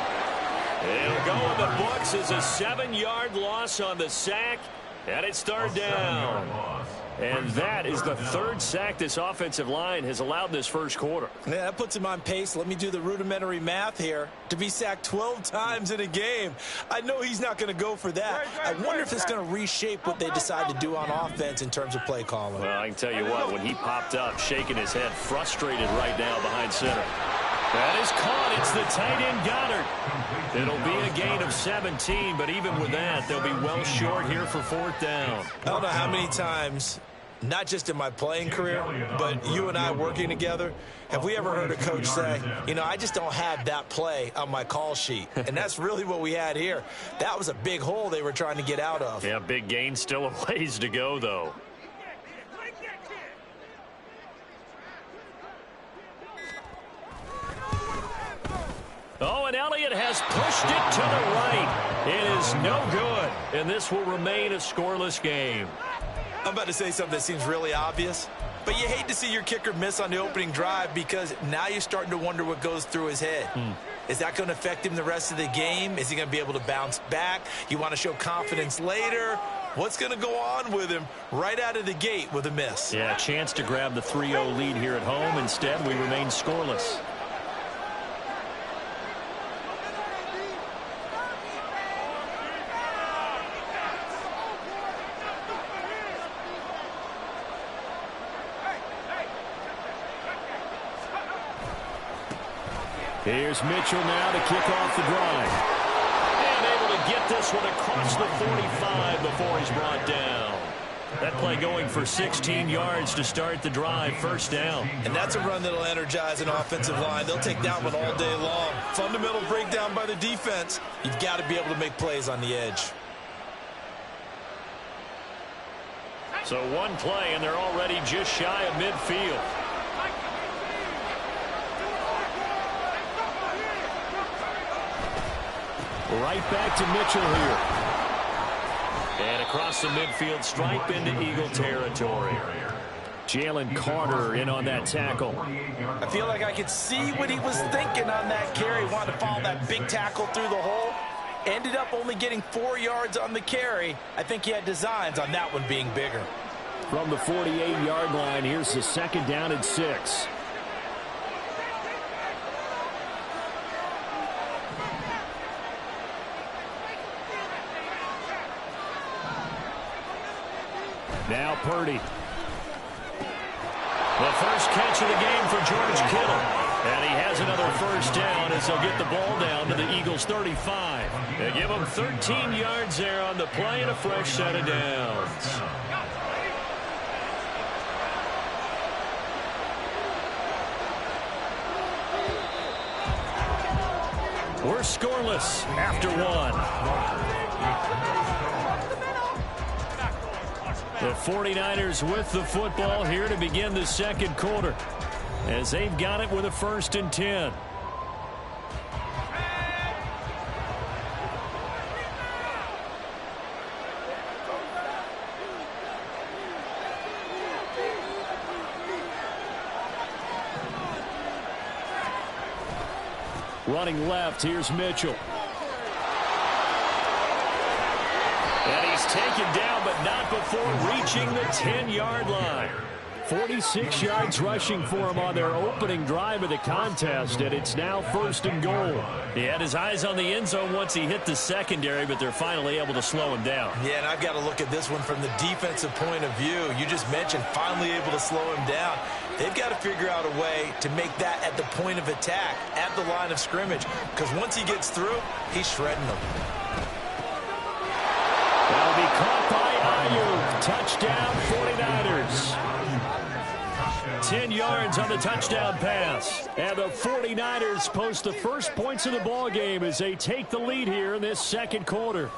It'll go in the books as a 7-yard loss on the sack, and it's 3rd down. And that is the 3rd sack this offensive line has allowed this first quarter. Yeah, that puts him on pace. Let me do the rudimentary math here. To be sacked 12 times in a game, I know he's not going to go for that. I wonder if it's going to reshape what they decide to do on offense in terms of play calling. Well, I can tell you what, when he popped up, shaking his head, frustrated right now behind center. That is caught. It's the tight end Goddard. It'll be a gain of 17, but even with that, they'll be well short here for 4th down. I don't know how many times, not just in my playing career, but you and I working together, have we ever heard a coach say, you know, I just don't have that play on my call sheet. And that's really what we had here. That was a big hole they were trying to get out of. Yeah, big gain, still a ways to go, though. Oh, and Elliott has pushed it to the right. It is no good, and this will remain a scoreless game. I'm about to say something that seems really obvious, but you hate to see your kicker miss on the opening drive because now you're starting to wonder what goes through his head. Is that going to affect him the rest of the game? Is he going to be able to bounce back? You want to show confidence later? What's going to go on with him right out of the gate with a miss? Yeah, a chance to grab the 3-0 lead here at home. Instead, we remain scoreless. Here's Mitchell now to kick off the drive. And able to get this one across the 45 before he's brought down. That play going for 16 yards to start the drive, 1st down. And that's a run that'll energize an offensive line. They'll take that one all day long. Fundamental breakdown by the defense. You've got to be able to make plays on the edge. So one play, and they're already just shy of midfield. Right back to Mitchell here. And across the midfield stripe into Eagle territory. Jalen Carter in on that tackle. I feel like I could see what he was thinking on that carry. Wanted to follow that big tackle through the hole. Ended up only getting 4 yards on the carry. I think he had designs on that one being bigger. From the 48-yard line, here's the 2nd down and 6. Now Purdy. The first catch of the game for George Kittle. And he has another 1st down as they'll get the ball down to the Eagles' 35. They give him 13 yards there on the play and a fresh set of downs. We're scoreless after one. The 49ers with the football here to begin the 2nd quarter as they've got it with a 1st and 10. Running left, here's Mitchell. And he's taken down, but not before reaching the 10-yard line. 46 yards rushing for him on their opening drive of the contest, and it's now 1st and goal. He had his eyes on the end zone once he hit the secondary, but they're finally able to slow him down. Yeah, and I've got to look at this one from the defensive point of view. You just mentioned finally able to slow him down. They've got to figure out a way to make that at the point of attack, at the line of scrimmage, because once he gets through, he's shredding them. That'll be caught by Ayuk. Touchdown, 49ers. 10 yards on the touchdown pass. And the 49ers post the first points of the ball game as they take the lead here in this second quarter.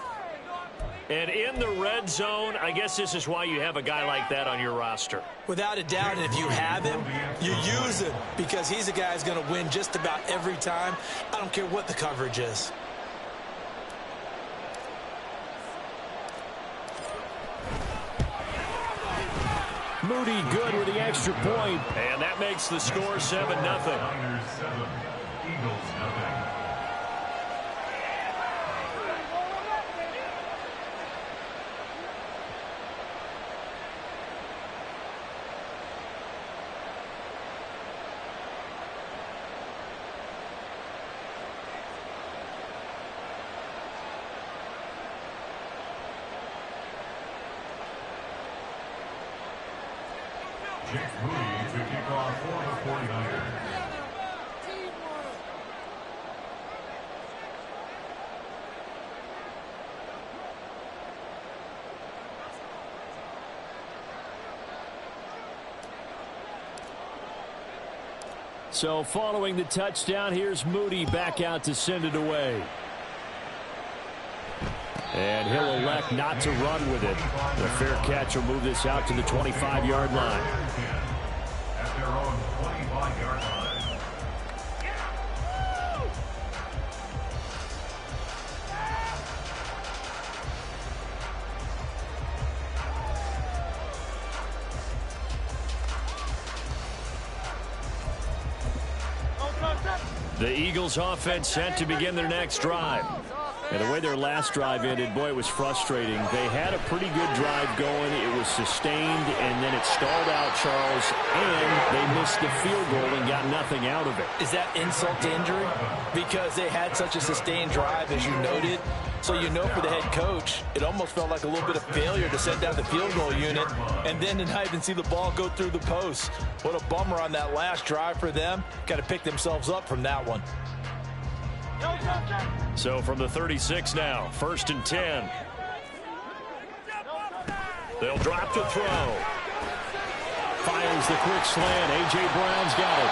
And in the red zone, I guess this is why you have a guy like that on your roster. Without a doubt, and if you have him, you use him because he's a guy who's going to win just about every time. I don't care what the coverage is. Moody good with the extra point. And that makes the score 7-0. Niners 7, Eagles 0. Jake Moody to kick off for the 49ers. So following the touchdown, here's Moody back out to send it away. And he'll elect not to run with it. The fair catch will move this out to the 25-yard line. At their own 25-yard line. The Eagles offense set to begin their next drive. And the way their last drive ended, boy, it was frustrating. They had a pretty good drive going. It was sustained, and then it stalled out, Charles, and they missed the field goal and got nothing out of it. Is that insult to injury? Because they had such a sustained drive, as you noted. So you know for the head coach, it almost felt like a little bit of failure to send down the field goal unit and then to not even see the ball go through the post. What a bummer on that last drive for them. Got to pick themselves up from that one. So from the 36 now, 1st and 10. They'll drop to throw. Fires the quick slant. A.J. Brown's got it.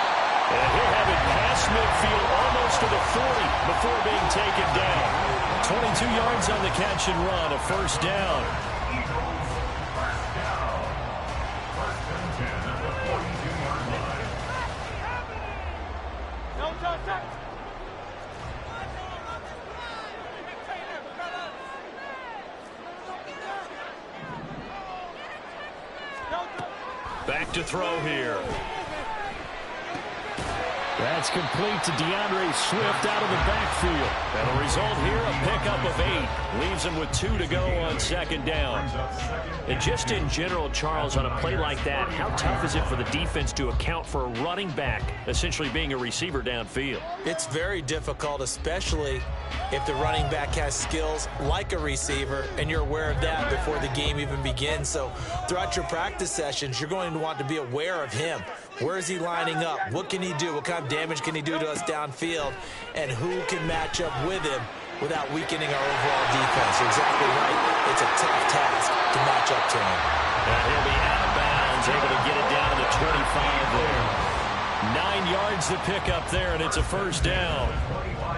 And he'll have it past midfield almost to the 40 before being taken down. 22 yards on the catch and run, a 1st down. Eagles, first down. 1st and 10 at the 42-yard line. Back to throw here. That's complete to DeAndre Swift out of the backfield. And the result here, a pickup of 8. Leaves him with 2 to go on 2nd down. And just in general, Charles, on a play like that, how tough is it for the defense to account for a running back essentially being a receiver downfield? It's very difficult, especially if the running back has skills like a receiver, and you're aware of that before the game even begins. So throughout your practice sessions, you're going to want to be aware of him. Where is he lining up? What can he do? What kind of damage can he do to us downfield? And who can match up with him without weakening our overall defense? You're exactly right. It's a tough task to match up to him. And he'll be out of bounds, able to get it down to the 25 there. 9 yards to pick up there, and it's a 1st down.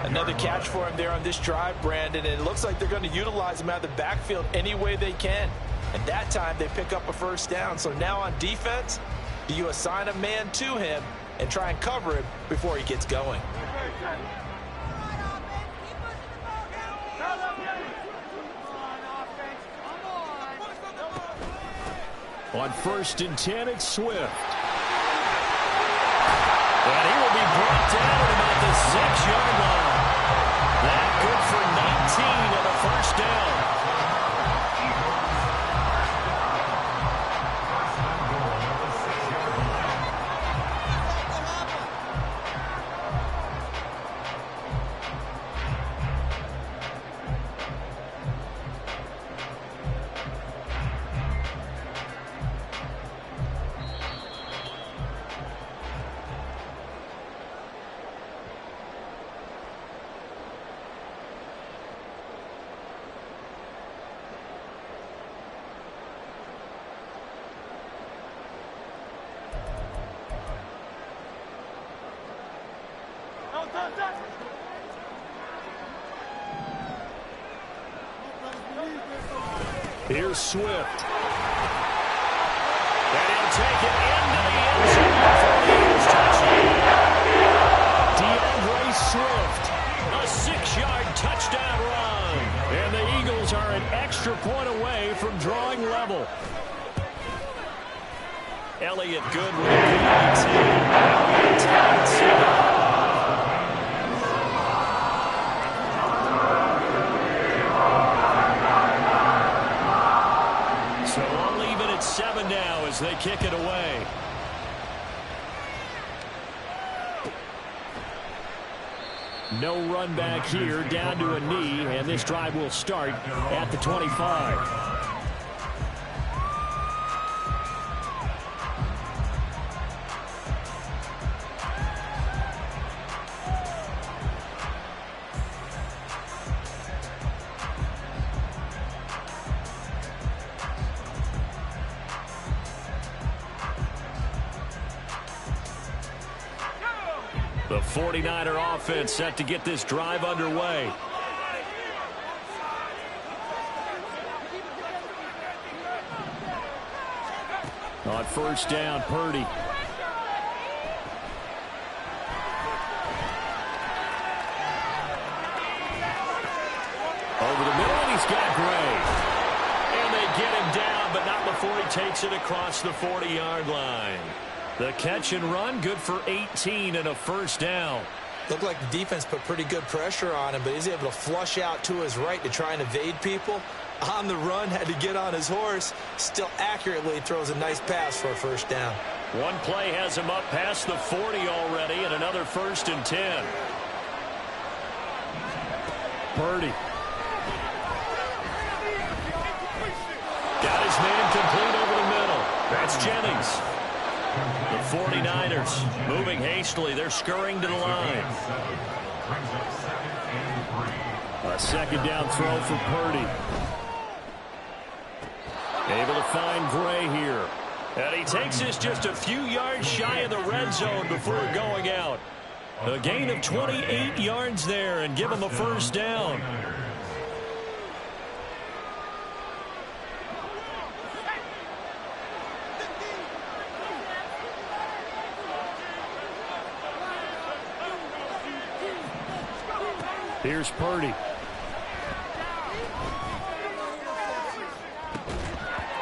Another catch for him there on this drive, Brandon, and it looks like they're going to utilize him out of the backfield any way they can. And that time they pick up a 1st down. So now on defense, do you assign a man to him and try and cover him before he gets going? On 1st and 10, it's Swift. And he will be brought down at about the 6-yard line. That good for 19 on the 1st down. Here's Swift. And he'll take it into the end zone for the Eagles touchdown. DeAndre Swift, a 6-yard touchdown run. And the Eagles are an extra point away from drawing level. Elliott good with the PAT. So only even at 7 now as they kick it away. No run back here, down to a knee, and this drive will start at the 25. The 49er offense set to get this drive underway. On first down, Purdy. Over the middle, and he's got Gray. And they get him down, but not before he takes it across the 40-yard line. The catch and run, good for 18 and a first down. Looked like the defense put pretty good pressure on him, but he's able to flush out to his right to try and evade people. On the run, had to get on his horse. Still accurately throws a nice pass for a first down. One play has him up past the 40 already, and another 1st and 10. Purdy. Got his man complete over the middle. That's Jennings. The 49ers moving hastily. They're scurrying to the line. A second down throw for Purdy. Able to find Gray here. And he takes this just a few yards shy of the red zone before going out. A gain of 28 yards there and give him a first down. Here's Purdy.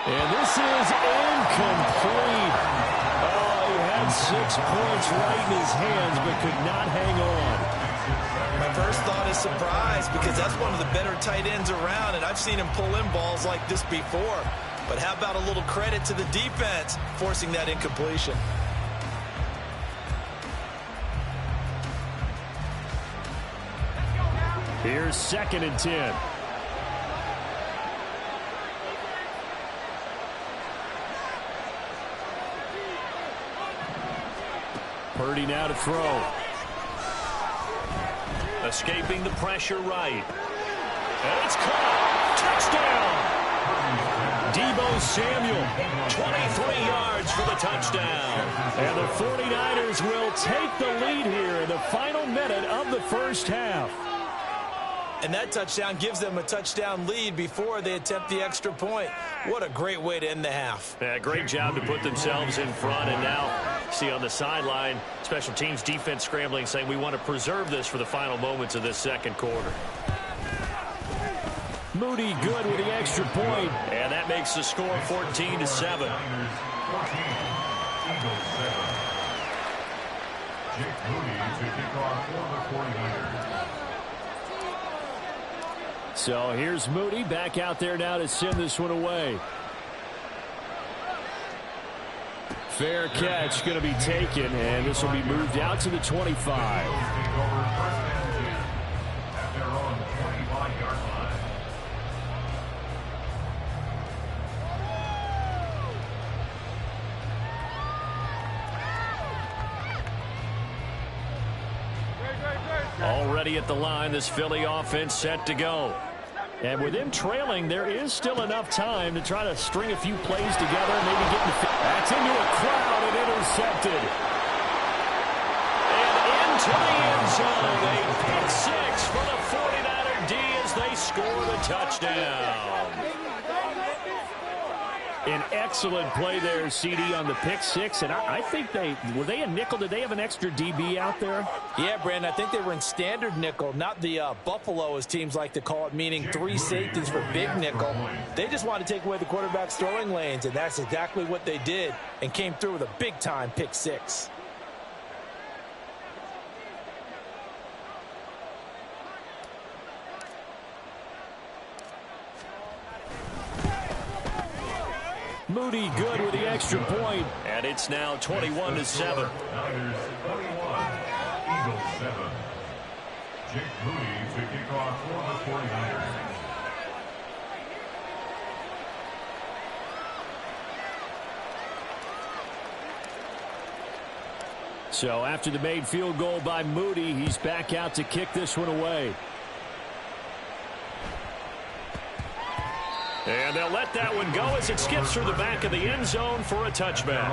And this is incomplete. Oh, he had 6 points right in his hands, but could not hang on. My first thought is surprise, because that's one of the better tight ends around, and I've seen him pull in balls like this before. But how about a little credit to the defense forcing that incompletion? Here's 2nd and 10. Purdy now to throw. Escaping the pressure right. And it's caught. Touchdown. Deebo Samuel, 23 yards for the touchdown. And the 49ers will take the lead here in the final minute of the first half. And that touchdown gives them a touchdown lead before they attempt the extra point. What a great way to end the half. Yeah, great job to put themselves in front. And now, see on the sideline, special teams defense scrambling, saying we want to preserve this for the final moments of this second quarter. Moody good with the extra point. And that makes the score 14-7. Jake Moody to kick off for the 49ers. So here's Moody back out there now to send this one away. Fair catch going to be taken, and this will be moved out to the 25. Already at the line, this Philly offense set to go. And with them trailing, there is still enough time to try to string a few plays together and maybe get that's into a crowd and intercepted. And into to the end zone. A pick six for the 49er D as they score the touchdown. An excellent play there, CD, on the pick six. And I think were they a nickel? Did they have an extra DB out there? Yeah, Brandon, I think they were in standard nickel, not the Buffalo, as teams like to call it, meaning 3 safeties for big nickel. They just wanted to take away the quarterback's throwing lanes, and that's exactly what they did and came through with a big-time pick six. Moody good with the extra point. And it's now 21-7. Niners 21, Eagles 7. Jake Moody to kick off for the 49ers. So after the made field goal by Moody, he's back out to kick this one away. And they'll let that one go as it skips through the back of the end zone for a touchback.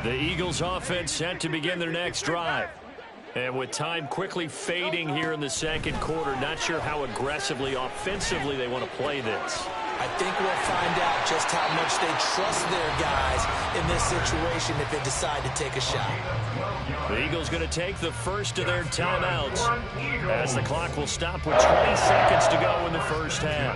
The Eagles offense set to begin their next drive. And with time quickly fading here in the second quarter, not sure how aggressively, offensively they want to play this. I think we'll find out just how much they trust their guys in this situation if they decide to take a shot. The Eagles going to take the first of their timeouts as the clock will stop with 20 seconds to go in the first half.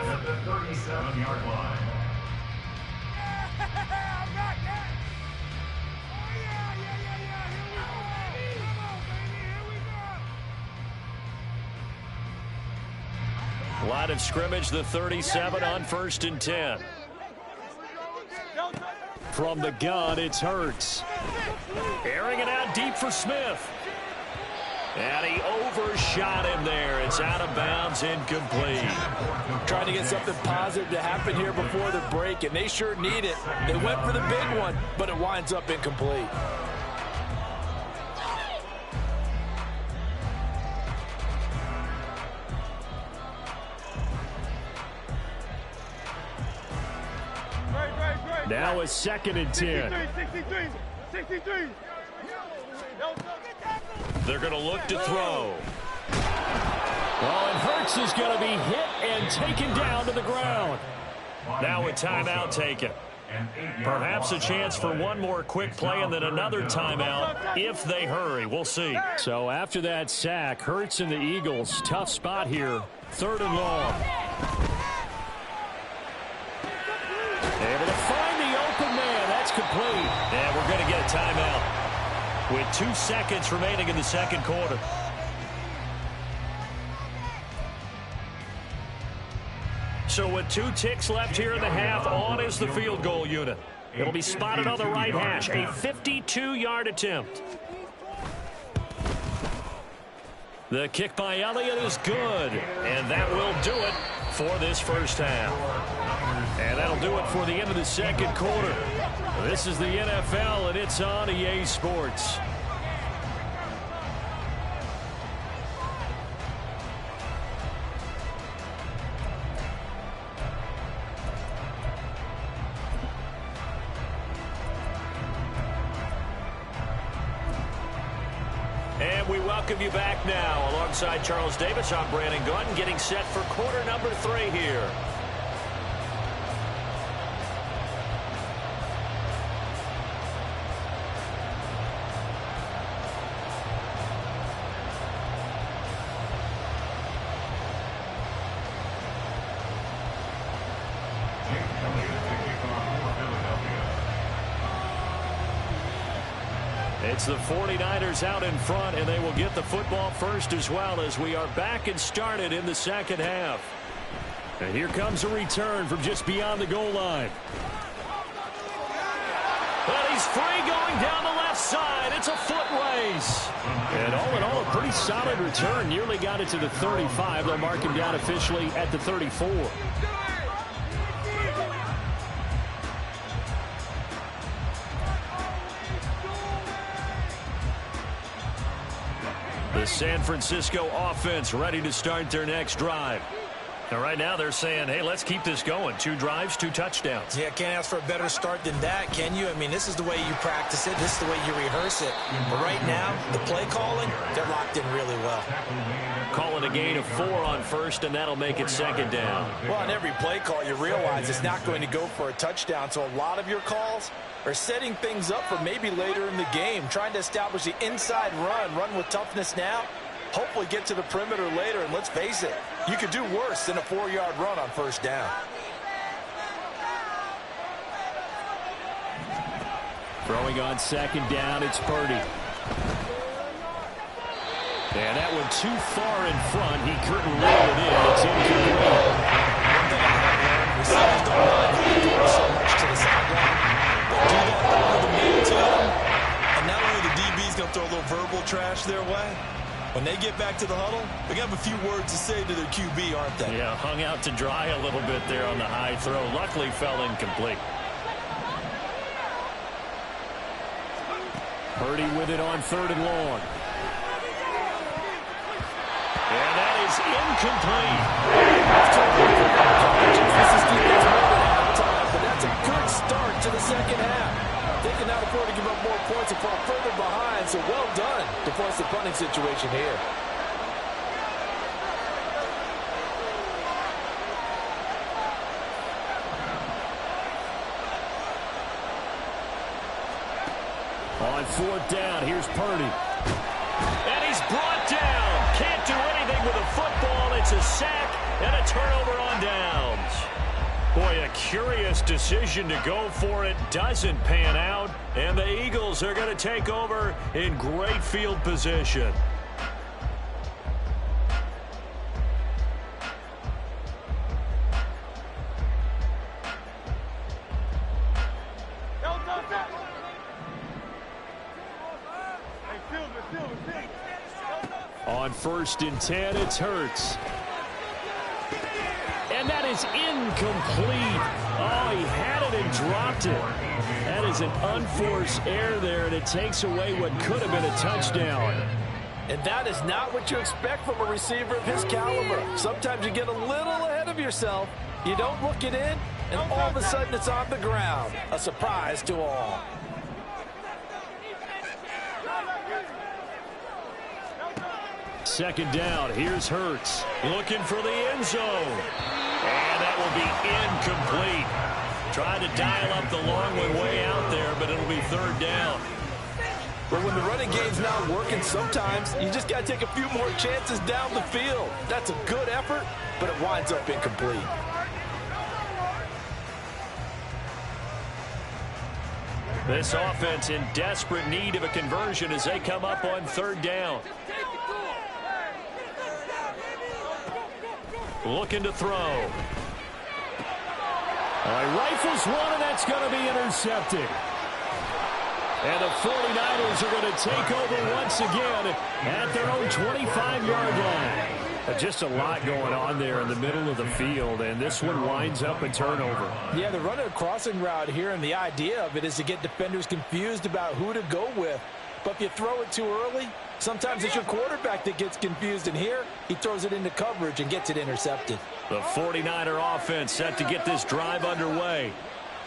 Line of scrimmage, the 37 on 1st and 10. From the gun, it's Hurts. Airing it out deep for Smith. And he overshot him there. It's out of bounds, incomplete. Trying to get something positive to happen here before the break, and they sure need it. They went for the big one, but it winds up incomplete. Now it's 2nd and 10. 63. They're going to look to throw. Well, and Hurts is going to be hit and taken down to the ground. Now a timeout taken. Perhaps a chance for one more quick play and then another timeout if they hurry. We'll see. So after that sack, Hurts and the Eagles, tough spot here. 3rd and long. Able to find the open man. That's complete. And we're going to get a timeout with 2 seconds remaining in the second quarter. So with 2 ticks left here in the half, on is the field goal unit. It'll be spotted on the right hash. A 52-yard attempt. The kick by Elliott is good. And that will do it for this first half. And that'll do it for the end of the second quarter. This is the NFL, and it's on EA Sports. And we welcome you back now. Alongside Charles Davis, I'm Brandon Gunn, getting set for quarter number 3 here. It's the 49ers out in front, and they will get the football first as well as we are back and started in the second half. And here comes a return from just beyond the goal line. And he's free going down the left side. It's a foot race. And all in all, a pretty solid return. Nearly got it to the 35. They'll mark him down officially at the 34. The San Francisco offense ready to start their next drive. Now, right now they're saying, hey, let's keep this going. 2 drives, 2 touchdowns. Yeah, can't ask for a better start than that, can you? I mean, this is the way you practice it. This is the way you rehearse it. But right now, the play calling, they're locked in really well. Calling a gain of 4 on first, and that'll make it second down. Well, on every play call, you realize it's not going to go for a touchdown. So a lot of your calls are setting things up for maybe later in the game, trying to establish the inside run with toughness now. Hopefully get to the perimeter later, and let's face it, you could do worse than a 4-yard run on first down. Throwing on second down, it's Purdy. And that one too far in front. He couldn't reel it in. It's incomplete. Receivers don't mind throwing so much to the sideline. But do that with the middle to them, and not only the DB's going to throw a little verbal trash their way, when they get back to the huddle, they're going to have a few words to say to their QB, aren't they? Yeah, hung out to dry a little bit there on the high throw. Luckily fell incomplete. Purdy with it on 3rd and long. And that is incomplete. This is defense more than halftime, but that's a good start to the second half. They cannot afford to give up more points and fall further behind, so well done to force the punting situation here. On 4th down, here's Purdy. And he's brought down. Can't do anything with a football. It's a sack and a turnover on downs. Boy, a curious decision to go for it. Doesn't pan out. And the Eagles are going to take over in great field position. On 1st and 10, it's Hurts. And that is incomplete. Oh, he had it and dropped it. That is an unforced error there, and it takes away what could have been a touchdown. And that is not what you expect from a receiver of his caliber. Sometimes you get a little ahead of yourself. You don't look it in, and all of a sudden it's on the ground. A surprise to all. Second down, here's Hurts. Looking for the end zone. And that will be incomplete. Trying to dial up the long one way out there, but it'll be 3rd down. But when the running game's not working, sometimes you just got to take a few more chances down the field. That's a good effort, but it winds up incomplete. This offense in desperate need of a conversion as they come up on 3rd down. Looking to throw. He rifles one, and that's going to be intercepted. And the 49ers are going to take over once again at their own 25-yard line. Just a lot going on there in the middle of the field, and this one winds up a turnover. Yeah, they're running a crossing route here, and the idea of it is to get defenders confused about who to go with. But if you throw it too early, sometimes it's your quarterback that gets confused, and here he throws it into coverage and gets it intercepted. The 49er offense set to get this drive underway.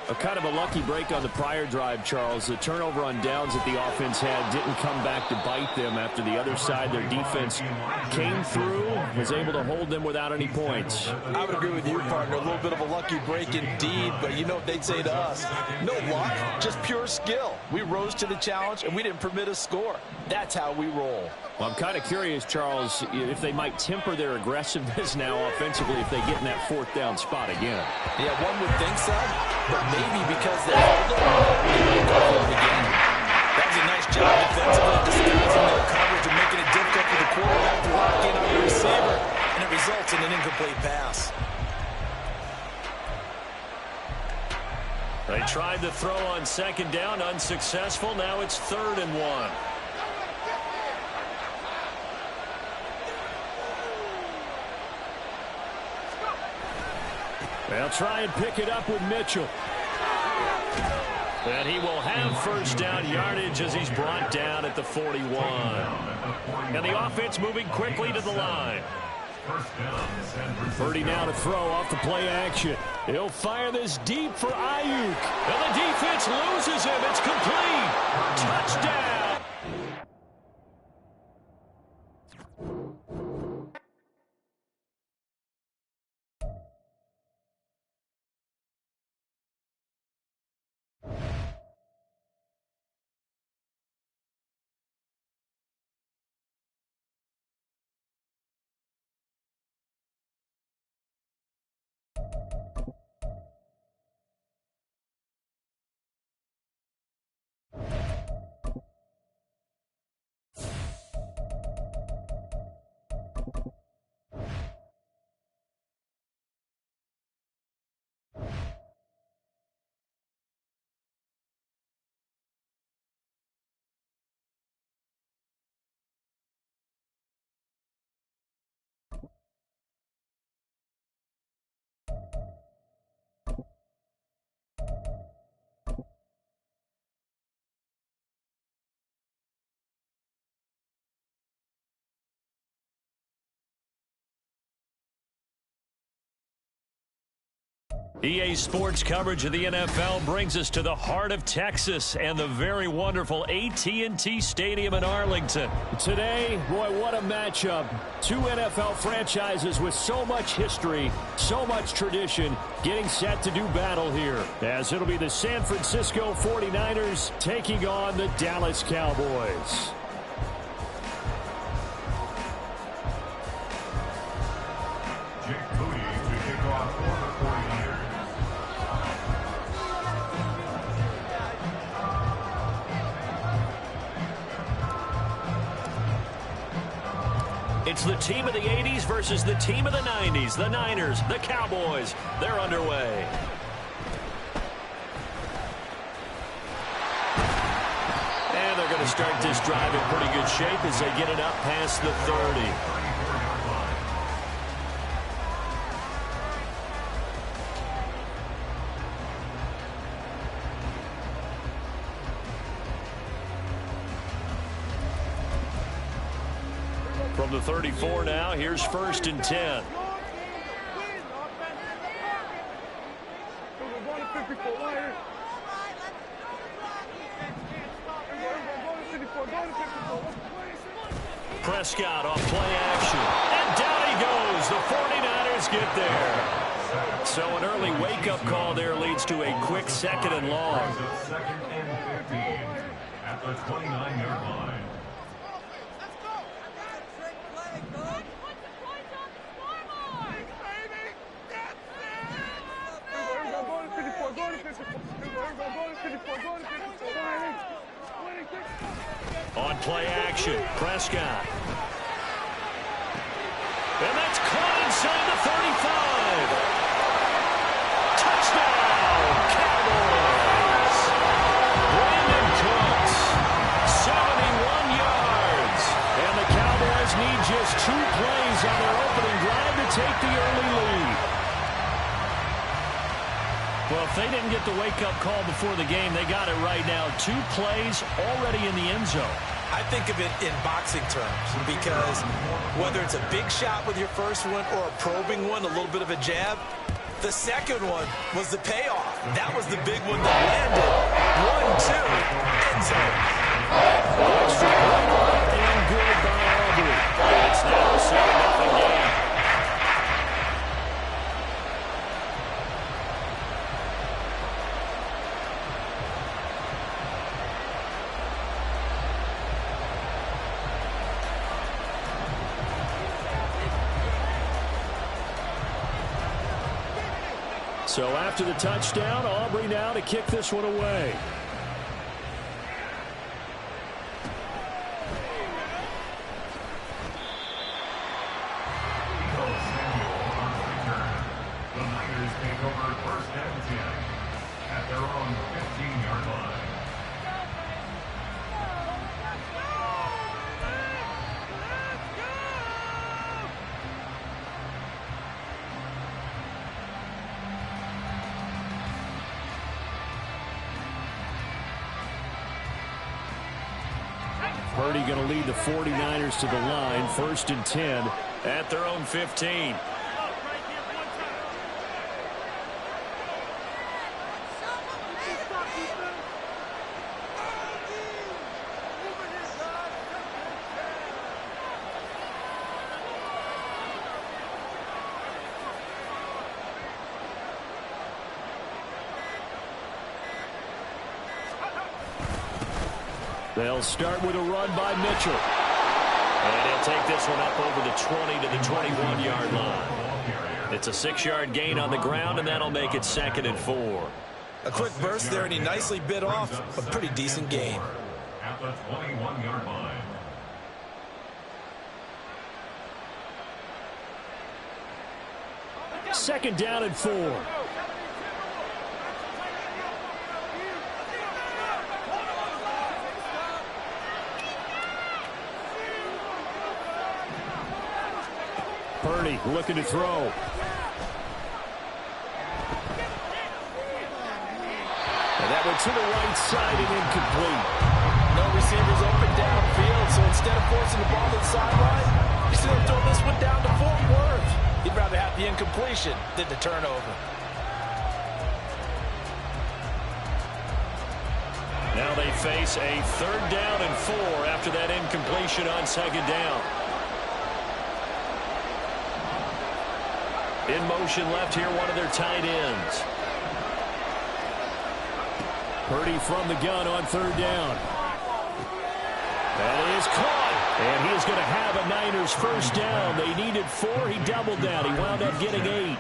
A kind of a lucky break on the prior drive, Charles. The turnover on downs that the offense had didn't come back to bite them after the other side. Their defense came through, was able to hold them without any points. I would agree with you, partner. A little bit of a lucky break indeed, but you know what they'd say to us? No luck, just pure skill. We rose to the challenge, and we didn't permit a score. That's how we roll. Well, I'm kind of curious, Charles, if they might temper their aggressiveness now offensively if they get in that 4th down spot again. Yeah, one would think so, but maybe because they hold it, they might go for it again. That was a nice job defensively disguising their coverage and making it difficult for the quarterback to lock in on the receiver, and it results in an incomplete pass. They tried to throw on 2nd down, unsuccessful. Now it's 3rd and 1. They'll try and pick it up with Mitchell. And he will have first down yardage as he's brought down at the 41. And the offense moving quickly to the line. Purdy now to throw off the play action. He'll fire this deep for Ayuk. And the defense loses him. It's complete. Touchdown. EA Sports coverage of the NFL brings us to the heart of Texas and the very wonderful AT&T Stadium in Arlington. Today, boy, what a matchup. Two NFL franchises with so much history, so much tradition, getting set to do battle here. As it'll be the San Francisco 49ers taking on the Dallas Cowboys. It's the team of the 80s versus the team of the 90s. The Niners, the Cowboys, they're underway. And they're going to start this drive in pretty good shape as they get it up past the 30. From the 34 now, here's 1st and 10. Prescott off play action. And down he goes. The 49ers get there. So an early wake-up call there leads to a quick 2nd and long. 2nd and 15 at the 29-yard line. On play action, Prescott. And that's caught inside the 35. Touchdown, Cowboys. Brandon Cooks, 71 yards. And the Cowboys need just 2 plays on their opening drive to take the early lead. Well, if they didn't get the wake-up call before the game, they got it right now. 2 plays already in the end zone. I think of it in boxing terms because whether it's a big shot with your first one or a probing one, a little bit of a jab, the second one was the payoff. That was the big one that landed. 1-2, end zone. And good by Aubrey. It's now a 7-0 game. So after the touchdown, Aubrey now to kick this one away. The Niners take over 1st and 10 at their own 15-yard line. Purdy going to lead the 49ers to the line. 1st and 10 at their own 15. They'll start with a run by Mitchell. And he'll take this one up over the 20 to the 21-yard line. It's a 6-yard gain on the ground, and that'll make it 2nd and 4. A quick burst there, and he nicely bit off a pretty decent gain. At the 21-yard line. Second down and 4. Purdy looking to throw. And that went to the right side and incomplete. No receivers open downfield, so instead of forcing the ball to the sideline, he's going to throw this one down to Fort Worth. He'd rather have the incompletion than the turnover. Now they face a 3rd down and 4 after that incompletion on 2nd down. In motion left here, one of their tight ends. Purdy from the gun on 3rd down. That is caught. And he is going to have a Niners 1st down. They needed 4. He doubled down. He wound up getting 8.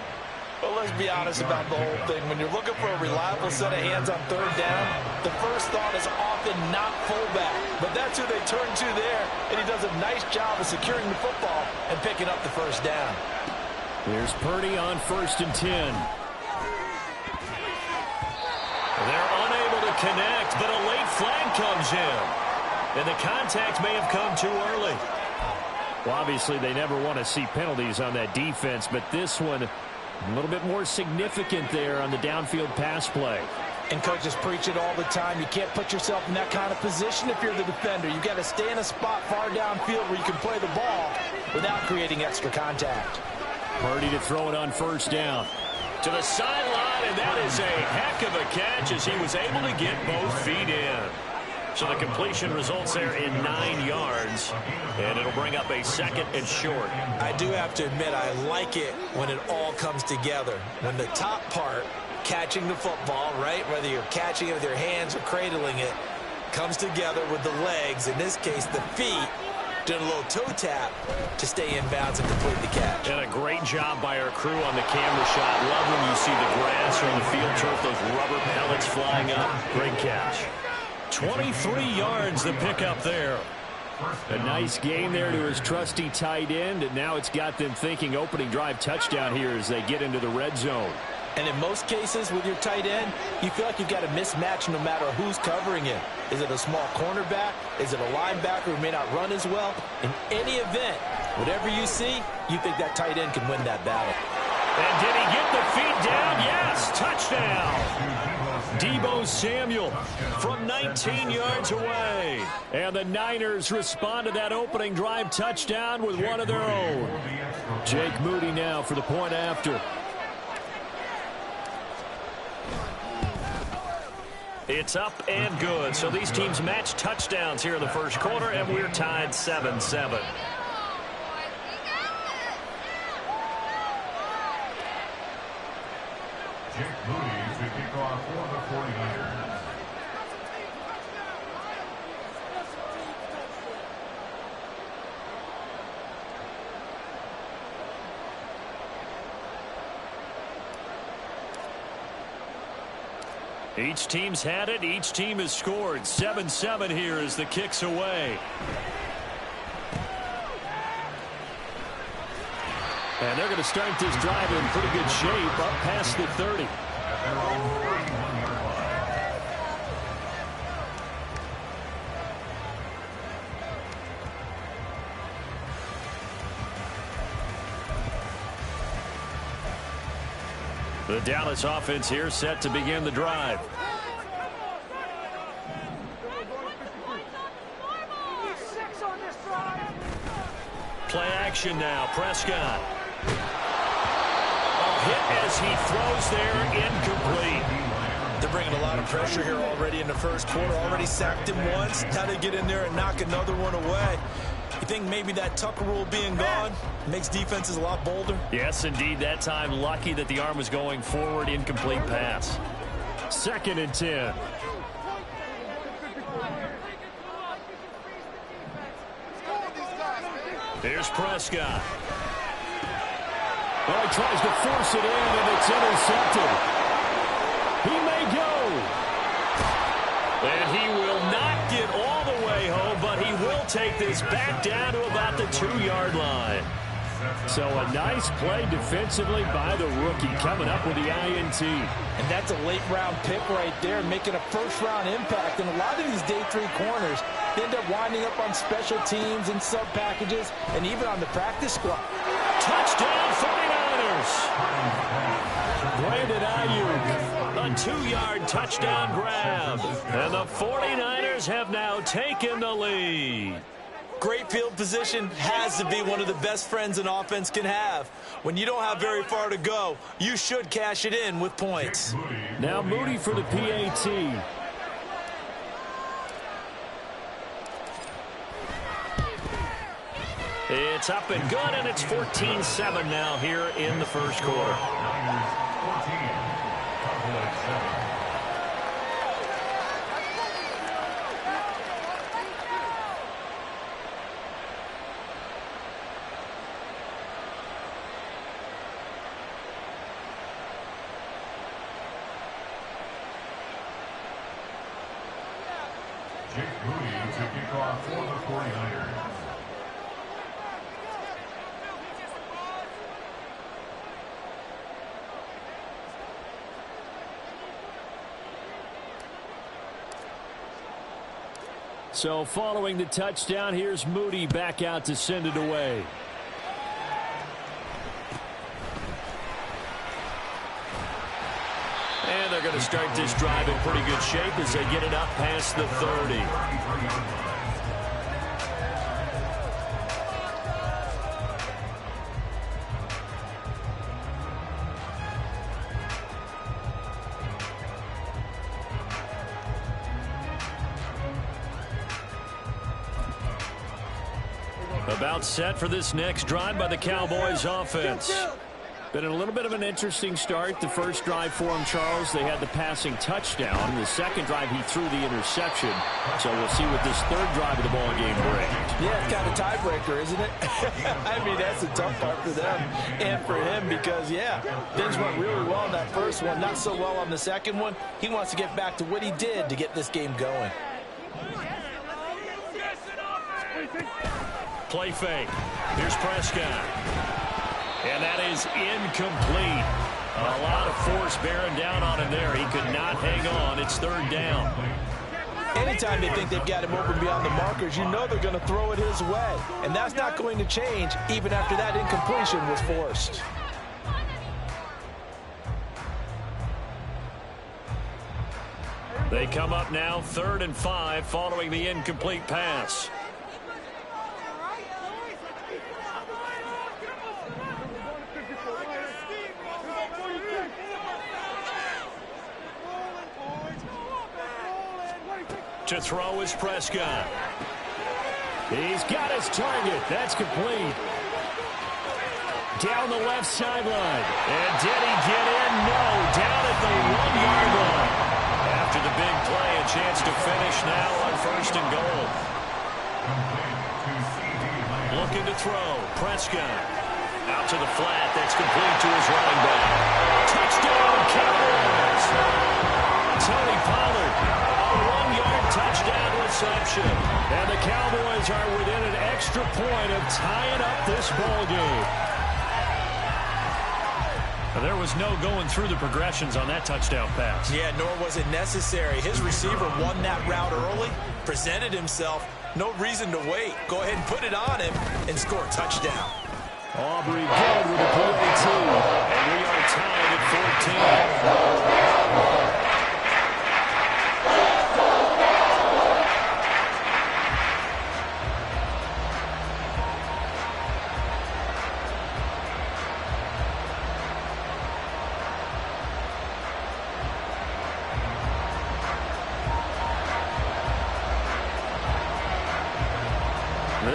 Well, let's be honest about the whole thing. When you're looking for a reliable set of hands on 3rd down, the first thought is often not fullback. But that's who they turn to there, and he does a nice job of securing the football and picking up the 1st down. Here's Purdy on 1st and 10. They're unable to connect, but a late flag comes in. And the contact may have come too early. Well, obviously, they never want to see penalties on that defense, but this one a little bit more significant there on the downfield pass play. And coaches preach it all the time. You can't put yourself in that kind of position if you're the defender. You've got to stay in a spot far downfield where you can play the ball without creating extra contact. Purdy to throw it on 1st down. To the sideline, and that is a heck of a catch as he was able to get both feet in. So the completion results there in 9 yards, and it'll bring up a 2nd and short. I do have to admit, I like it when it all comes together. When the top part, catching the football, right, whether you're catching it with your hands or cradling it, comes together with the legs, in this case the feet, doing a little toe tap to stay in bounds and complete the catch. And a great job by our crew on the camera shot. Love when you see the grass or the field turf, those rubber pellets flying up. Great catch. 23 yards the pickup there. A nice game there to his trusty tight end, and now it's got them thinking opening drive touchdown here as they get into the red zone. And in most cases with your tight end, you feel like you've got a mismatch no matter who's covering it. Is it a small cornerback? Is it a linebacker who may not run as well? In any event, whatever you see, you think that tight end can win that battle. And did he get the feet down? Yes, touchdown. Deebo Samuel from 19 yards away. And the Niners respond to that opening drive touchdown with one of their own. Jake Moody now for the point after. It's up and good. So these teams match touchdowns here in the first quarter, and we're tied 7-7. Jake Moody to kick off for the 49ers. Each team's had it. Each team has scored. 7-7 here as the kick's away. And they're going to start this drive in pretty good shape up past the 30. The Dallas offense here set to begin the drive. Play action now. Prescott. A hit as he throws there, incomplete. They're bringing a lot of pressure here already in the first quarter. Already sacked him once. Now they get in there and knock another one away. You think maybe that Tucker rule being gone makes defenses a lot bolder? Yes, indeed. That time, lucky that the arm was going forward. Incomplete pass. 2nd and 10. Here's Prescott. Well, he tries to force it in, and it's intercepted. He may go. And he will not get all the way home, but he will take this back down to about the 2-yard line. So a nice play defensively by the rookie, coming up with the INT. And that's a late-round pick right there, making a first-round impact. And a lot of these day 3 corners end up winding up on special teams and sub-packages and even on the practice squad. Touchdown 49ers! Brandon Ayuk. A 2-yard touchdown grab. And the 49ers have now taken the lead. Great field position has to be one of the best friends an offense can have. When you don't have very far to go, you should cash it in with points. Now Moody for the PAT. It's up and good, and it's 14-7 now here in the first quarter. Jake Moody to kick off for the 49ers. So following the touchdown, here's Moody back out to send it away. And they're going to start this drive in pretty good shape as they get it up past the 30. About set for this next drive by the Cowboys offense. Been a little bit of an interesting start. The first drive for him, Charles, they had the passing touchdown. The second drive, he threw the interception. So we'll see what this third drive of the ball game brings. Yeah, it's kind of tiebreaker, isn't it? I mean, that's the tough part for them and for him because, yeah, things went really well in that first one, not so well on the second one. He wants to get back to what he did to get this game going. Play fake. Here's Prescott. And that is incomplete. A lot of force bearing down on him there. He could not hang on. It's third down. Anytime they think they've got him open beyond the markers, you know they're going to throw it his way. And that's not going to change even after that incompletion was forced. They come up now 3rd and 5 following the incomplete pass. To throw is Prescott. He's got his target. That's complete. Down the left sideline. And did he get in? No. Down at the 1-yard line. After the big play, a chance to finish now on 1st and goal. Looking to throw. Prescott. Out to the flat. That's complete to his running back. Touchdown, Cowboys. Tony Pollard. A 1-yard touchdown reception. And the Cowboys are within an extra point of tying up this ball game. There was no going through the progressions on that touchdown pass. Yeah, nor was it necessary. His receiver won that route early, presented himself. No reason to wait. Go ahead and put it on him and score a touchdown. Aubrey good with a PAT. And we are tied at 14.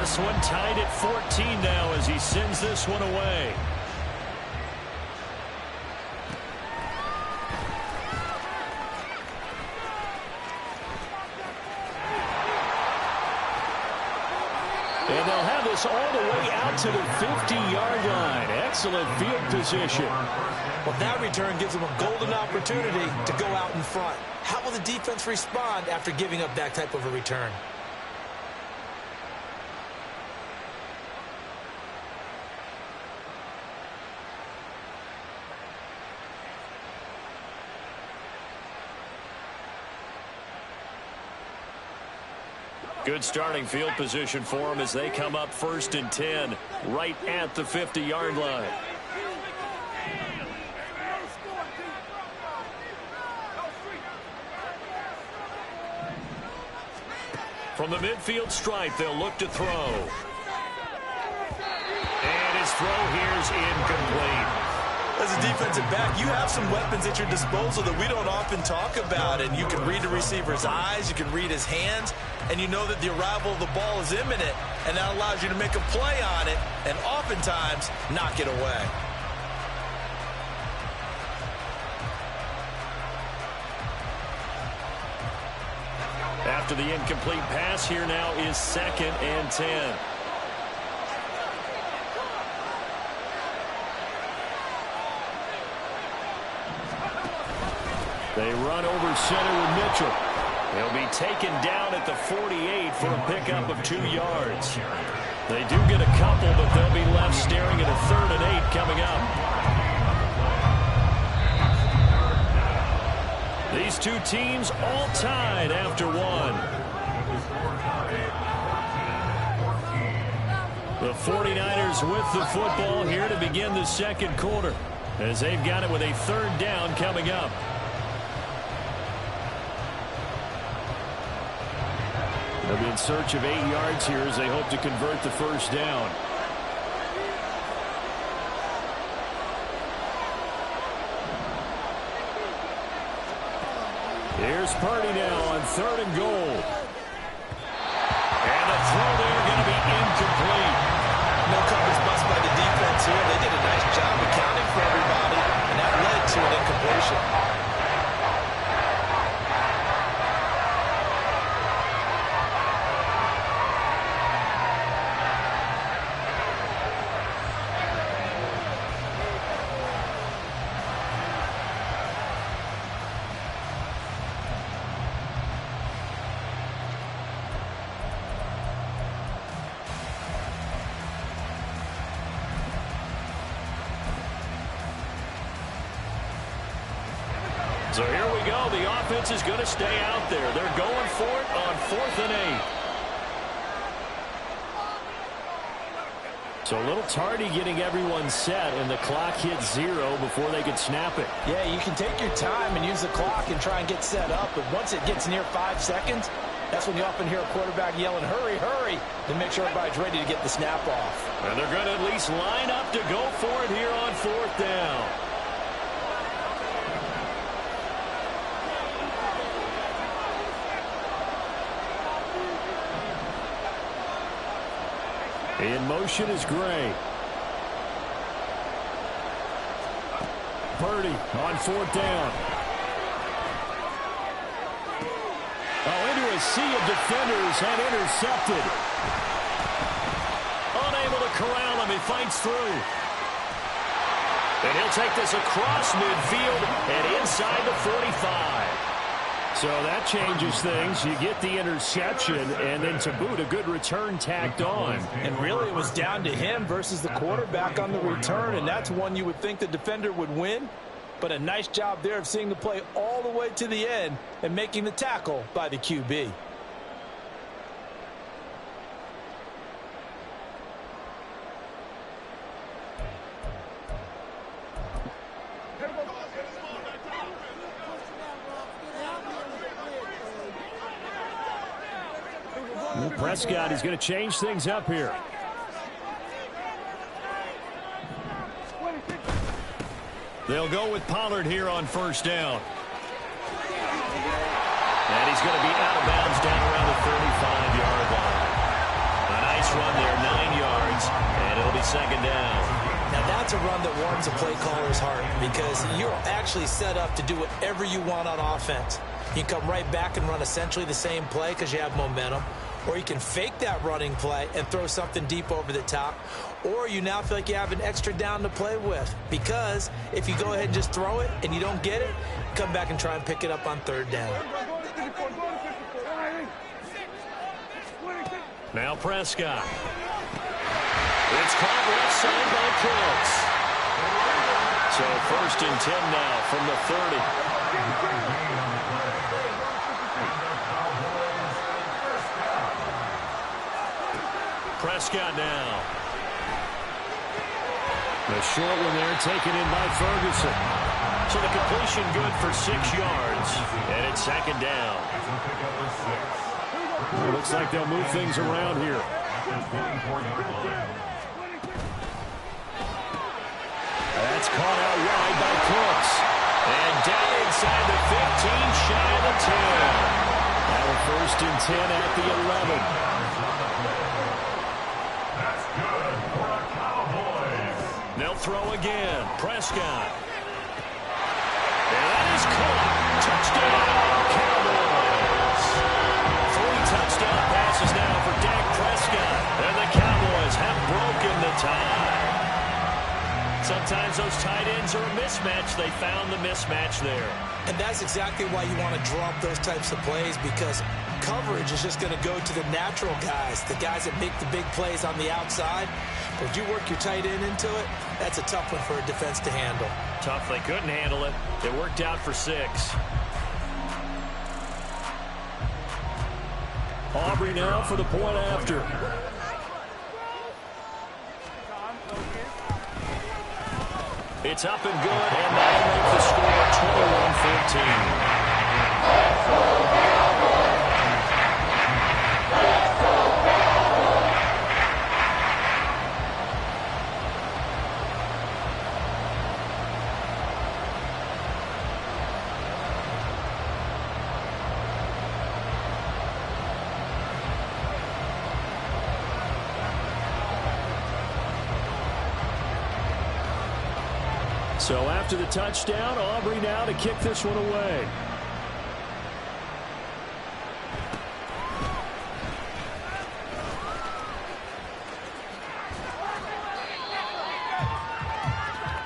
This one tied at 14 now as he sends this one away. And they'll have this all the way out to the 50-yard line. Excellent field position. Well, that return gives them a golden opportunity to go out in front. How will the defense respond after giving up that type of a return? Good starting field position for them as they come up 1st and 10 right at the 50-yard line. From the midfield stripe, they'll look to throw. And his throw here's incomplete. As a defensive back, you have some weapons at your disposal that we don't often talk about. And you can read the receiver's eyes, you can read his hands, and you know that the arrival of the ball is imminent. And that allows you to make a play on it and oftentimes knock it away. After the incomplete pass, here now is 2nd and 10. They run over center with Mitchell. He'll be taken down at the 48 for a pickup of 2 yards. They do get a couple, but they'll be left staring at a 3rd and 8 coming up. These two teams all tied after one. The 49ers with the football here to begin the 2nd quarter as they've got it with a 3rd down coming up. They'll be in search of 8 yards here as they hope to convert the 1st down. Here's Purdy now on 3rd and goal. And the throw there going to be incomplete. No coverage bust by the defense here. They did a nice job accounting for everybody, and that led to an incompletion. So here we go. The offense is going to stay out there. They're going for it on 4th and 8. So a little tardy getting everyone set, and the clock hits 0 before they could snap it. Yeah, you can take your time and use the clock and try and get set up, but once it gets near 5 seconds, that's when you often hear a quarterback yelling, hurry, hurry, to make sure everybody's ready to get the snap off. And they're going to at least line up to go for it here on 4th down. In motion is Gray. Purdy on 4th down. Oh, into a sea of defenders and intercepted. Unable to corral him. He fights through. And he'll take this across midfield and inside the 45. So that changes things. You get the interception, and then to boot, a good return tacked on. And really, it was down to him versus the quarterback on the return, and that's one you would think the defender would win. But a nice job there of seeing the play all the way to the end and making the tackle by the QB. Prescott is going to change things up here. They'll go with Pollard here on 1st down. And he's going to be out of bounds down around the 35-yard line. A nice run there, 9 yards, and it'll be second down. Now that's a run that warms a play caller's heart because you're actually set up to do whatever you want on offense. You can come right back and run essentially the same play because you have momentum, or you can fake that running play and throw something deep over the top, or you now feel like you have an extra down to play with because if you go ahead and just throw it and you don't get it, come back and try and pick it up on third down. Now Prescott. It's caught left side by Cooks. So 1st and 10 now from the 30. Prescott now. The short one there taken in by Ferguson. So the completion good for 6 yards. And it's second down. It looks like they'll move things around here. That's caught out wide by Cooks. And down inside the 15, shy of the 10. Now 1st and 10 at the 11. That's good for the Cowboys. They'll throw again. Prescott. And that is caught. Touchdown, Cowboys. 3 touchdown passes now for Dak Prescott. And the Cowboys have broken the tie. Sometimes those tight ends are a mismatch. They found the mismatch there. And that's exactly why you want to draw up those types of plays because coverage is just going to go to the natural guys, the guys that make the big plays on the outside. But if you work your tight end into it, that's a tough one for a defense to handle. Tough. They couldn't handle it. It worked out for 6. Aubrey now for the point after. It's up and good, and that'll make the score 21-14. So after the touchdown, Aubrey now to kick this one away.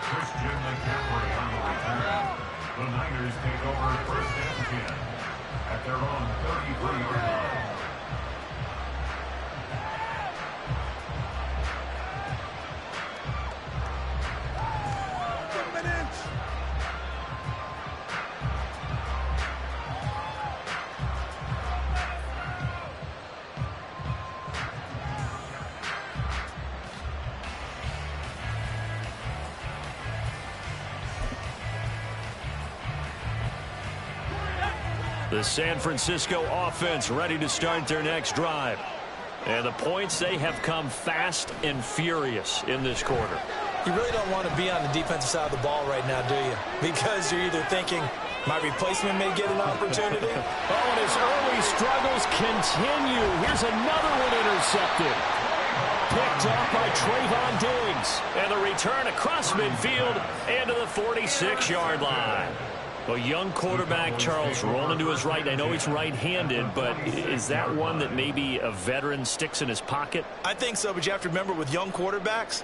Christian McCaffrey on the return. The Niners take over 1st and 10 at their own 33-yard line. The San Francisco offense ready to start their next drive. And the points, they have come fast and furious in this quarter. You really don't want to be on the defensive side of the ball right now, do you? Because you're either thinking, my replacement may get an opportunity. Oh, and his early struggles continue. Here's another one intercepted. Picked off by Trayvon Diggs. And the return across midfield and to the 46-yard line. A young quarterback, Charles, rolling to his right. I know he's right-handed, but is that one that maybe a veteran sticks in his pocket? I think so, but you have to remember with young quarterbacks,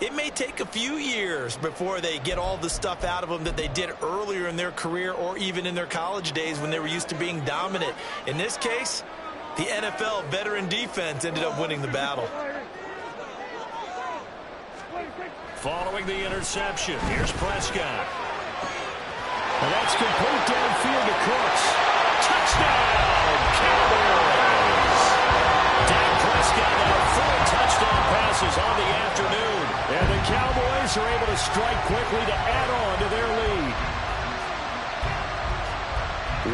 it may take a few years before they get all the stuff out of them that they did earlier in their career or even in their college days when they were used to being dominant. In this case, the NFL veteran defense ended up winning the battle. Following the interception, here's Prescott. And that's complete downfield to Cooks. Touchdown, Cowboys! Dak Prescott now 4 touchdown passes on the afternoon. And the Cowboys are able to strike quickly to add on to their lead.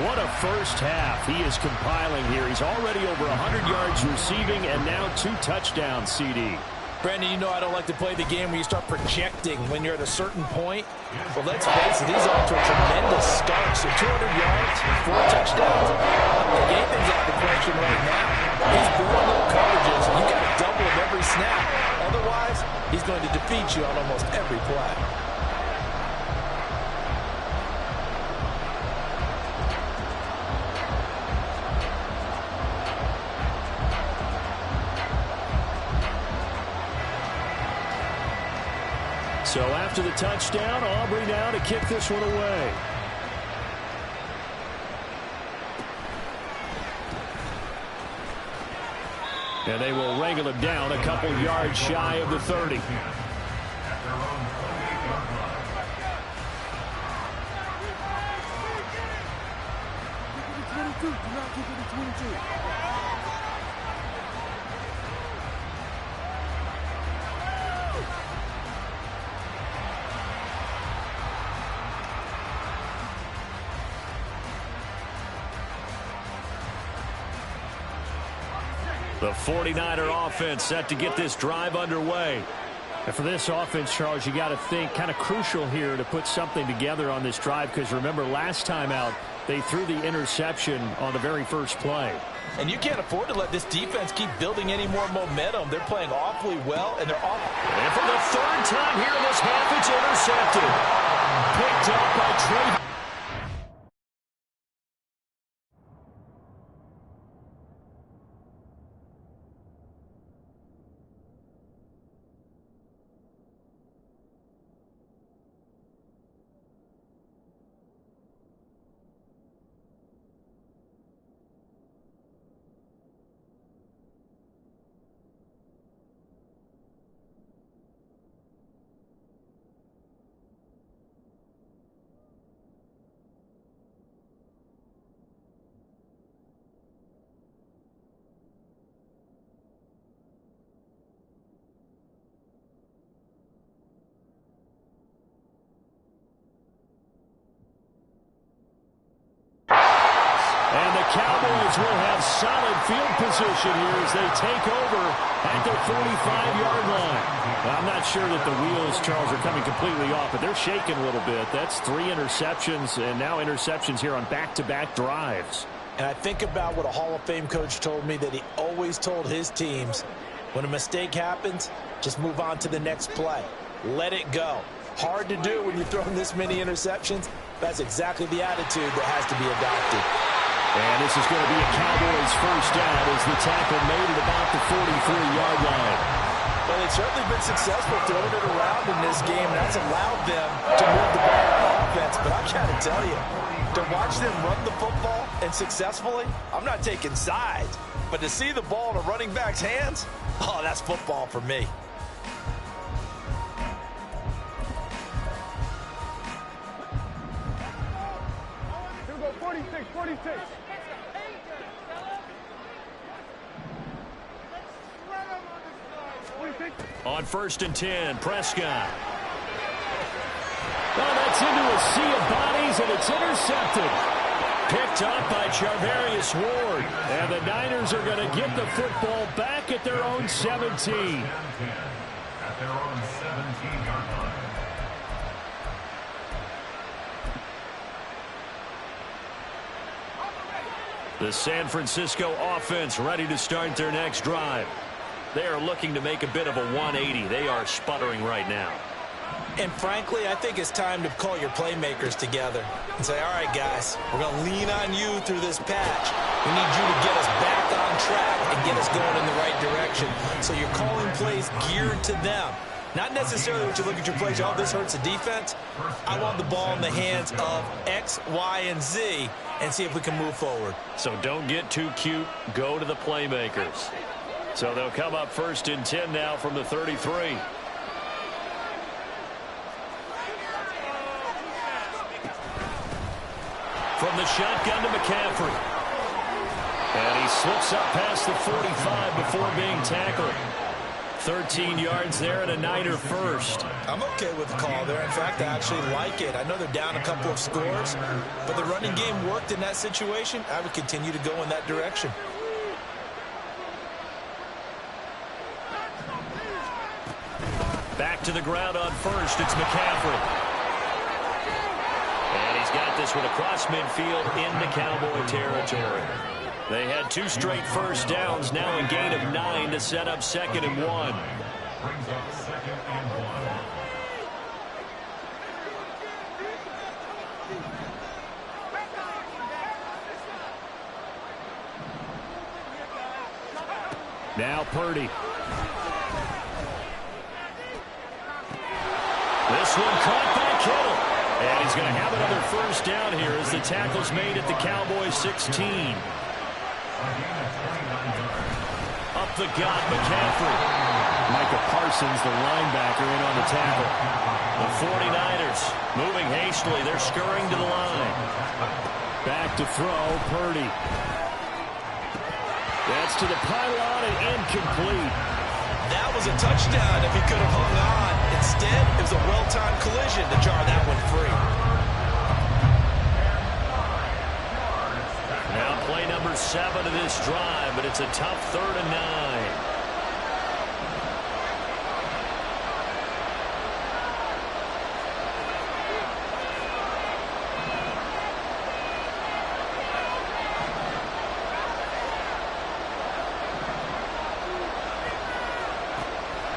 What a first half he is compiling here. He's already over 100 yards receiving and now 2 touchdowns, CD. Brandon, you know I don't like to play the game where you start projecting when you're at a certain point. Well, let's face it, he's off to a tremendous start. So 200 yards, 4 touchdowns. The game thing's out of the question right now. He's blowing up coverages. You got to double every snap. Otherwise, he's going to defeat you on almost every play. So after the touchdown, Aubrey now to kick this one away. And they will wrangle him down a couple yards shy of the 30. The 49er offense set to get this drive underway. And for this offense, Charles, you got to think kind of crucial here to put something together on this drive, because remember last time out they threw the interception on the very first play. And you can't afford to let this defense keep building any more momentum. They're playing awfully well, and they're awful. And for the third time here in this half, it's intercepted. Picked up by Trey. Cowboys will have solid field position here as they take over at their 45-yard line. Well, I'm not sure that the wheels, Charles, are coming completely off, but they're shaking a little bit. That's 3 interceptions, and now interceptions here on back-to-back drives. And I think about what a Hall of Fame coach told me, that he always told his teams, when a mistake happens, just move on to the next play. Let it go. Hard to do when you're throwing this many interceptions. That's exactly the attitude that has to be adopted. And this is going to be a Cowboys first down as the tackle made it about the 43-yard line. Well, they've certainly been successful throwing it around in this game. That's allowed them to move the ball on offense. But I got to tell you, to watch them run the football and successfully, I'm not taking sides. But to see the ball in a running back's hands, oh, that's football for me. Here we go, 46, 46. On 1st and 10, Prescott. Oh, that's into a sea of bodies, and it's intercepted. Picked up by Charvarius Ward. And the Niners are going to get the football back at their own 17. At their own 17-yard line. The San Francisco offense ready to start their next drive. They are looking to make a bit of a 180. They are sputtering right now. And frankly, I think it's time to call your playmakers together and say, all right, guys, we're going to lean on you through this patch. We need you to get us back on track and get us going in the right direction. So you're calling plays geared to them. Not necessarily what you look at your plays, oh, this hurts the defense. I want the ball in the hands of X, Y, and Z and see if we can move forward. So don't get too cute. Go to the playmakers. So they'll come up 1st and 10 now from the 33. From the shotgun to McCaffrey. And he slips up past the 45 before being tackled. 13 yards there and a Niner first. I'm okay with the call there. In fact, I actually like it. I know they're down a couple of scores, but the running game worked in that situation. I would continue to go in that direction. Back to the ground on 1st. It's McCaffrey. And he's got this one across midfield into Cowboy territory. They had 2 straight first downs, now a gain of 9 to set up 2nd and 1. Brings up 2nd and 1. Now Purdy. This one caught by Kittle. And he's going to have another first down here as the tackle's made at the Cowboys 16. Up the gut, McCaffrey. Micah Parsons, the linebacker, in on the tackle. The 49ers moving hastily. They're scurrying to the line. Back to throw, Purdy. That's to the pylon and incomplete. That was a touchdown if he could have hung on. Instead, it was a well-timed collision to jar that one free. Now play number 7 of this drive, but it's a tough 3rd and 9.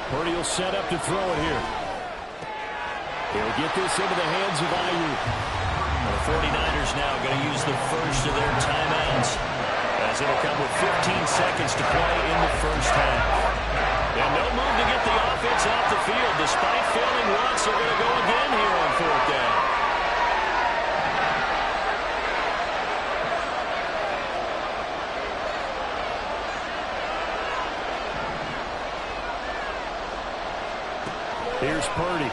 Purdy will set up to throw it here. He'll get this into the hands of Ayuk. The 49ers now going to use the first of their timeouts, as it'll come with 15 seconds to play in the first half. And no move to get the offense off the field. Despite failing once, they're going to go again here on 4th down. Here's Purdy.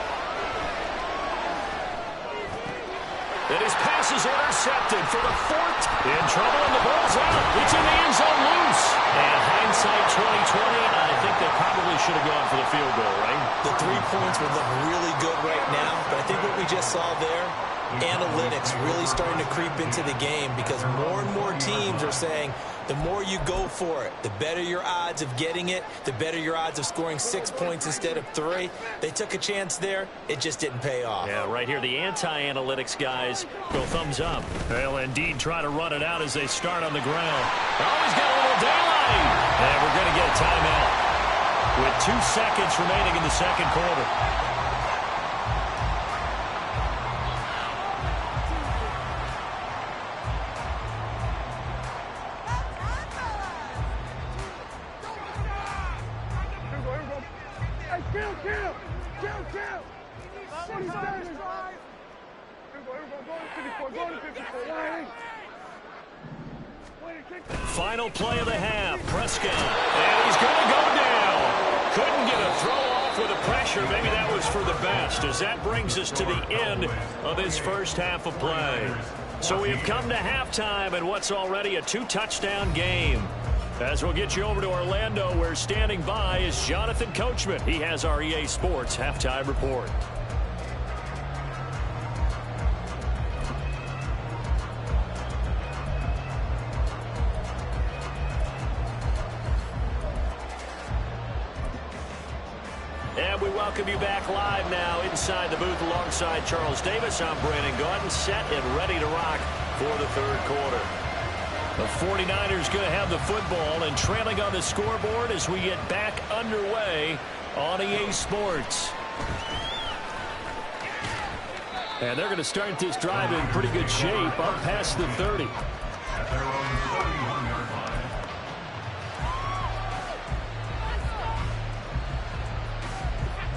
And his pass is intercepted for the 4th. In trouble, and the ball's out. It's in the end zone loose. And hindsight 2020, I think they probably should have gone for the field goal, right? The 3 points would look really good right now, but I think what we just saw there, analytics really starting to creep into the game, because more and more teams are saying the more you go for it, the better your odds of getting it, the better your odds of scoring 6 points instead of 3. They took a chance there. It just didn't pay off. Yeah, right here, the anti-analytics guys go thumbs up. They'll indeed try to run it out as they start on the ground. Oh, he's got a little daylight. And we're going to get a timeout with 2 seconds remaining in the 2nd quarter. Final play of the half. Prescott. And he's going to go down. Couldn't get a throw off with the pressure. Maybe that was for the best, as that brings us to the end of this first half of play. So we have come to halftime in what's already a 2-touchdown game. As we'll get you over to Orlando, where standing by is Jonathan Coachman. He has our EA Sports halftime report. And we welcome you back live now inside the booth alongside Charles Davis. I'm Brandon Gaudin, set and ready to rock for the 3rd quarter. The 49ers going to have the football and trailing on the scoreboard as we get back underway on EA Sports. And they're going to start this drive in pretty good shape, up past the 30. At their own 31-yard line.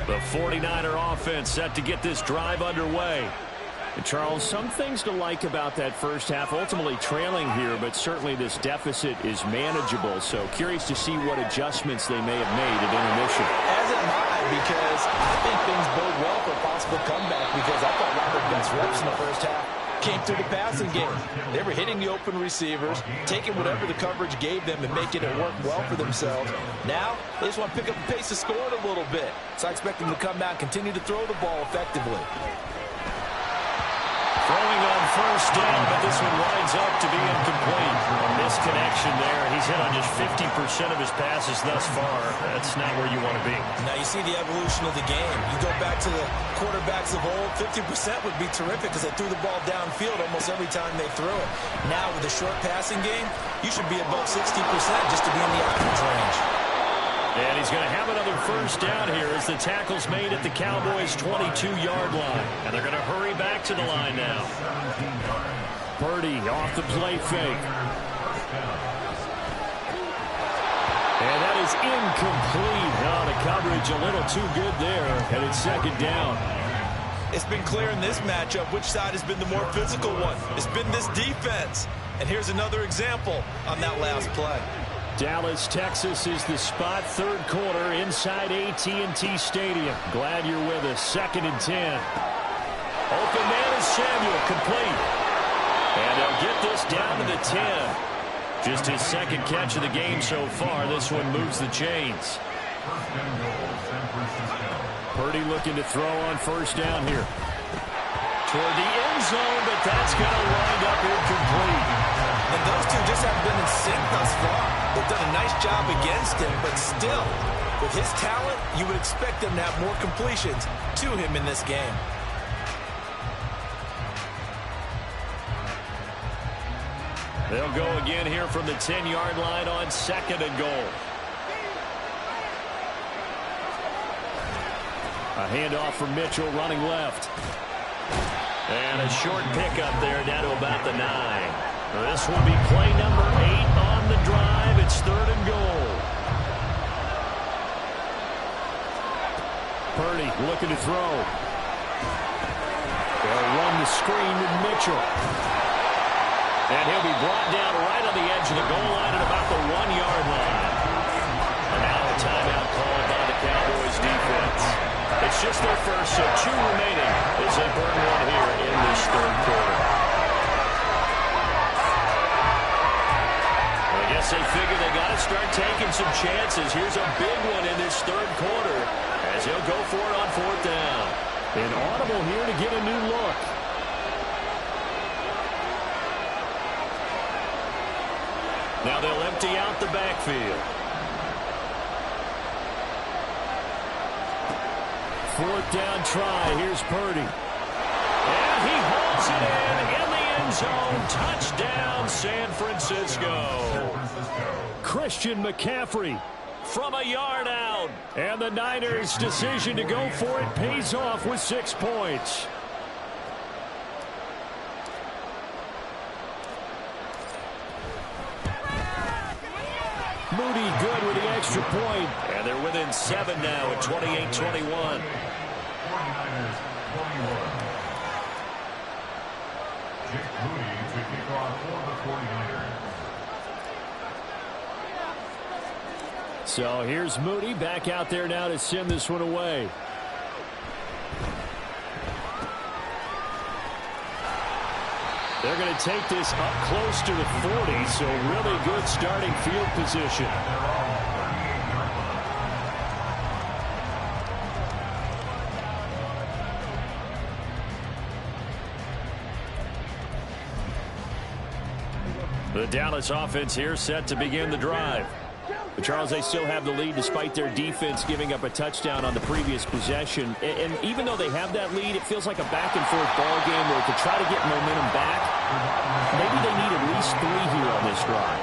The 49er offense set to get this drive underway. And Charles, some things to like about that first half. Ultimately trailing here, but certainly this deficit is manageable. So curious to see what adjustments they may have made at intermission. As am I, because I think things bode well for a possible comeback, because I thought one of their best reps in the first half came through the passing game. They were hitting the open receivers, taking whatever the coverage gave them and making it work well for themselves. Now, they just want to pick up the pace of scoring a little bit. So I expect them to come out and continue to throw the ball effectively. Throwing on first down, but this one winds up to be incomplete. A misconnection there. He's hit on just 50% of his passes thus far. That's not where you want to be. Now you see the evolution of the game. You go back to the quarterbacks of old, 50% would be terrific because they threw the ball downfield almost every time they threw it. Now with the short passing game, you should be above 60% just to be in the average range. And he's going to have another first down here as the tackle's made at the Cowboys' 22-yard line. And they're going to hurry back to the line now. Purdy off the play fake. And that is incomplete. Oh, the coverage a little too good there. And it's second down. It's been clear in this matchup which side has been the more physical one. It's been this defense. And here's another example on that last play. Dallas, Texas is the spot. Third quarter inside AT&T Stadium. Glad you're with us. 2nd and 10. Open man is Samuel, complete. And they'll get this down to the 10. Just his second catch of the game so far. This one moves the chains. Purdy looking to throw on first down here. Toward the end zone, but that's going to wind up incomplete. And those two just haven't been in sync thus far. They've done a nice job against him, but still, with his talent, you would expect them to have more completions to him in this game. They'll go again here from the 10-yard line on 2nd and goal. A handoff from Mitchell running left. And a short pickup there down to about the 9. This will be play number 8 on the drive. It's 3rd and goal. Purdy looking to throw. They'll run the screen with Mitchell. And he'll be brought down right on the edge of the goal line at about the 1-yard line. And now a timeout called by the Cowboys defense. It's just their first, so 2 remaining as they burn one here in this 3rd quarter. I guess they figure they got to start taking some chances. Here's a big one in this 3rd quarter as he'll go for it on 4th down. An audible here to get a new look. Now they'll empty out the backfield. 4th down try. Here's Purdy. And he hauls it in the end zone. Touchdown, San Francisco. Christian McCaffrey from a yard out. And the Niners' decision to go for it pays off with 6 points. Moody good with the extra point. And they're within 7 now at 28-21. 49ers 21. Jake Moody to kick off for the 49ers. So here's Moody back out there now to send this one away. They're going to take this up close to the 40, so really good starting field position. The Dallas offense here set to begin the drive. But Charles, they still have the lead despite their defense giving up a touchdown on the previous possession. And even though they have that lead, it feels like a back-and-forth ball game where to try to get momentum back, maybe they need at least 3 here on this drive.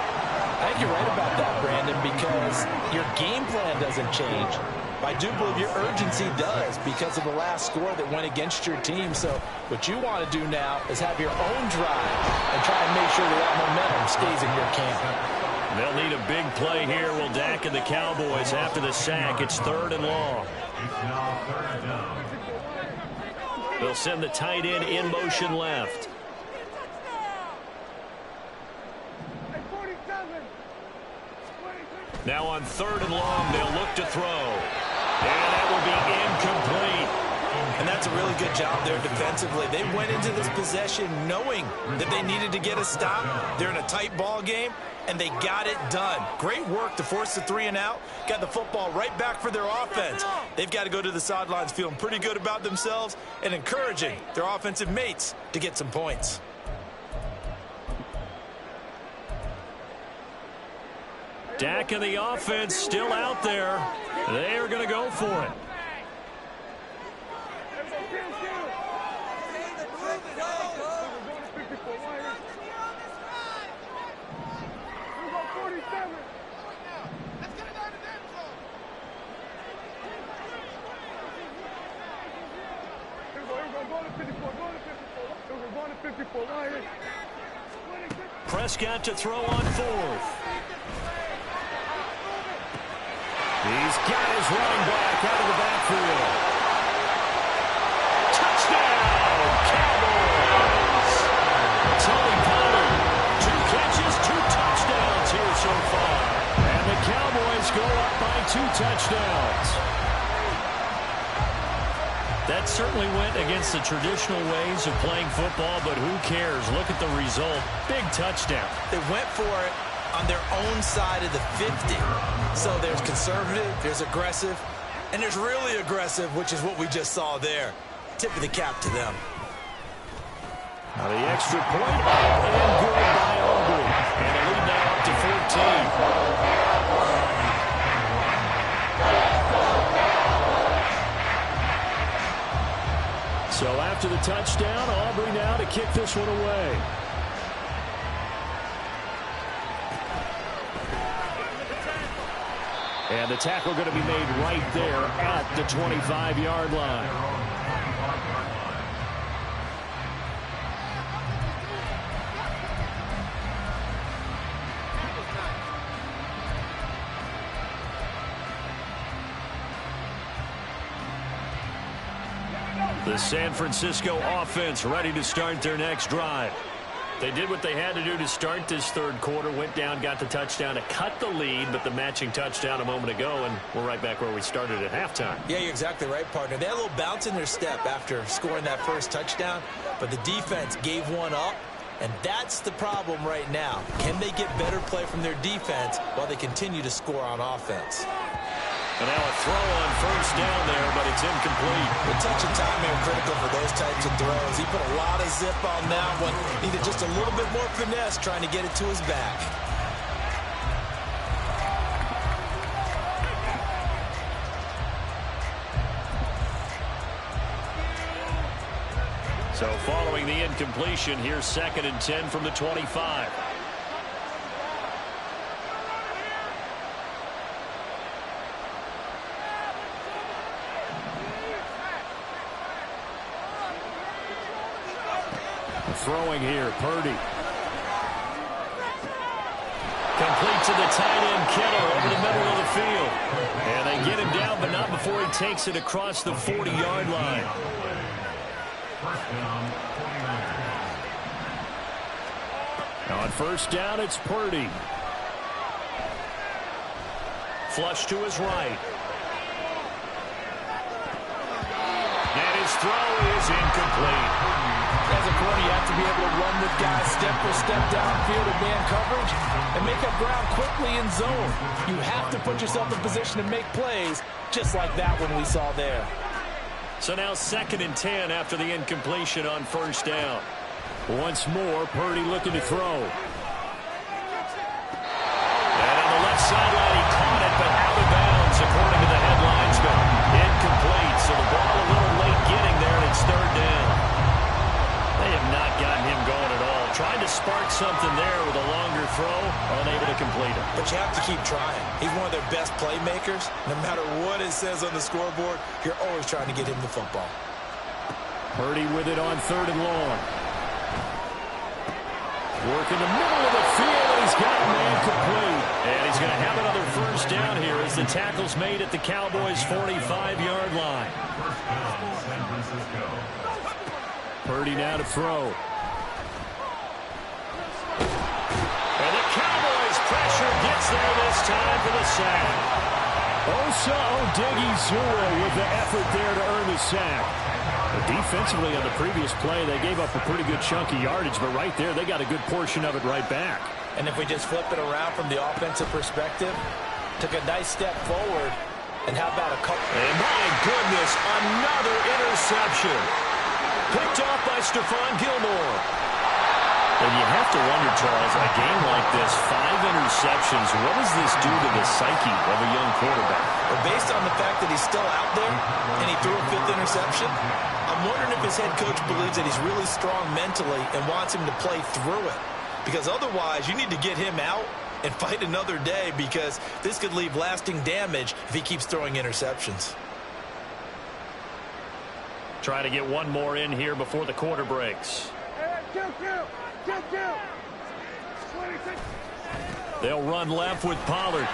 I think you're right about that, Brandon, because your game plan doesn't change. I do believe your urgency does because of the last score that went against your team. So what you want to do now is have your own drive and try and make sure that momentum stays in your camp. They'll need a big play here. Will Dak and the Cowboys after the sack. It's 3rd and long. It's now 3rd down. They'll send the tight end in motion left. Now on 3rd and long, they'll look to throw. And that will be incomplete. And that's a really good job there defensively. They went into this possession knowing that they needed to get a stop. They're in a tight ball game, and they got it done. Great work to force the 3 and out. Got the football right back for their offense. They've got to go to the sidelines feeling pretty good about themselves and encouraging their offensive mates to get some points. Dak and the offense still out there. They are going to go for it. Prescott to throw on 4th. He's got his running back out of the backfield. Touchdown, Cowboys! Tony Pollard, 2 catches, 2 touchdowns here so far. And the Cowboys go up by 2 touchdowns. That certainly went against the traditional ways of playing football, but who cares? Look at the result. Big touchdown. They went for it on their own side of the 50. So there's conservative, there's aggressive, and there's really aggressive, which is what we just saw there. Tip of the cap to them. Now the extra point up and good by Aubrey. And a lead now up to 14. So after the touchdown, Aubrey now to kick this one away. And the tackle going to be made right there at the 25-yard line. The San Francisco offense ready to start their next drive. They did what they had to do to start this third quarter, went down, got the touchdown to cut the lead, but the matching touchdown a moment ago, and we're right back where we started at halftime. Yeah, you're exactly right, partner. They had a little bounce in their step after scoring that first touchdown, but the defense gave one up, and that's the problem right now. Can they get better play from their defense while they continue to score on offense? And now a throw on first down there, but it's incomplete. The touch and timing are critical for those types of throws. He put a lot of zip on that one. Needed just a little bit more finesse trying to get it to his back. So following the incompletion, here's 2nd and 10 from the 25. Throwing here, Purdy. Complete to the tight end, Kittle, over the middle of the field. And they get him down, but not before he takes it across the 40-yard line. Now on first down, it's Purdy. Flush to his right. And his throw is incomplete. As a corner, you have to be able to run with guys step for step downfield in man coverage and make up ground quickly in zone. You have to put yourself in position to make plays, just like that one we saw there. So now 2nd and 10 after the incompletion on first down. Once more, Purdy looking to throw. And on the left sideline, he caught it, but out of bounds, according to the headlinesman. Incomplete, so the ball a little late getting there, and it's 3rd down. They have not gotten him going at all. Trying to spark something there with a longer throw, unable to complete it. But you have to keep trying. He's one of their best playmakers. No matter what it says on the scoreboard, you're always trying to get him the football. Purdy with it on 3rd and long. Working the middle of the field, and he's got man complete. And he's going to have another first down here as the tackle's made at the Cowboys' 45-yard line. Purdy now to throw. And the Cowboys pressure gets there this time for the sack. Osa Odighizuwa with the effort there to earn the sack. Defensively on the previous play, they gave up a pretty good chunk of yardage, but right there, they got a good portion of it right back. And if we just flip it around from the offensive perspective, took a nice step forward, and how about a couple? And my goodness, another interception. Picked off by Stephon Gilmore. And you have to wonder, Charles, a game like this, 5 interceptions, what does this do to the psyche of a young quarterback? Well, based on the fact that he's still out there and he threw a 5th interception, I'm wondering if his head coach believes that he's really strong mentally and wants him to play through it. Because otherwise, you need to get him out and fight another day, because this could leave lasting damage if he keeps throwing interceptions. Try to get one more in here before the quarter breaks. They'll run left with Pollard.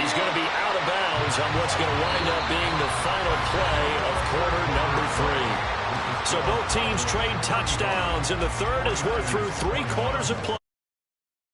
He's going to be out of bounds on what's going to wind up being the final play of quarter number 3. So both teams trade touchdowns, and the third as we're through 3 quarters of play.